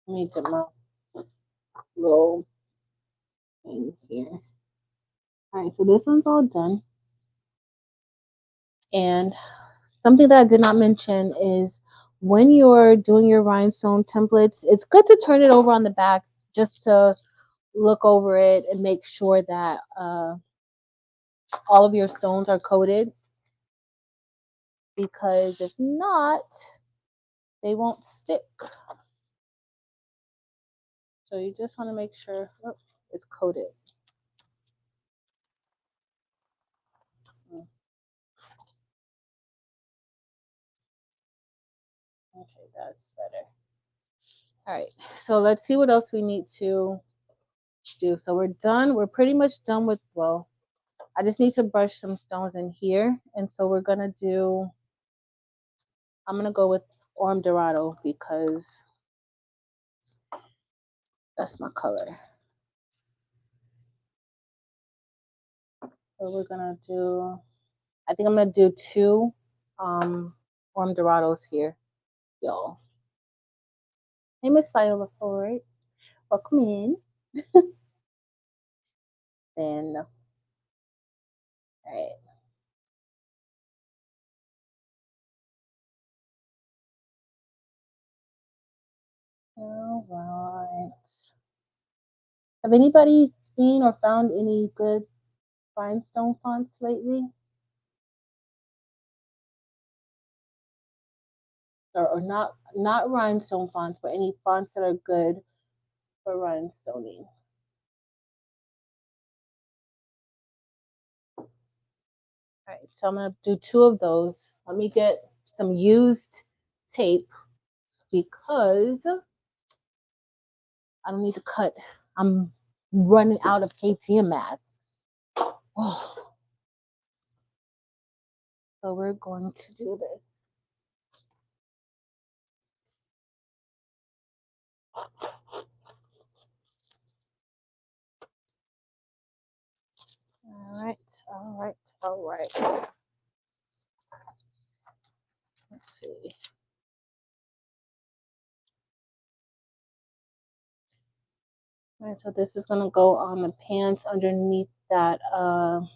Let me get my little thing here. All right, so this one's all done. And something that I did not mention is when you're doing your rhinestone templates, it's good to turn it over on the back just to look over it and make sure that all of your stones are coated. Because if not, they won't stick. So you just want to make sure it's coated. Okay, that's better. All right, so let's see what else we need to do. So we're done. We're pretty much done with, well, I just need to brush some stones in here. And so we're going to do, I'm going to go with Orm Dorado because that's my color. So we're going to do, I think I'm going to do two Orm Dorados here, y'all. Hey, Miss Viola Ford. Welcome in. Then, all right. All right. Have anybody seen or found any good rhinestone fonts lately? Or not rhinestone fonts, but any fonts that are good for rhinestoning. All right, so I'm gonna do two of those. Let me get some used tape because I don't need to cut. I'm running out of KTM math. Oh. So we're going to do this. All right, all right, all right. Let's see. All right, so this is gonna go on the pants underneath that the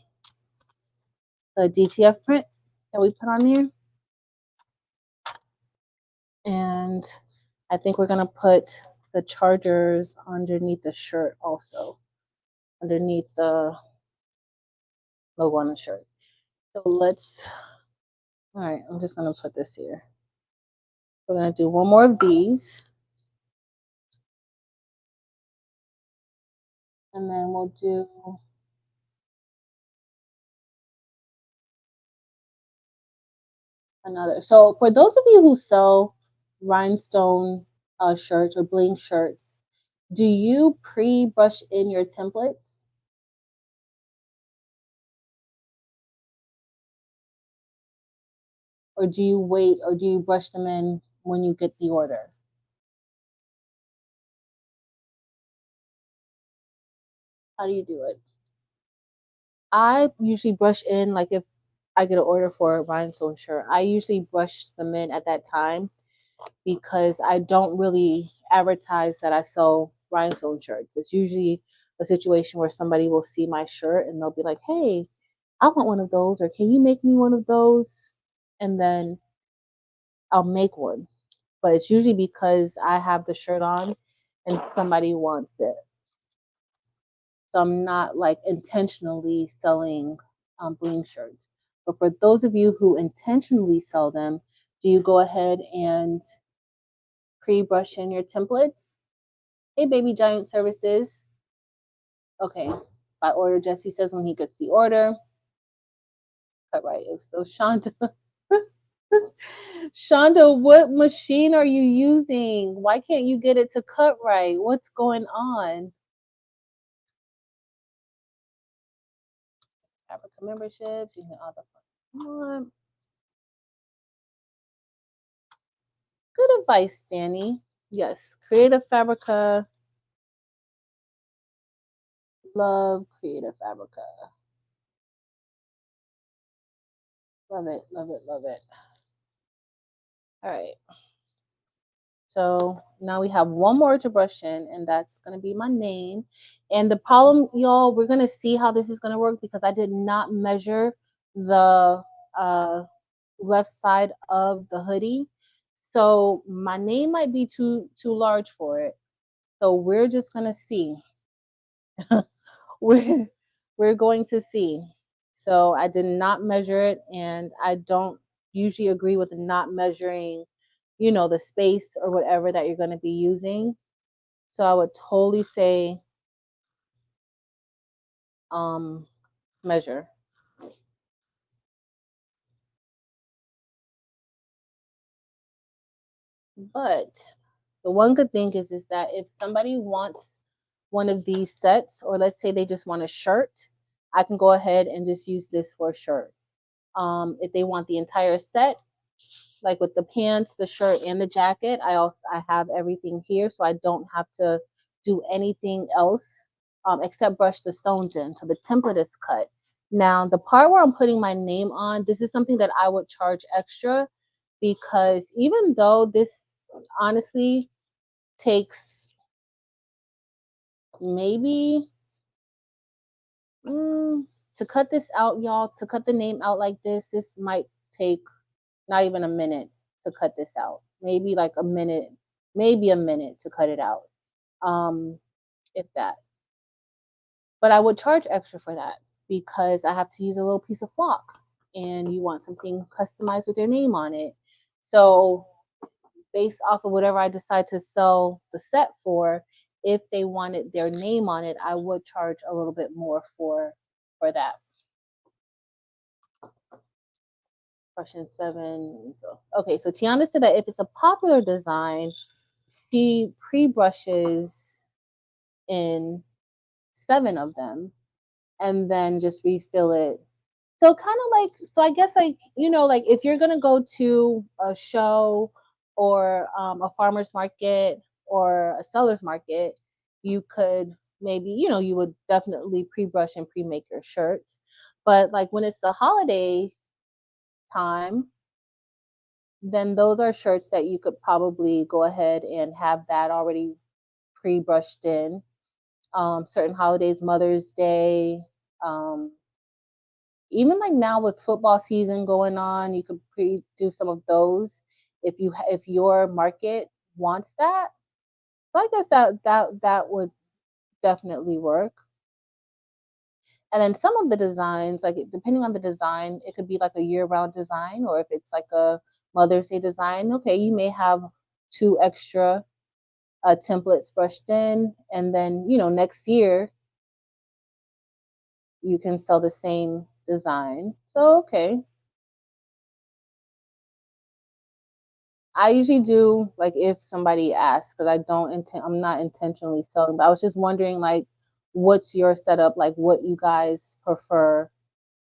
DTF print that we put on there. And I think we're gonna put the chargers underneath the shirt also, underneath the logo on the shirt. So let's, all right, I'm just gonna put this here. We're gonna do one more of these. And then we'll do another. So for those of you who sell rhinestone shirts or bling shirts, do you pre-brush in your templates, or do you wait, or do you brush them in when you get the order? How do you do it? I usually brush in, like if I get an order for a rhinestone shirt, I usually brush them in at that time because I don't really advertise that I sell rhinestone shirts. It's usually a situation where somebody will see my shirt and they'll be like, "Hey, I want one of those," or "Can you make me one of those?" And then I'll make one. But it's usually because I have the shirt on and somebody wants it. So I'm not like intentionally selling bling shirts. But for those of you who intentionally sell them, do you go ahead and pre-brush in your templates? Hey, Baby Giant Services. Okay. By order, Jesse says when he gets the order. Cut right. So Shonda, Shonda, what machine are you using? Why can't you get it to cut right? What's going on? Africa memberships, you can all the good advice, Danny. Yes, Creative Fabrica. Love Creative Fabrica. Love it, love it, love it. All right. So now we have one more to brush in, and that's going to be my name. And the problem, y'all, we're going to see how this is going to work because I did not measure the left side of the hoodie. So my name might be too large for it. So we're just going to see. we're we're going to see. So I did not measure it, and I don't usually agree with not measuring, the space or whatever that you're going to be using. So I would totally say um, measure. But the one good thing is that if somebody wants one of these sets, or let's say they just want a shirt, I can go ahead and just use this for a shirt. If they want the entire set, like with the pants, the shirt, and the jacket, I have everything here, so I don't have to do anything else except brush the stones in. So the template is cut. Now the part where I'm putting my name on, this is something that I would charge extra because even though this honestly takes maybe to cut this out, y'all, to cut the name out like this might take not even a minute to cut this out. Maybe like a minute, maybe a minute to cut it out, if that. But I would charge extra for that because I have to use a little piece of flock and you want something customized with your name on it. So, based off of whatever I decide to sell the set for, if they wanted their name on it, I would charge a little bit more for that. Question 7. Okay, so Tiana said that if it's a popular design, she pre-brushes in 7 of them and then just refill it. So kind of like, so I guess like, like if you're gonna go to a show or a farmer's market or a seller's market, you could maybe, you would definitely pre-brush and pre-make your shirts. But like when it's the holiday time, then those are shirts that you could probably go ahead and have that already pre-brushed in. Certain holidays, Mother's Day, um, even like now with football season going on, you could do some of those if your market wants that. So I guess that would definitely work. And then some of the designs, like depending on the design, it could be like a year-round design, or if it's like a Mother's Day design, okay, you may have 2 extra templates brushed in, and then next year you can sell the same design. So okay. I usually do like if somebody asks because I don't intend I'm not intentionally selling, but I was just wondering like what's your setup, like what you guys prefer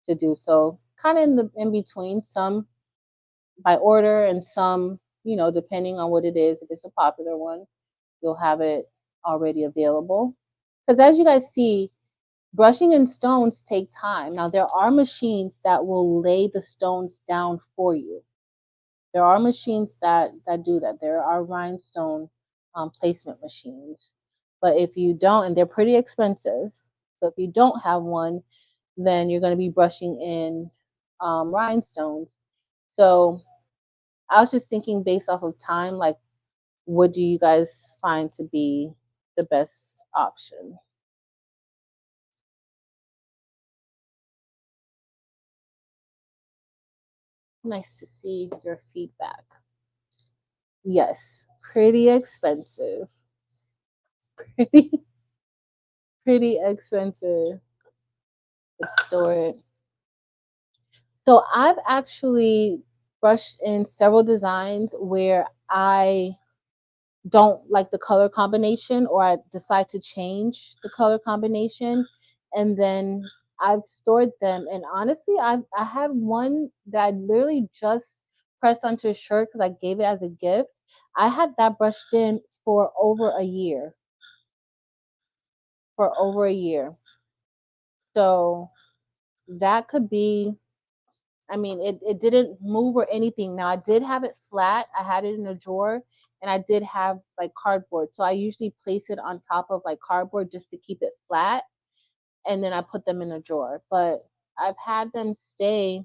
to do. So kind of in the in between, some by order and some, depending on what it is, if it's a popular one, you'll have it already available. Because as you guys see, brushing in stones take time. Now there are machines that will lay the stones down for you. There are machines that do that. There are rhinestone placement machines. But if you don't, and they're pretty expensive, so if you don't have one, then you're going to be brushing in rhinestones. So I was just thinking based off of time, like what do you guys find to be the best option? Nice to see your feedback. Yes, pretty expensive. Pretty pretty expensive to store it. So I've actually brushed in several designs where I don't like the color combination or I decide to change the color combination and then I've stored them and honestly I had one that I literally just pressed onto a shirt because I gave it as a gift. I had that brushed in for over a year. For over a year. So that could be I mean, it didn't move or anything. Now I did have it flat. I had it in a drawer and I did have like cardboard. So I usually place it on top of like cardboard just to keep it flat and then I put them in a drawer. But I've had them stay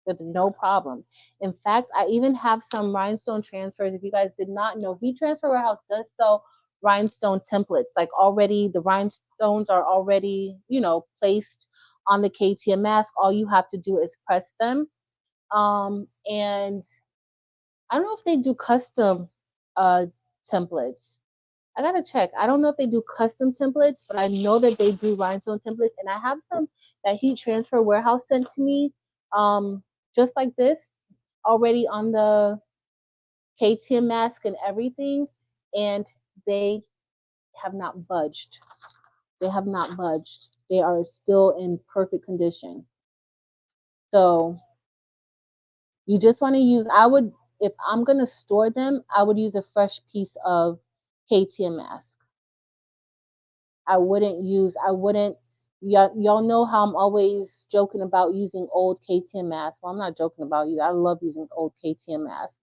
with no problem. In fact, I even have some rhinestone transfers. If you guys did not know, Heat Transfer Warehouse does sell rhinestone templates. Like already the rhinestones are already, placed on the KTM mask. All you have to do is press them and I don't know if they do custom uh, templates. I gotta check. I don't know if they do custom templates, but I know that they do rhinestone templates. And I have some that Heat Transfer Warehouse sent to me, just like this, already on the KTM mask and everything. And they have not budged. They have not budged. They are still in perfect condition. So you just want to use, I would, if I'm going to store them, I would use a fresh piece of KTM mask. I wouldn't, y'all know how I'm always joking about using old KTM masks. Well, I'm not joking about you. I love using old KTM masks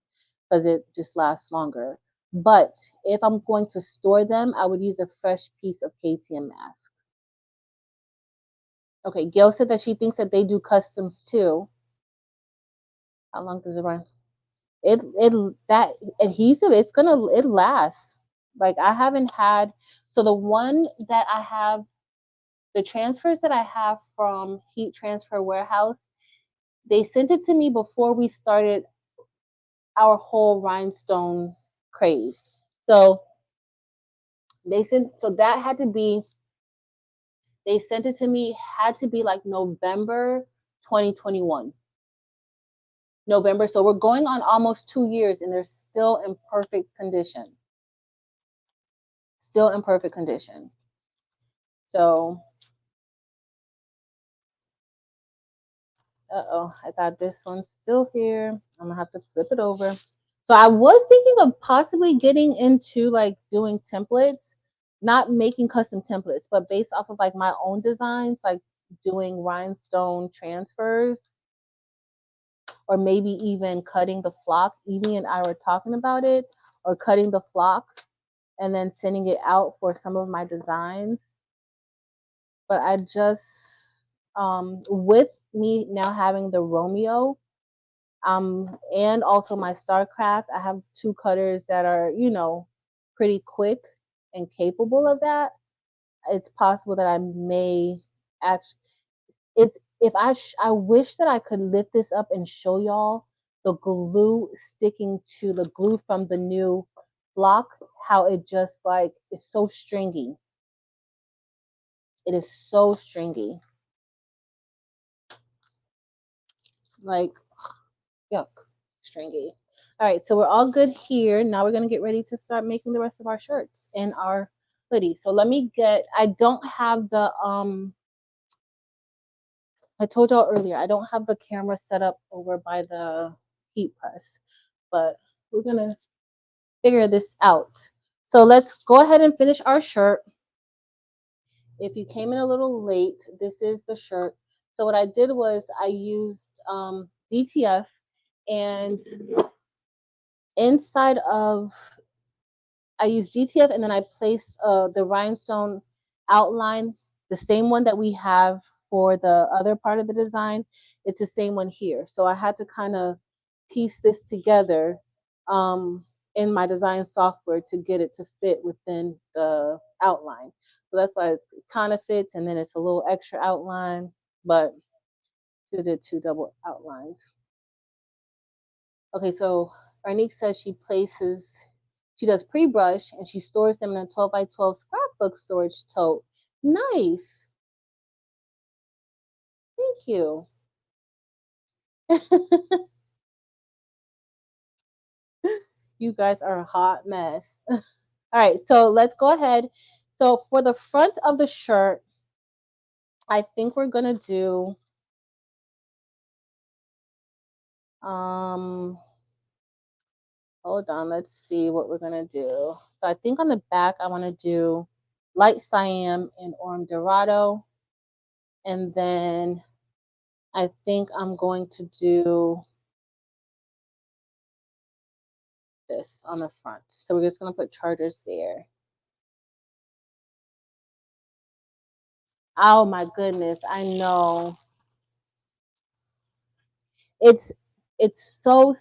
because it just lasts longer. But if I'm going to store them, I would use a fresh piece of KTM mask. Okay, Gail said that she thinks that they do customs too. How long does it run? It that adhesive it lasts. Like I haven't had so the one that I have the transfers that I have from Heat Transfer Warehouse, they sent it to me before we started our whole rhinestone craze. So that had to be they sent it to me had to be like November 2021. November. So we're going on almost 2 years and they're still in perfect condition. Still in perfect condition. So, uh-oh, I thought this one's still here. I'm gonna have to flip it over. So I was thinking of possibly getting into like doing templates, not making custom templates, but based off of like my own designs, like doing rhinestone transfers, or maybe even cutting the flock. Evie and I were talking about it, or cutting the flock and then sending it out for some of my designs. But I just, with me now having the Romeo, and also my StarCraft, I have two cutters that are, pretty quick and capable of that. It's possible that I may actually, if I wish that I could lift this up and show y'all the glue sticking to the glue from the new block, how it just like is so stringy. It is so stringy. Like, yuck, stringy. All right, so we're all good here. Now we're gonna get ready to start making the rest of our shirts and our hoodie. So let me get, I don't have the, I told y'all earlier, I don't have the camera set up over by the heat press, but we're gonna figure this out. So let's go ahead and finish our shirt. If you came in a little late, this is the shirt. So what I did was I used DTF, and inside of, I used DTF, and then I placed the rhinestone outline, the same one that we have for the other part of the design. It's the same one here. So I had to kind of piece this together in my design software to get it to fit within the outline. So that's why it kind of fits, and then it's a little extra outline, but I did two double outlines. Okay, so Arnique says she does pre-brush and she stores them in a 12 by 12 scrapbook storage tote. Nice. Thank you. You guys are a hot mess. All right, so let's go ahead. So for the front of the shirt, I think we're gonna do hold on, let's see what we're gonna do. So I think on the back I want to do light cyan and orange dorado, and then I think I'm going to do this on the front. So we're just gonna put chargers there. Oh my goodness, I know. It's it's so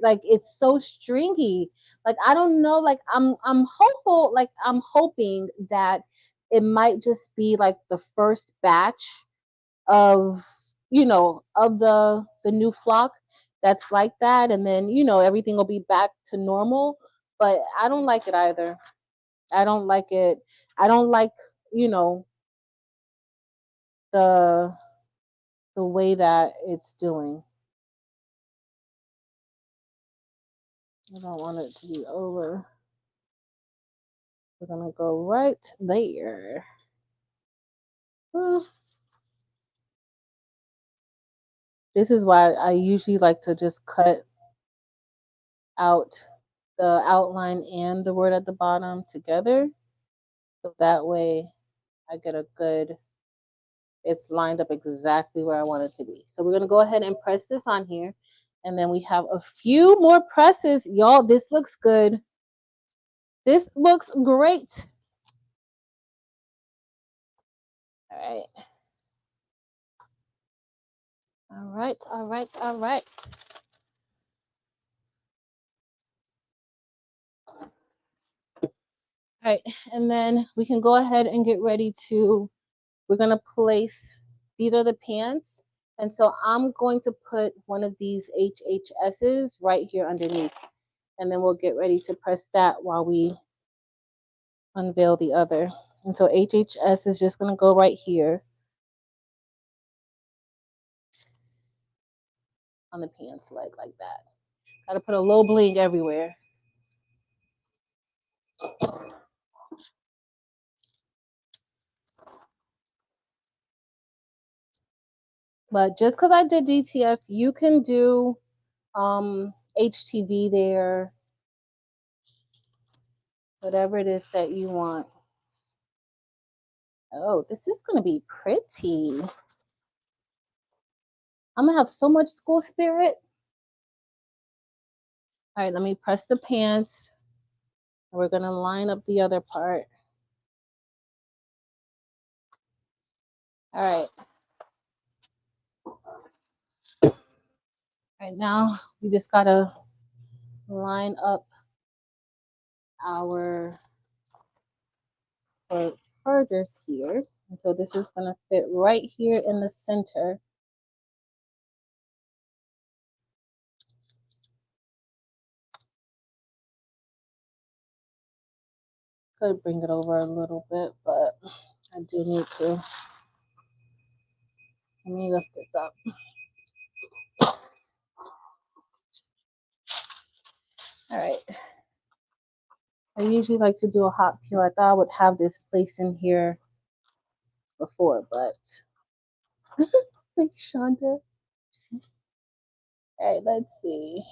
like it's so stringy. Like I don't know, like I'm hopeful, like I'm hoping that it might just be like the first batch of, of the new flock that's like that, and then everything will be back to normal. But I don't like it either. I don't like it. I don't like, you know, the the way that it's doing. I don't want it to be over. We're gonna go right there. This is why I usually like to just cut out the outline and the word at the bottom together. So that way I get a good, it's lined up exactly where I want it to be. So we're gonna go ahead and press this on here. And then we have a few more presses. Y'all, this looks good. This looks great. All right. All right, all right, all right. All right, and then we can go ahead and get ready to, we're gonna place, these are the pants. And so I'm going to put one of these HHSs right here underneath. And then we'll get ready to press that while we unveil the other. And so HHS is just gonna go right here on the pants leg like that. Gotta put a little bling everywhere. But just because I did DTF, you can do HTV there, whatever it is that you want. Oh, this is gonna be pretty. I'm gonna have so much school spirit. All right, let me press the pants. We're gonna line up the other part. All right. All right, now we just gotta line up our chargers here. And so this is gonna fit right here in the center. Could bring it over a little bit, but I do need to. Let me lift this up. All right. I usually like to do a hot peel. I thought I would have this place in here before, but thanks, Shonda. All right, let's see.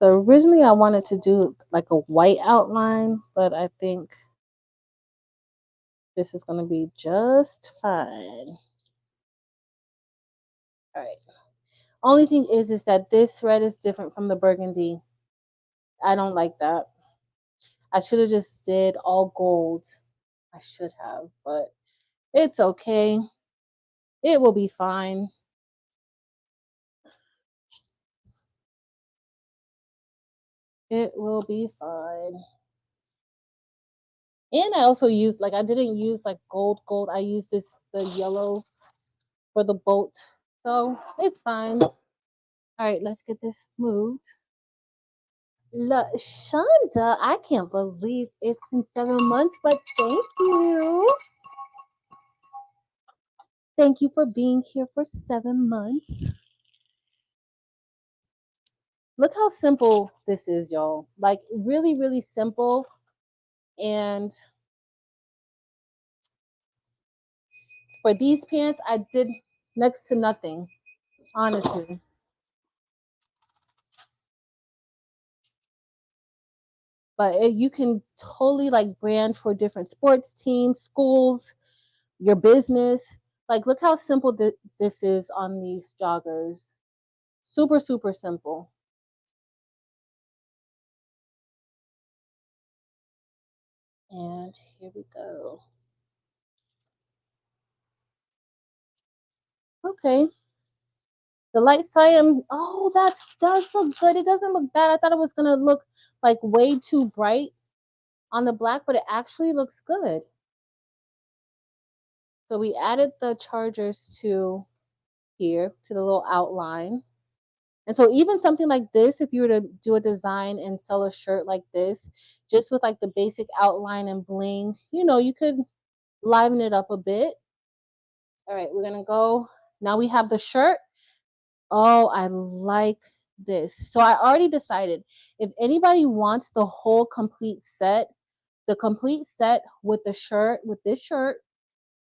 So originally I wanted to do like a white outline, but I think this is going to be just fine. All right. Only thing is that this red is different from the burgundy. I don't like that. I should have just did all gold. I should have, but it's okay. It will be fine. It will be fine. And I also used, like, I didn't use like gold. I used the yellow for the bolt. So it's fine. All right, let's get this moved. Shonda, I can't believe it's been 7 months, but thank you. Thank you for being here for 7 months. Look how simple this is, y'all. Like, really, really simple. And for these pants, I did next to nothing, honestly. But you can totally like brand for different sports teams, schools, your business. Like, look how simple this is on these joggers. Super, super simple. And here we go. Okay. The light cyan, oh, that does look good. It doesn't look bad. I thought it was going to look like way too bright on the black, but it actually looks good. So we added the chargers to here, to the little outline. And so even something like this, if you were to do a design and sell a shirt like this, just with like the basic outline and bling, you could liven it up a bit. All right, we're gonna go. Now we have the shirt. Oh, I like this. So I already decided if anybody wants the whole complete set, the complete set with the shirt, with this shirt,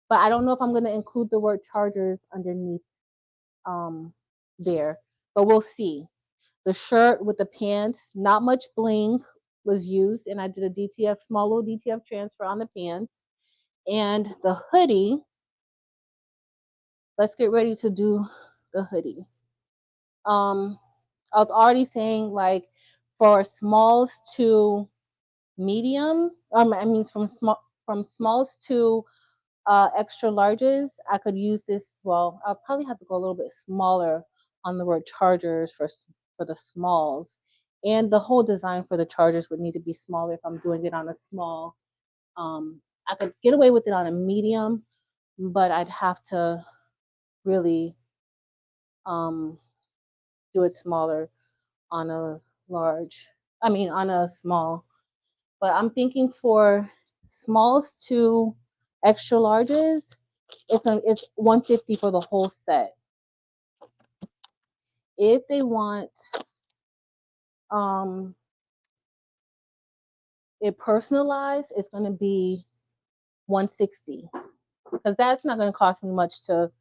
but I don't know if I'm gonna include the word chargers underneath there, but we'll see. The shirt with the pants, not much bling was used, and I did a DTF, small little DTF transfer on the pants. And the hoodie, let's get ready to do the hoodie. I was already saying like for smalls to medium, I mean from smalls to extra larges, I could use this. Well, I'll probably have to go a little bit smaller on the word chargers for the smalls, and the whole design for the chargers would need to be smaller if I'm doing it on a small. I could get away with it on a medium, but I'd have to really um, do it smaller on a large. I mean, on a small. But I'm thinking for smalls to extra larges, it's 150 for the whole set. If they want um it personalized, it's going to be 160 because that's not going to cost me much to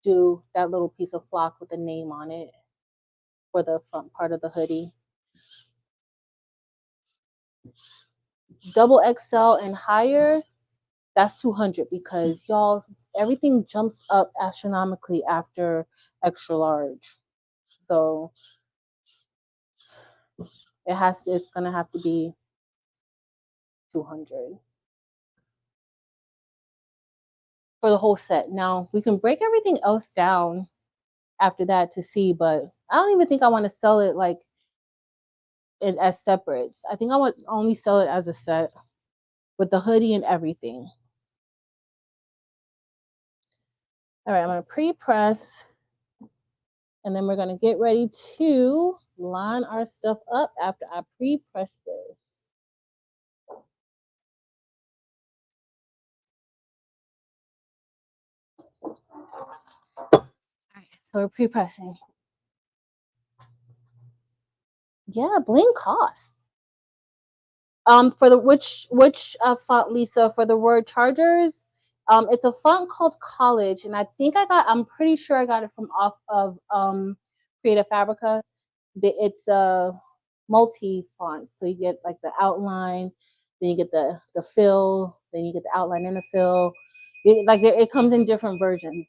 do that little piece of flock with the name on it for the front part of the hoodie. Double XL and higher, that's 200 because y'all, everything jumps up astronomically after extra large. So it's gonna have to be 200 for the whole set. Now we can break everything else down after that to see, but I don't even think I want to sell it like as separates. I think I want only sell it as a set with the hoodie and everything. All right, I'm gonna pre-press, and then we're gonna get ready to line our stuff up after I pre-press this. So we're pre-pressing. Yeah, Bling costs. For the which font, Lisa? For the word chargers, it's a font called College, and I think I'm pretty sure I got it from off of Creative Fabrica. It's a multi font, so you get like the outline, then you get the fill, then you get the outline and the fill. It comes in different versions.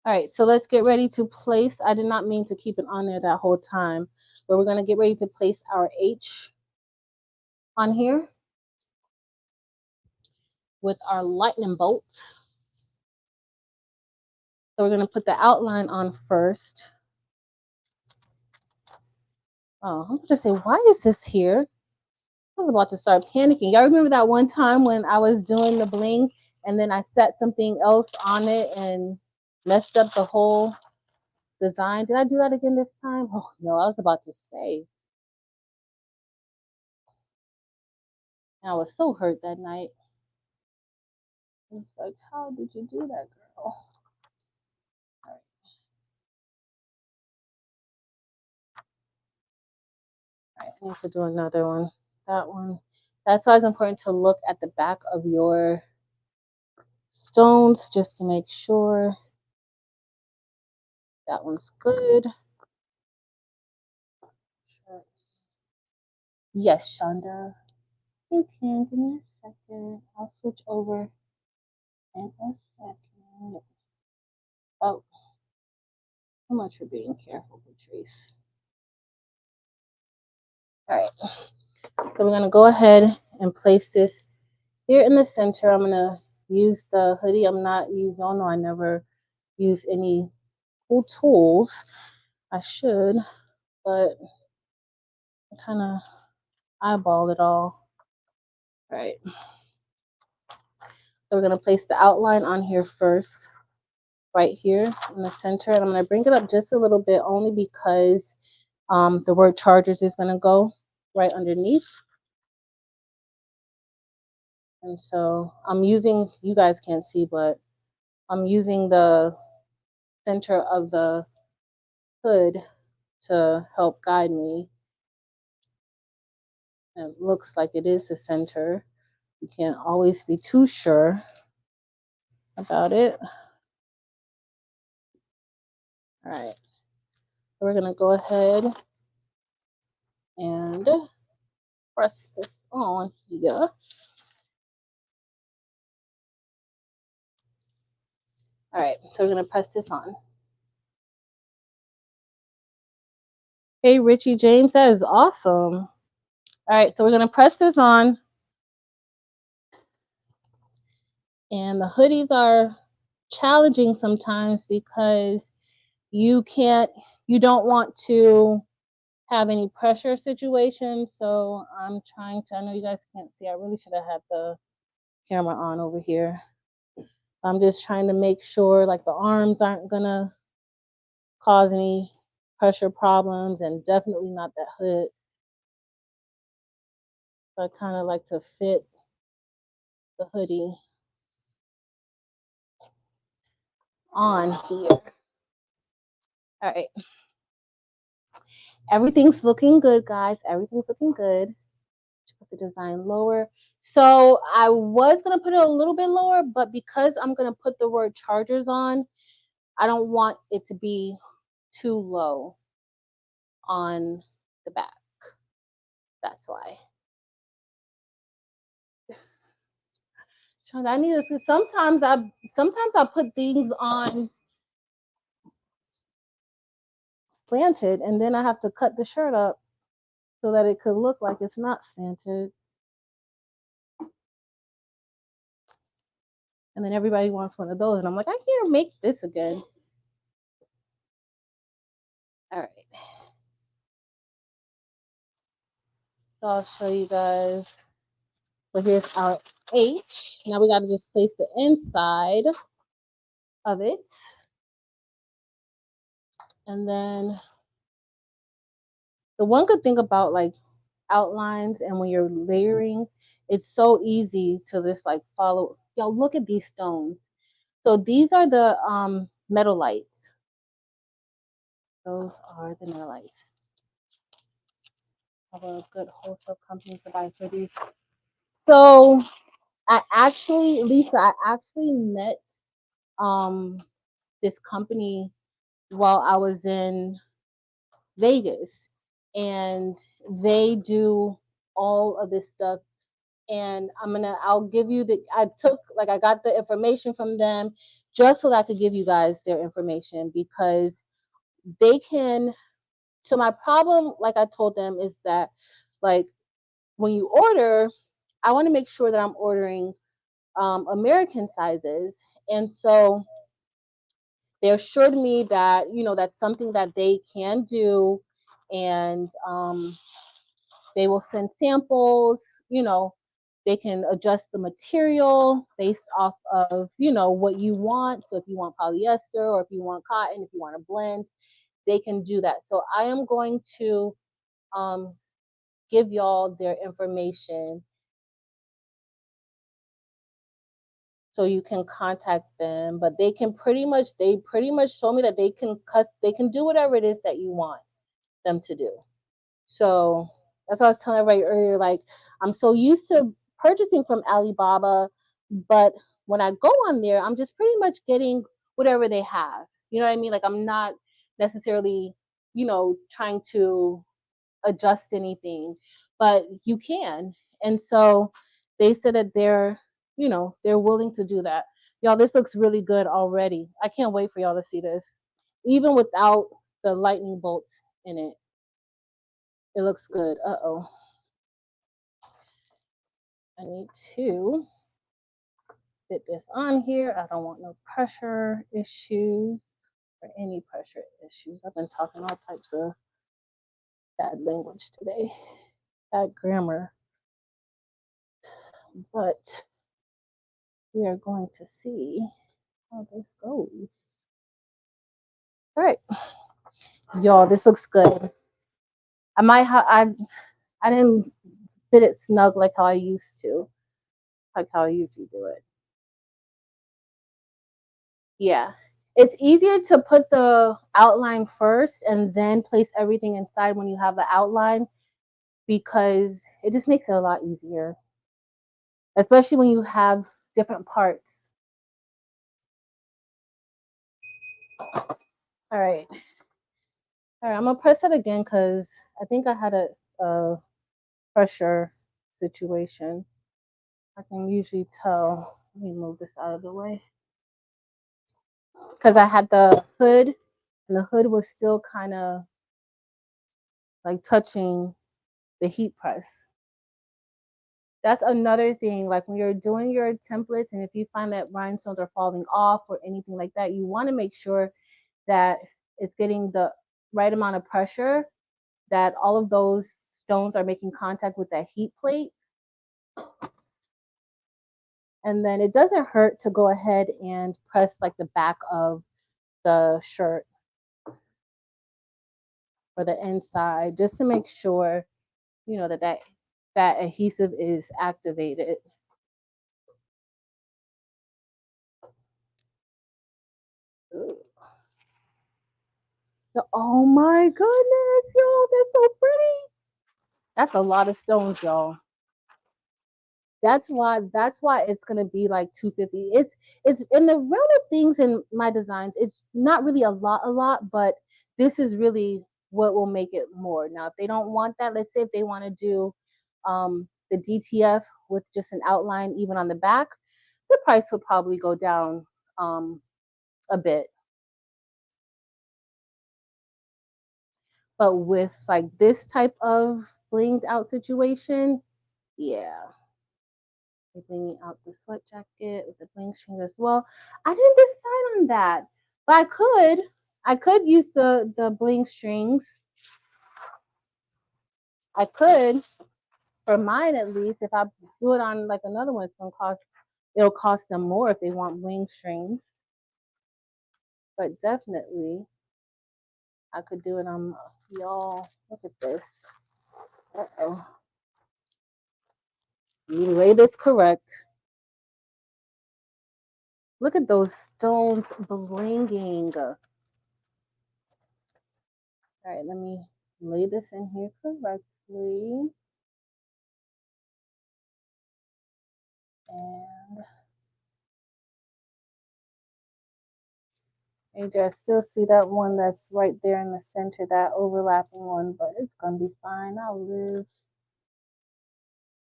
All right, so let's get ready to place. I did not mean to keep it on there that whole time, but we're gonna get ready to place our H on here with our lightning bolt. So we're gonna put the outline on first. Oh, I'm gonna say, why is this here? I was about to start panicking. Y'all remember that one time when I was doing the bling and then I set something else on it and messed up the whole design? Did I do that again this time? Oh no, I was about to say. And I was so hurt that night. It's like, how did you do that, girl? All right, I need to do another one. That one. That's why it's important to look at the back of your stones just to make sure that one's good. Yes, Shonda. You can. Give me a second. I'll switch over in a second. Oh, so much for being careful, Patrice. All right. So we're going to go ahead and place this here in the center. I'm going to use the hoodie. Y'all know I never use any cool tools. I should, but I kind of eyeball it all. All right. So we're going to place the outline on here first, right here in the center. And I'm going to bring it up just a little bit only because the word chargers is going to go right underneath. And so I'm using, you guys can't see, but I'm using the center of the hood to help guide me. And it looks like it is the center. You can't always be too sure about it. All right. We're going to go ahead and press this on here. All right, so we're going to press this on. Hey, Richie James, that is awesome. All right, so we're going to press this on. And the hoodies are challenging sometimes because you don't want to have any pressure situations. So I'm trying to, I know you guys can't see, I really should have had the camera on over here. I'm just trying to make sure like the arms aren't gonna cause any pressure problems, and definitely not that hood. So I kind of like to fit the hoodie on here. All right. Everything's looking good, guys. Everything's looking good. Put the design lower. So I was going to put it a little bit lower, but because I'm going to put the word chargers on, I don't want it to be too low on the back. That's why. I need to. Sometimes I put things on slanted, and then I have to cut the shirt up so that it could look like it's not slanted. And then everybody wants one of those, and I'm like, I can't make this again. All right. So I'll show you guys. So here's our H. Now we got to just place the inside of it. And then the one good thing about like outlines, and when you're layering, it's so easy to just like follow. Yo, look at these stones. So these are the metalites. Those are the metalites. Have a good wholesale company to buy for these. So I actually, Lisa, I actually met um this company while I was in Vegas, and they do all of this stuff. And I'll give you I got the information from them just so that I could give you guys their information because they can. So my problem, like I told them, is that like when you order, I want to make sure that I'm ordering American sizes, and so they assured me that that's something that they can do, and they will send samples. You know, they can adjust the material based off of what you want. So if you want polyester or if you want cotton, if you want a blend, they can do that. So I am going to um, give y'all their information so you can contact them. But they pretty much told me that they can do whatever it is that you want them to do. So that's what I was telling everybody earlier. Like, I'm so used to purchasing from Alibaba, but when I go on there, I'm just pretty much getting whatever they have. You know what I mean? Like, I'm not necessarily, trying to adjust anything, but you can. And so they said that they're willing to do that. Y'all, this looks really good already. I can't wait for y'all to see this. Even without the lightning bolt in it, it looks good. Uh-oh. I need to fit this on here. I don't want no pressure issues or any pressure issues. I've been talking all types of bad language today, bad grammar. But we are going to see how this goes. All right, y'all, this looks good. I didn't fit it snug like how I used to, like how I usually do it. Yeah. It's easier to put the outline first and then place everything inside when you have the outline because it just makes it a lot easier, especially when you have different parts. All right. All right, I'm gonna press it again because I think I had a pressure situation. I can usually tell. Let me move this out of the way because I had the hood, and the hood was still kind of like touching the heat press. That's another thing. Like when you're doing your templates, and if you find that rhinestones are falling off or anything like that, you want to make sure that it's getting the right amount of pressure, that all of those stones are making contact with that heat plate. And then it doesn't hurt to go ahead and press like the back of the shirt or the inside just to make sure, that adhesive is activated. Oh my goodness, y'all, that's so pretty. That's a lot of stones, y'all. That's why it's gonna be like 250. It's in the realm of things in my designs. It's not really a lot, but this is really what will make it more. Now, if they don't want that, let's say if they want to do the DTF with just an outline even on the back, the price would probably go down a bit. But with like this type of blinged out situation, yeah. Bringing out the sweat jacket with the bling strings as well. I didn't decide on that, but I could use the bling strings. I could for mine at least. If I do it on like another one, it'll cost them more if they want bling strings. But definitely, I could do it on y'all. Look at this. Uh oh. You lay this correct. Look at those stones blinging. All right, let me lay this in here correctly. And AJ, I still see that one that's right there in the center, that overlapping one, but it's gonna be fine. I'll live.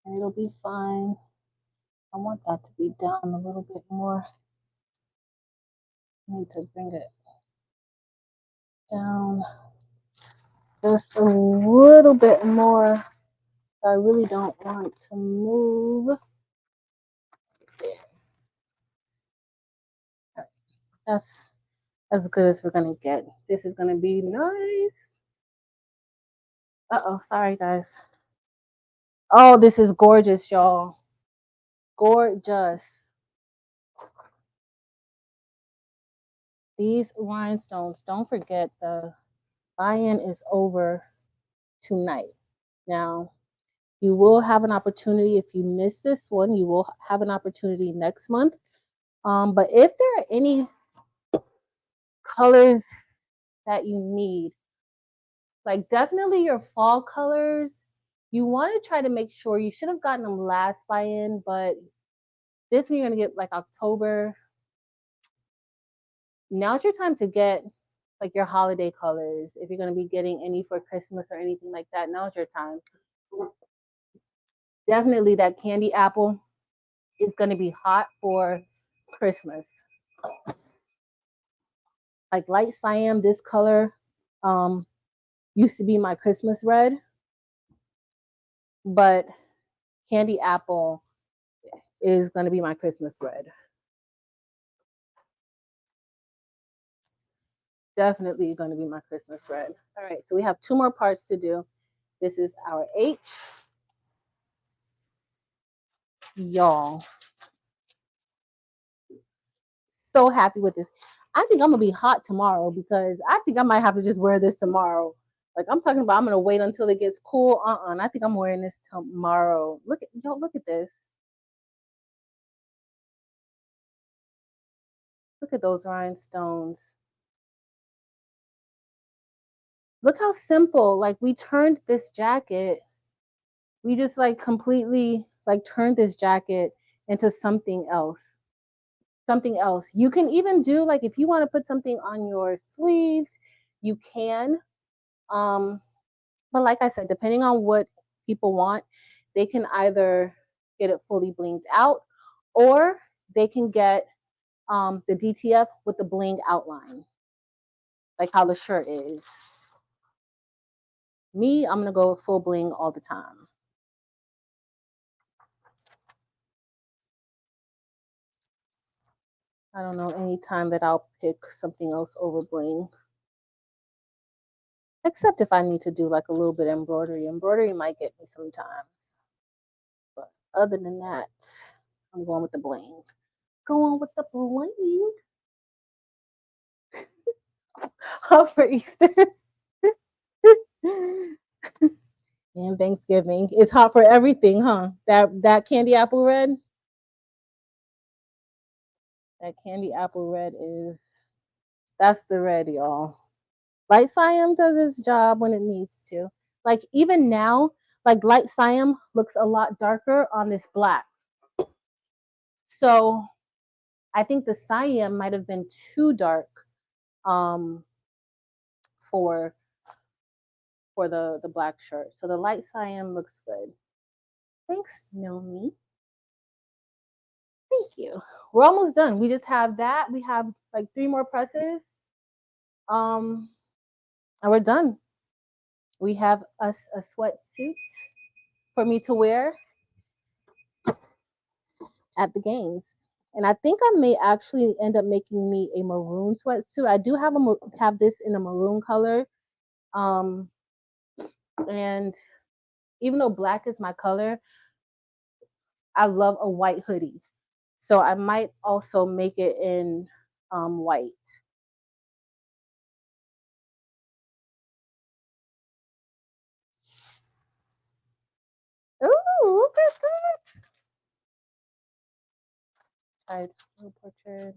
And it'll be fine. I want that to be down a little bit more. I need to bring it down just a little bit more. I really don't want to move. That's as good as we're gonna get. This is gonna be nice. Uh-oh, sorry guys. Oh, this is gorgeous, y'all. Gorgeous. These rhinestones, don't forget the buy-in is over tonight. Now, you will have an opportunity if you miss this one. You will have an opportunity next month. But if there are any colors that you need, like definitely your fall colors, you want to try to make sure you should have gotten them last buy-in, but this one you're gonna get like October. Now's your time to get like your holiday colors. If you're gonna be getting any for Christmas or anything like that, now's your time. Definitely that candy apple is gonna be hot for Christmas. Like light cyan, this color used to be my Christmas red, but candy apple is going to be my Christmas red. Definitely going to be my Christmas red. All right, so we have two more parts to do. This is our H. Y'all, so happy with this. I think I'm going to be hot tomorrow because I think I might have to just wear this tomorrow. Like I'm talking about, I'm going to wait until it gets cool. And I think I'm wearing this tomorrow. Look at this. Look at those rhinestones. Look how simple. Like we turned this jacket. We just like completely like turned this jacket into something else. Something else. You can even do like if you want to put something on your sleeves, you can. But like I said, depending on what people want, they can either get it fully blinged out or they can get the DTF with the bling outline, like how the shirt is. Me, I'm gonna go with full bling all the time. I don't know any time that I'll pick something else over bling. Except if I need to do like a little bit of embroidery. Embroidery might get me some time. But other than that, I'm going with the bling. Going with the bling. For Easter. And Thanksgiving. It's hot for everything, huh? That candy apple red. That candy apple red that's the red, y'all. Light cyan does its job when it needs to. Like even now, like light cyan looks a lot darker on this black. So I think the cyan might have been too dark um, for the black shirt. So the light cyan looks good. Thanks, Nomi. Thank you. We're almost done. We just have that. We have like 3 more presses. And we're done. We have us a sweatsuit for me to wear at the games. And I think I may actually end up making me a maroon sweatsuit. I do have this in a maroon color. Um, and even though black is my color, I love a white hoodie. So I might also make it in white. Ooh, look at that. Side portrait.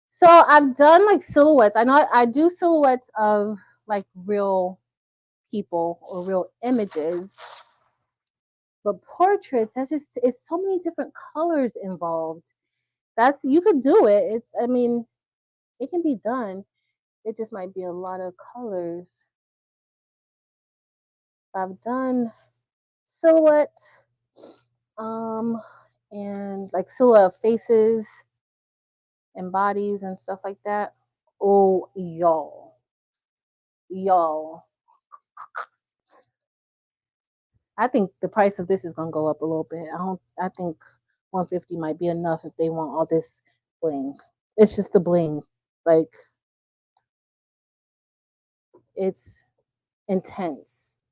So I've done like silhouettes. I know I do silhouettes of like real people or real images, but portraits, that's just, it's so many different colors involved. That's, you could do it. It's, I mean, it can be done. It just might be a lot of colors. I've done silhouette, um, and like silhouette faces and bodies and stuff like that. Oh, y'all. I think the price of this is gonna go up a little bit. I think 150 might be enough if they want all this bling. It's just the bling. Like, it's intense.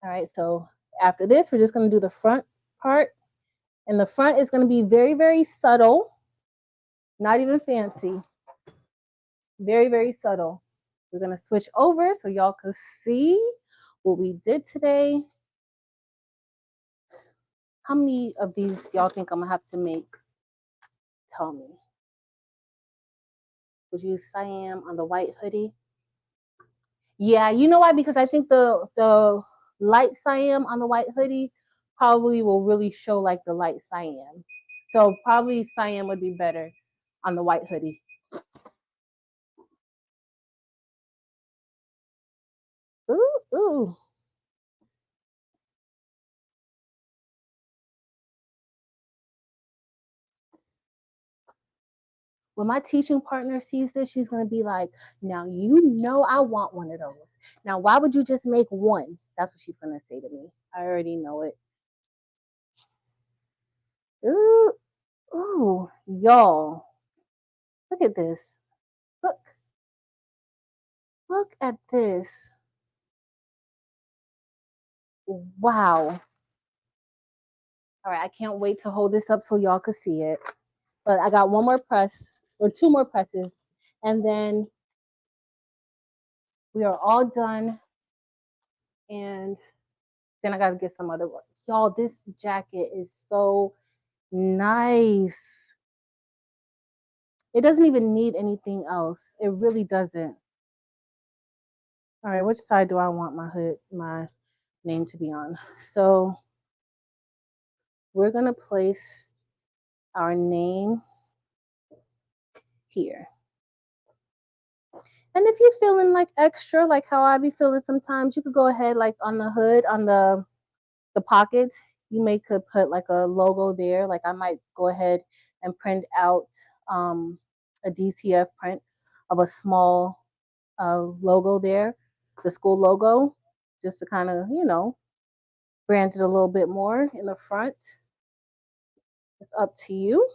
All right, so after this, we're just gonna do the front part. And the front is gonna be very, very subtle, not even fancy. Very, very subtle. We're gonna switch over so y'all can see what we did today. How many of these y'all think I'm gonna have to make? Tell me. Would you cyan on the white hoodie? Yeah, you know why? Because I think the light cyan on the white hoodie probably will really show like the light cyan. So probably cyan would be better on the white hoodie. Ooh, ooh. When my teaching partner sees this, she's gonna be like, now you know I want one of those. Now, why would you just make one? That's what she's gonna say to me. I already know it. Ooh, ooh, y'all. Look at this. Look, look at this. Wow. All right, I can't wait to hold this up so y'all can see it. But I got one more press or two more presses, and then we are all done. And then I gotta get some other work. Y'all, this jacket is so nice. It doesn't even need anything else. It really doesn't. All right, which side do I want my hood, my name to be on? So we're gonna place our name here. And if you're feeling like extra, like how I be feeling sometimes, you could go ahead like on the hood, on the pockets, you may could put like a logo there. Like I might go ahead and print out a DTF print of a small logo there, the school logo, just to kind of, you know, brand it a little bit more in the front. It's up to you.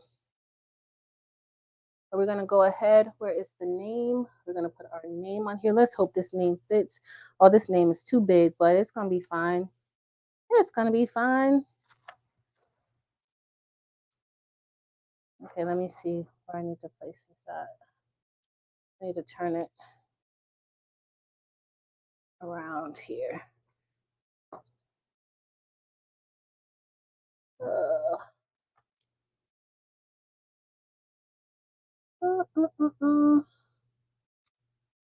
So we're gonna go ahead. Where is the name? We're gonna put our name on here. Let's hope this name fits. Oh, this name is too big, but it's gonna be fine. It's gonna be fine. Okay, let me see where I need to place this at. I need to turn it around here. Uh,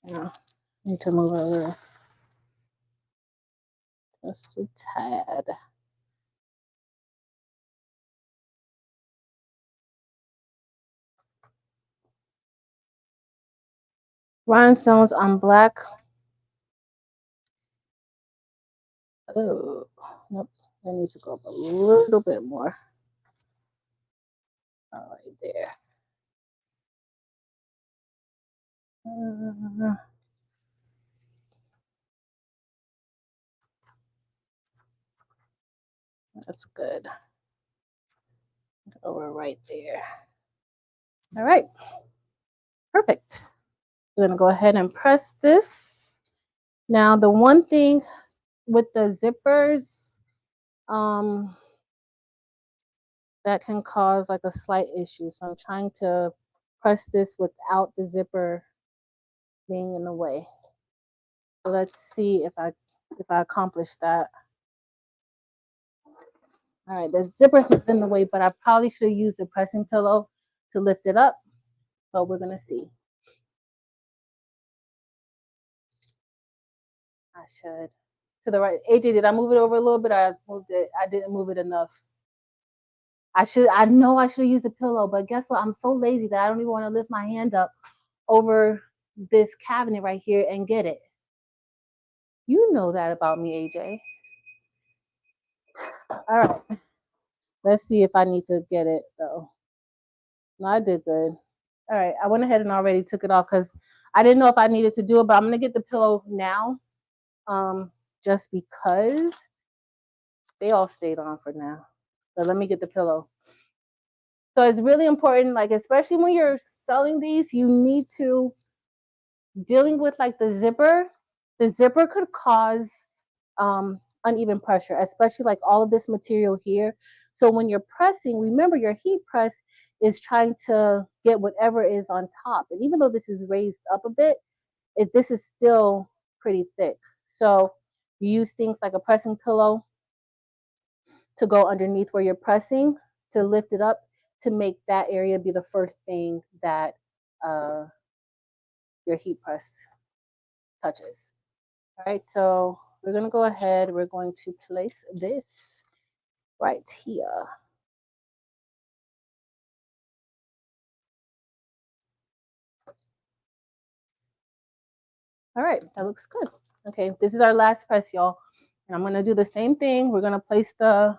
No, I need to move it a little, just a tad. Rhinestones on black. Oh, nope. That needs to go up a little bit more. All right, there. That's good. Over right there. All right, perfect. We're gonna go ahead and press this. Now, the one thing with the zippers, that can cause like a slight issue. So I'm trying to press this without the zipper being in the way. So let's see if I accomplish that. All right, the zipper's not in the way, but I probably should use the pressing pillow to lift it up, but we're gonna see. I should. To the right. AJ, did I move it over a little bit? I moved it. I didn't move it enough. I know I should use a pillow, but guess what? I'm so lazy that I don't even want to lift my hand up over this cabinet right here and get it. You know that about me, AJ. All right. Let's see if I need to get it though. No, I did good. All right. I went ahead and already took it off because I didn't know if I needed to do it, but I'm gonna get the pillow now. Just because they all stayed on for now. So let me get the pillow. So it's really important, like especially when you're selling these, you need to dealing with like the zipper. The zipper could cause uneven pressure, especially like all of this material here. So when you're pressing, remember your heat press is trying to get whatever is on top. And even though this is raised up a bit, this is still pretty thick. So you use things like a pressing pillow to go underneath where you're pressing to lift it up to make that area be the first thing that uh, your heat press touches. All right, so we're gonna go ahead, we're going to place this right here. All right, that looks good. Okay, this is our last press, y'all. And I'm gonna do the same thing. We're gonna place the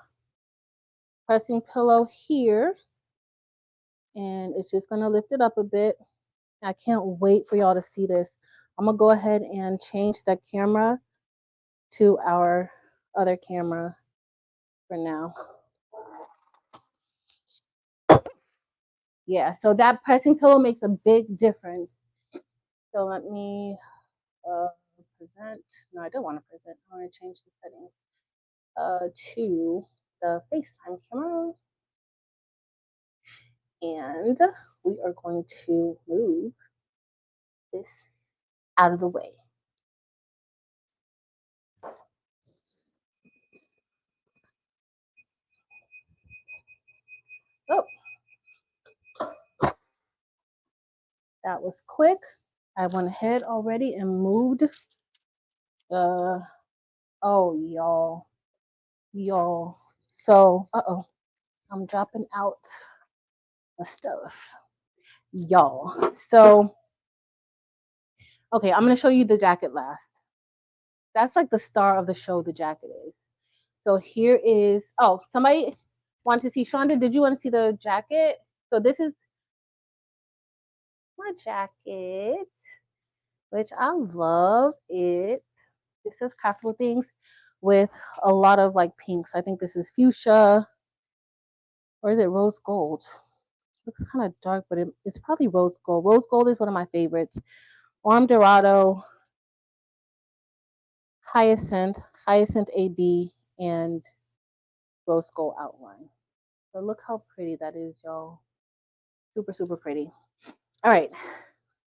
pressing pillow here and it's just gonna lift it up a bit. I can't wait for y'all to see this. I'm gonna go ahead and change the camera to our other camera for now. Yeah, so that pressing pillow makes a big difference. So let me present. No, I don't want to present. I want to change the settings to the FaceTime camera. And we are going to move this out of the way. Oh, that was quick. I went ahead already and moved the, oh, y'all. So, I'm dropping out the stuff. Y'all. So, okay, I'm going to show you the jacket last. That's like the star of the show, the jacket is. So here is, oh, somebody wanted to see, Shonda, did you want to see the jacket? So this is my jacket, which I love it. This says Craftable Things with a lot of like pinks. I think this is fuchsia, or is it rose gold? Looks kind of dark, but it's probably rose gold. Rose gold is one of my favorites. Orm Dorado, Hyacinth AB, and rose gold outline. So look how pretty that is, y'all. Super, super pretty. All right,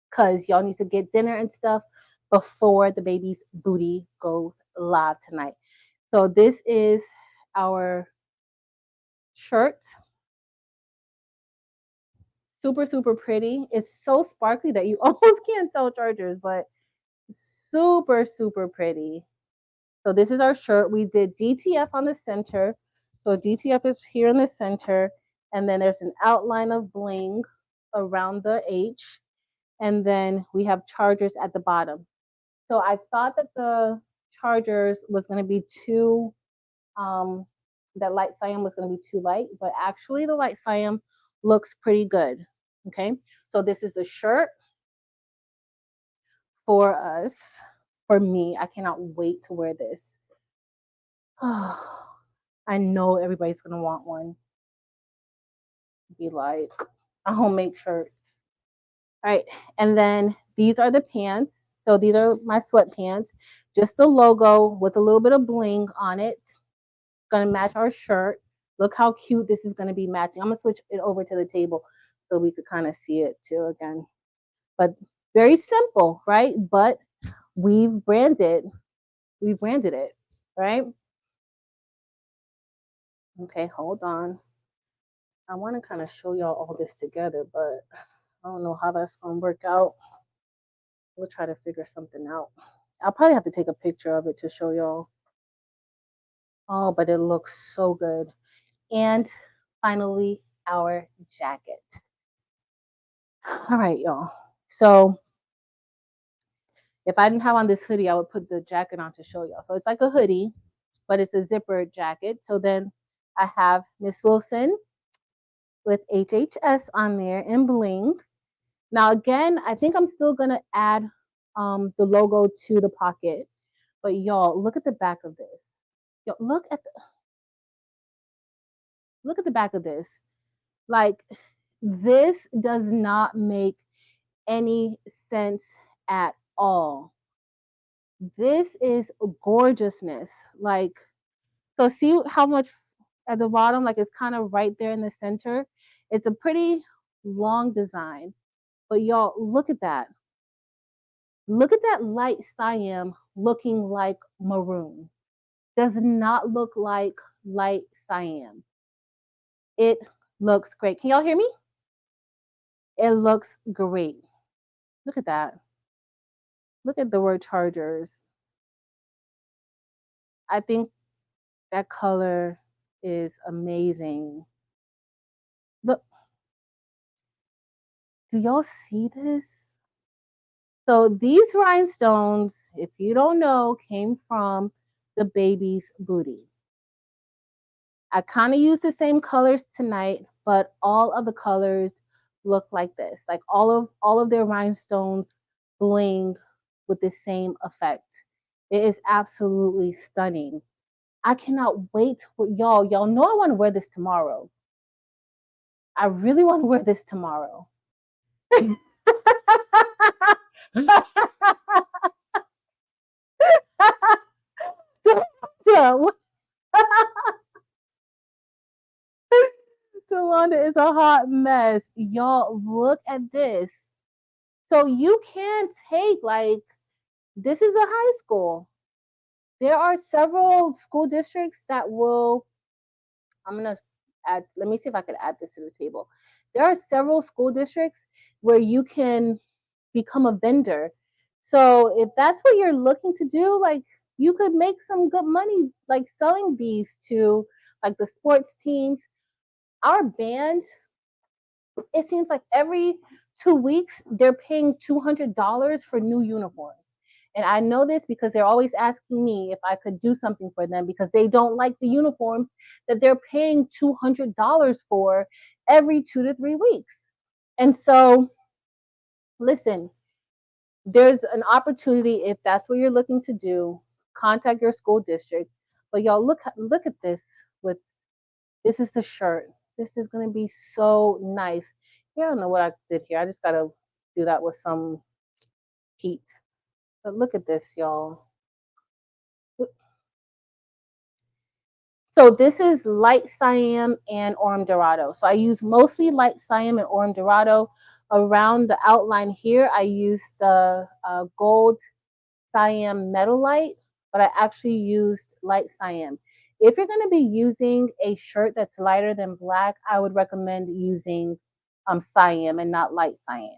because y'all need to get dinner and stuff before the baby's booty goes live tonight. So this is our shirt. Super, super pretty. It's so sparkly that you almost can't tell chargers, but super, super pretty. So this is our shirt. We did DTF on the center. So DTF is here in the center. And then there's an outline of bling around the H. And then we have chargers at the bottom. So I thought that the chargers was going to be too, that light cyan was going to be too light, but actually the light cyan looks pretty good. Okay, so this is the shirt for us, for me. I cannot wait to wear this. I know everybody's going to want one. Be like a homemade shirt. All right, and then these are the pants. So these are my sweatpants. Just the logo with a little bit of bling on it. Gonna match our shirt. Look how cute this is gonna be matching. I'm gonna switch it over to the table so we could kind of see it too again. But very simple, right? But we've branded it, right? Okay, hold on. I want to kind of show y'all all this together, but I don't know how that's going to work out. We'll try to figure something out. I'll probably have to take a picture of it to show y'all. Oh, but it looks so good. And finally, our jacket. All right, y'all. So if I didn't have on this hoodie, I would put the jacket on to show y'all. So it's like a hoodie, but it's a zipper jacket. So then I have Miss Wilson with HHS on there in Bling. Now again, I think I'm still gonna add the logo to the pocket. But y'all, look at the back of this. Yo, look at the back of this. Like, this does not make any sense at all. This is gorgeousness. Like, so see how much at the bottom, like it's kind of right there in the center. It's a pretty long design, but y'all, look at that. Look at that light cyan looking like maroon. Does not look like light cyan. It looks great. Can y'all hear me? It looks great. Look at that. Look at the word Chargers. I think that color is amazing. Look, do y'all see this? So these rhinestones, if you don't know, came from the baby's booty. I kind of use the same colors tonight, but all of the colors look like this. Like all of their rhinestones bling with the same effect. It is absolutely stunning. I cannot wait for y'all. Y'all know I want to wear this tomorrow. I really want to wear this tomorrow. Tawanda is a hot mess. Y'all, look at this. So you can take, like, this is a high school. There are several school districts that will, I'm going to add, let me see if I can add this to the table. There are several school districts where you can become a vendor. So if that's what you're looking to do, like, you could make some good money, like selling these to like the sports teams. Our band, it seems like every 2 weeks they're paying $200 for new uniforms. And I know this because they're always asking me if I could do something for them because they don't like the uniforms that they're paying $200 for every 2 to 3 weeks. And so, listen, there's an opportunity if that's what you're looking to do. Contact your school district. But y'all, look at this. With this is the shirt. This is gonna be so nice. Yeah, I don't know what I did here. I just gotta do that with some heat. But look at this, y'all. So this is light cyan and orange dorado. So I use mostly light cyan and orange dorado. Around the outline here, I use the gold cyan metal light, but I actually used light cyan. If you're going to be using a shirt that's lighter than black, I would recommend using cyan and not light cyan.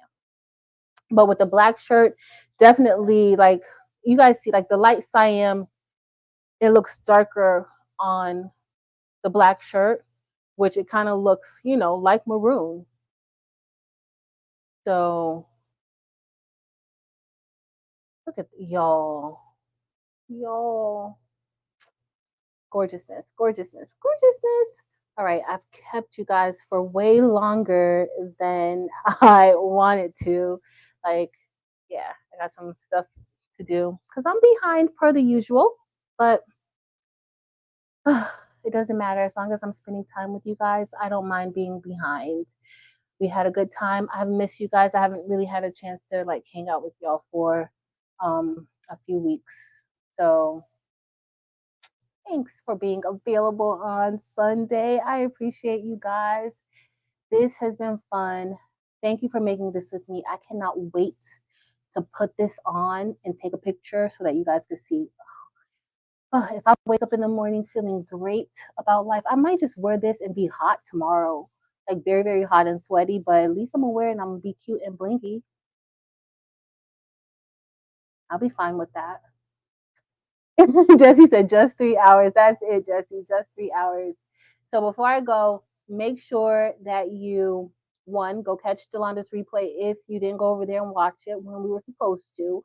But with the black shirt, definitely, like, you guys see, like the light cyan, it looks darker on the black shirt, which it kind of looks, like maroon. So look at y'all. Y'all. Gorgeousness, gorgeousness, gorgeousness. All right, I've kept you guys for way longer than I wanted to. Like, yeah, I got some stuff to do because I'm behind per the usual, but it doesn't matter. As long as I'm spending time with you guys, I don't mind being behind. We had a good time. I've missed you guys. I haven't really had a chance to like hang out with y'all for a few weeks. So thanks for being available on Sunday. I appreciate you guys. This has been fun. Thank you for making this with me. I cannot wait to put this on and take a picture so that you guys can see. If I wake up in the morning feeling great about life, I might just wear this and be hot tomorrow. Like very, very hot and sweaty, but at least I'm gonna wear it and I'm gonna be cute and blinky. I'll be fine with that. Jesse said just 3 hours. That's it, Jesse. Just 3 hours. So before I go, make sure that you one go catch Yolanda's replay if you didn't go over there and watch it when we were supposed to.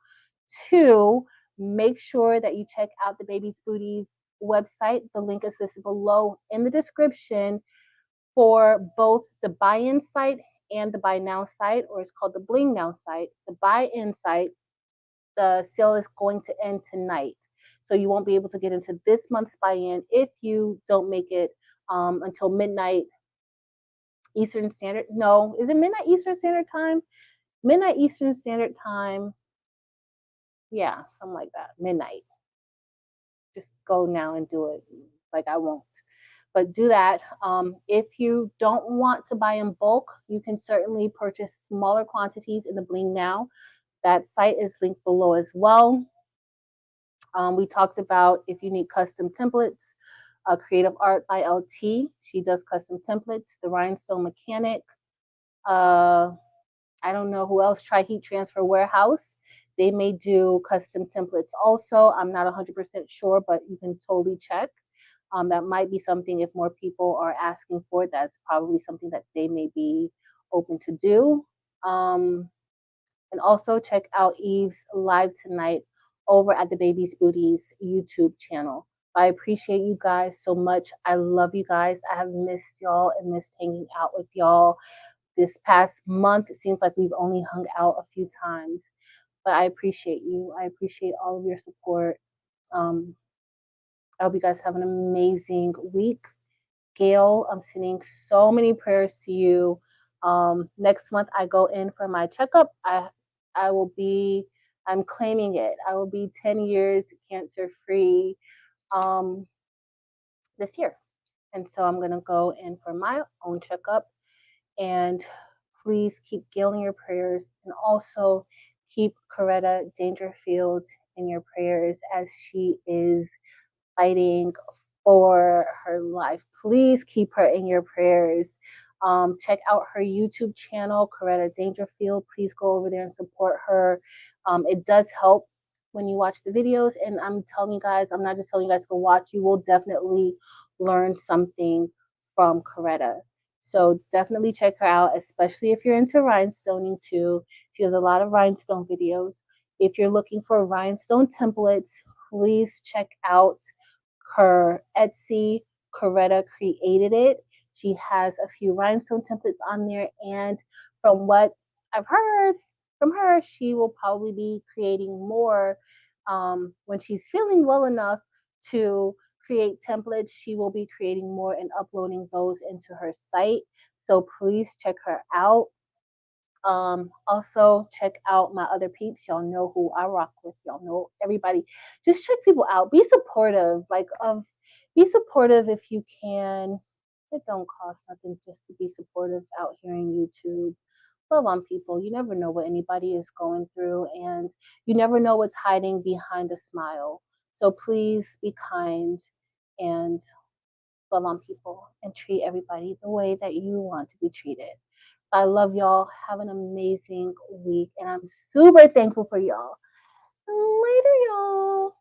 Two, make sure that you check out the Baby's Booties website. The link is listed below in the description for both the buy-in site and the buy now site, or it's called the Bling now site. The buy-in site, the sale is going to end tonight. So you won't be able to get into this month's buy-in if you don't make it until midnight Eastern Standard. No, is it midnight Eastern Standard Time? Midnight Eastern Standard Time. Yeah, something like that. Midnight. Just go now and do it. Like I won't. But do that. If you don't want to buy in bulk, you can certainly purchase smaller quantities in the Bling Now. That site is linked below as well. We talked about if you need custom templates, Creative Art by LT. She does custom templates. The Rhinestone Mechanic. Uh, I don't know who else. Try Heat Transfer Warehouse. They may do custom templates also. I'm not 100% sure, but you can totally check. That might be something if more people are asking for it. That's probably something that they may be open to do. And also check out Eve's live tonight over at the Baby's Booties YouTube channel. I appreciate you guys so much. I love you guys. I have missed y'all and missed hanging out with y'all this past month. It seems like we've only hung out a few times, but I appreciate you. I appreciate all of your support. Um, I hope you guys have an amazing week. Gail, I'm sending so many prayers to you. Next month I go in for my checkup. I will be, I'm claiming it. I will be 10 years cancer free this year. And so I'm gonna go in for my own checkup. And please keep Gail in your prayers, and also keep Coretta Dangerfield in your prayers as she is fighting for her life. Please keep her in your prayers. Check out her YouTube channel, Coretta Dangerfield. Please go over there and support her. It does help when you watch the videos. And I'm telling you guys, I'm not just telling you guys to go watch, you will definitely learn something from Coretta. So definitely check her out, especially if you're into rhinestoning too. She has a lot of rhinestone videos. If you're looking for rhinestone templates, please check out her Etsy. Coretta created it. She has a few rhinestone templates on there, and from what I've heard from her, she will probably be creating more when she's feeling well enough to create templates. She will be creating more and uploading those into her site. So please check her out. Also check out my other peeps. Y'all know who I rock with. Y'all know everybody. Just check people out. Be supportive. Be supportive if you can. It don't cost nothing just to be supportive out here on YouTube. Love on people. You never know what anybody is going through, and you never know what's hiding behind a smile. So please be kind and love on people and treat everybody the way that you want to be treated. I love y'all. Have an amazing week, and I'm super thankful for y'all. Later, y'all.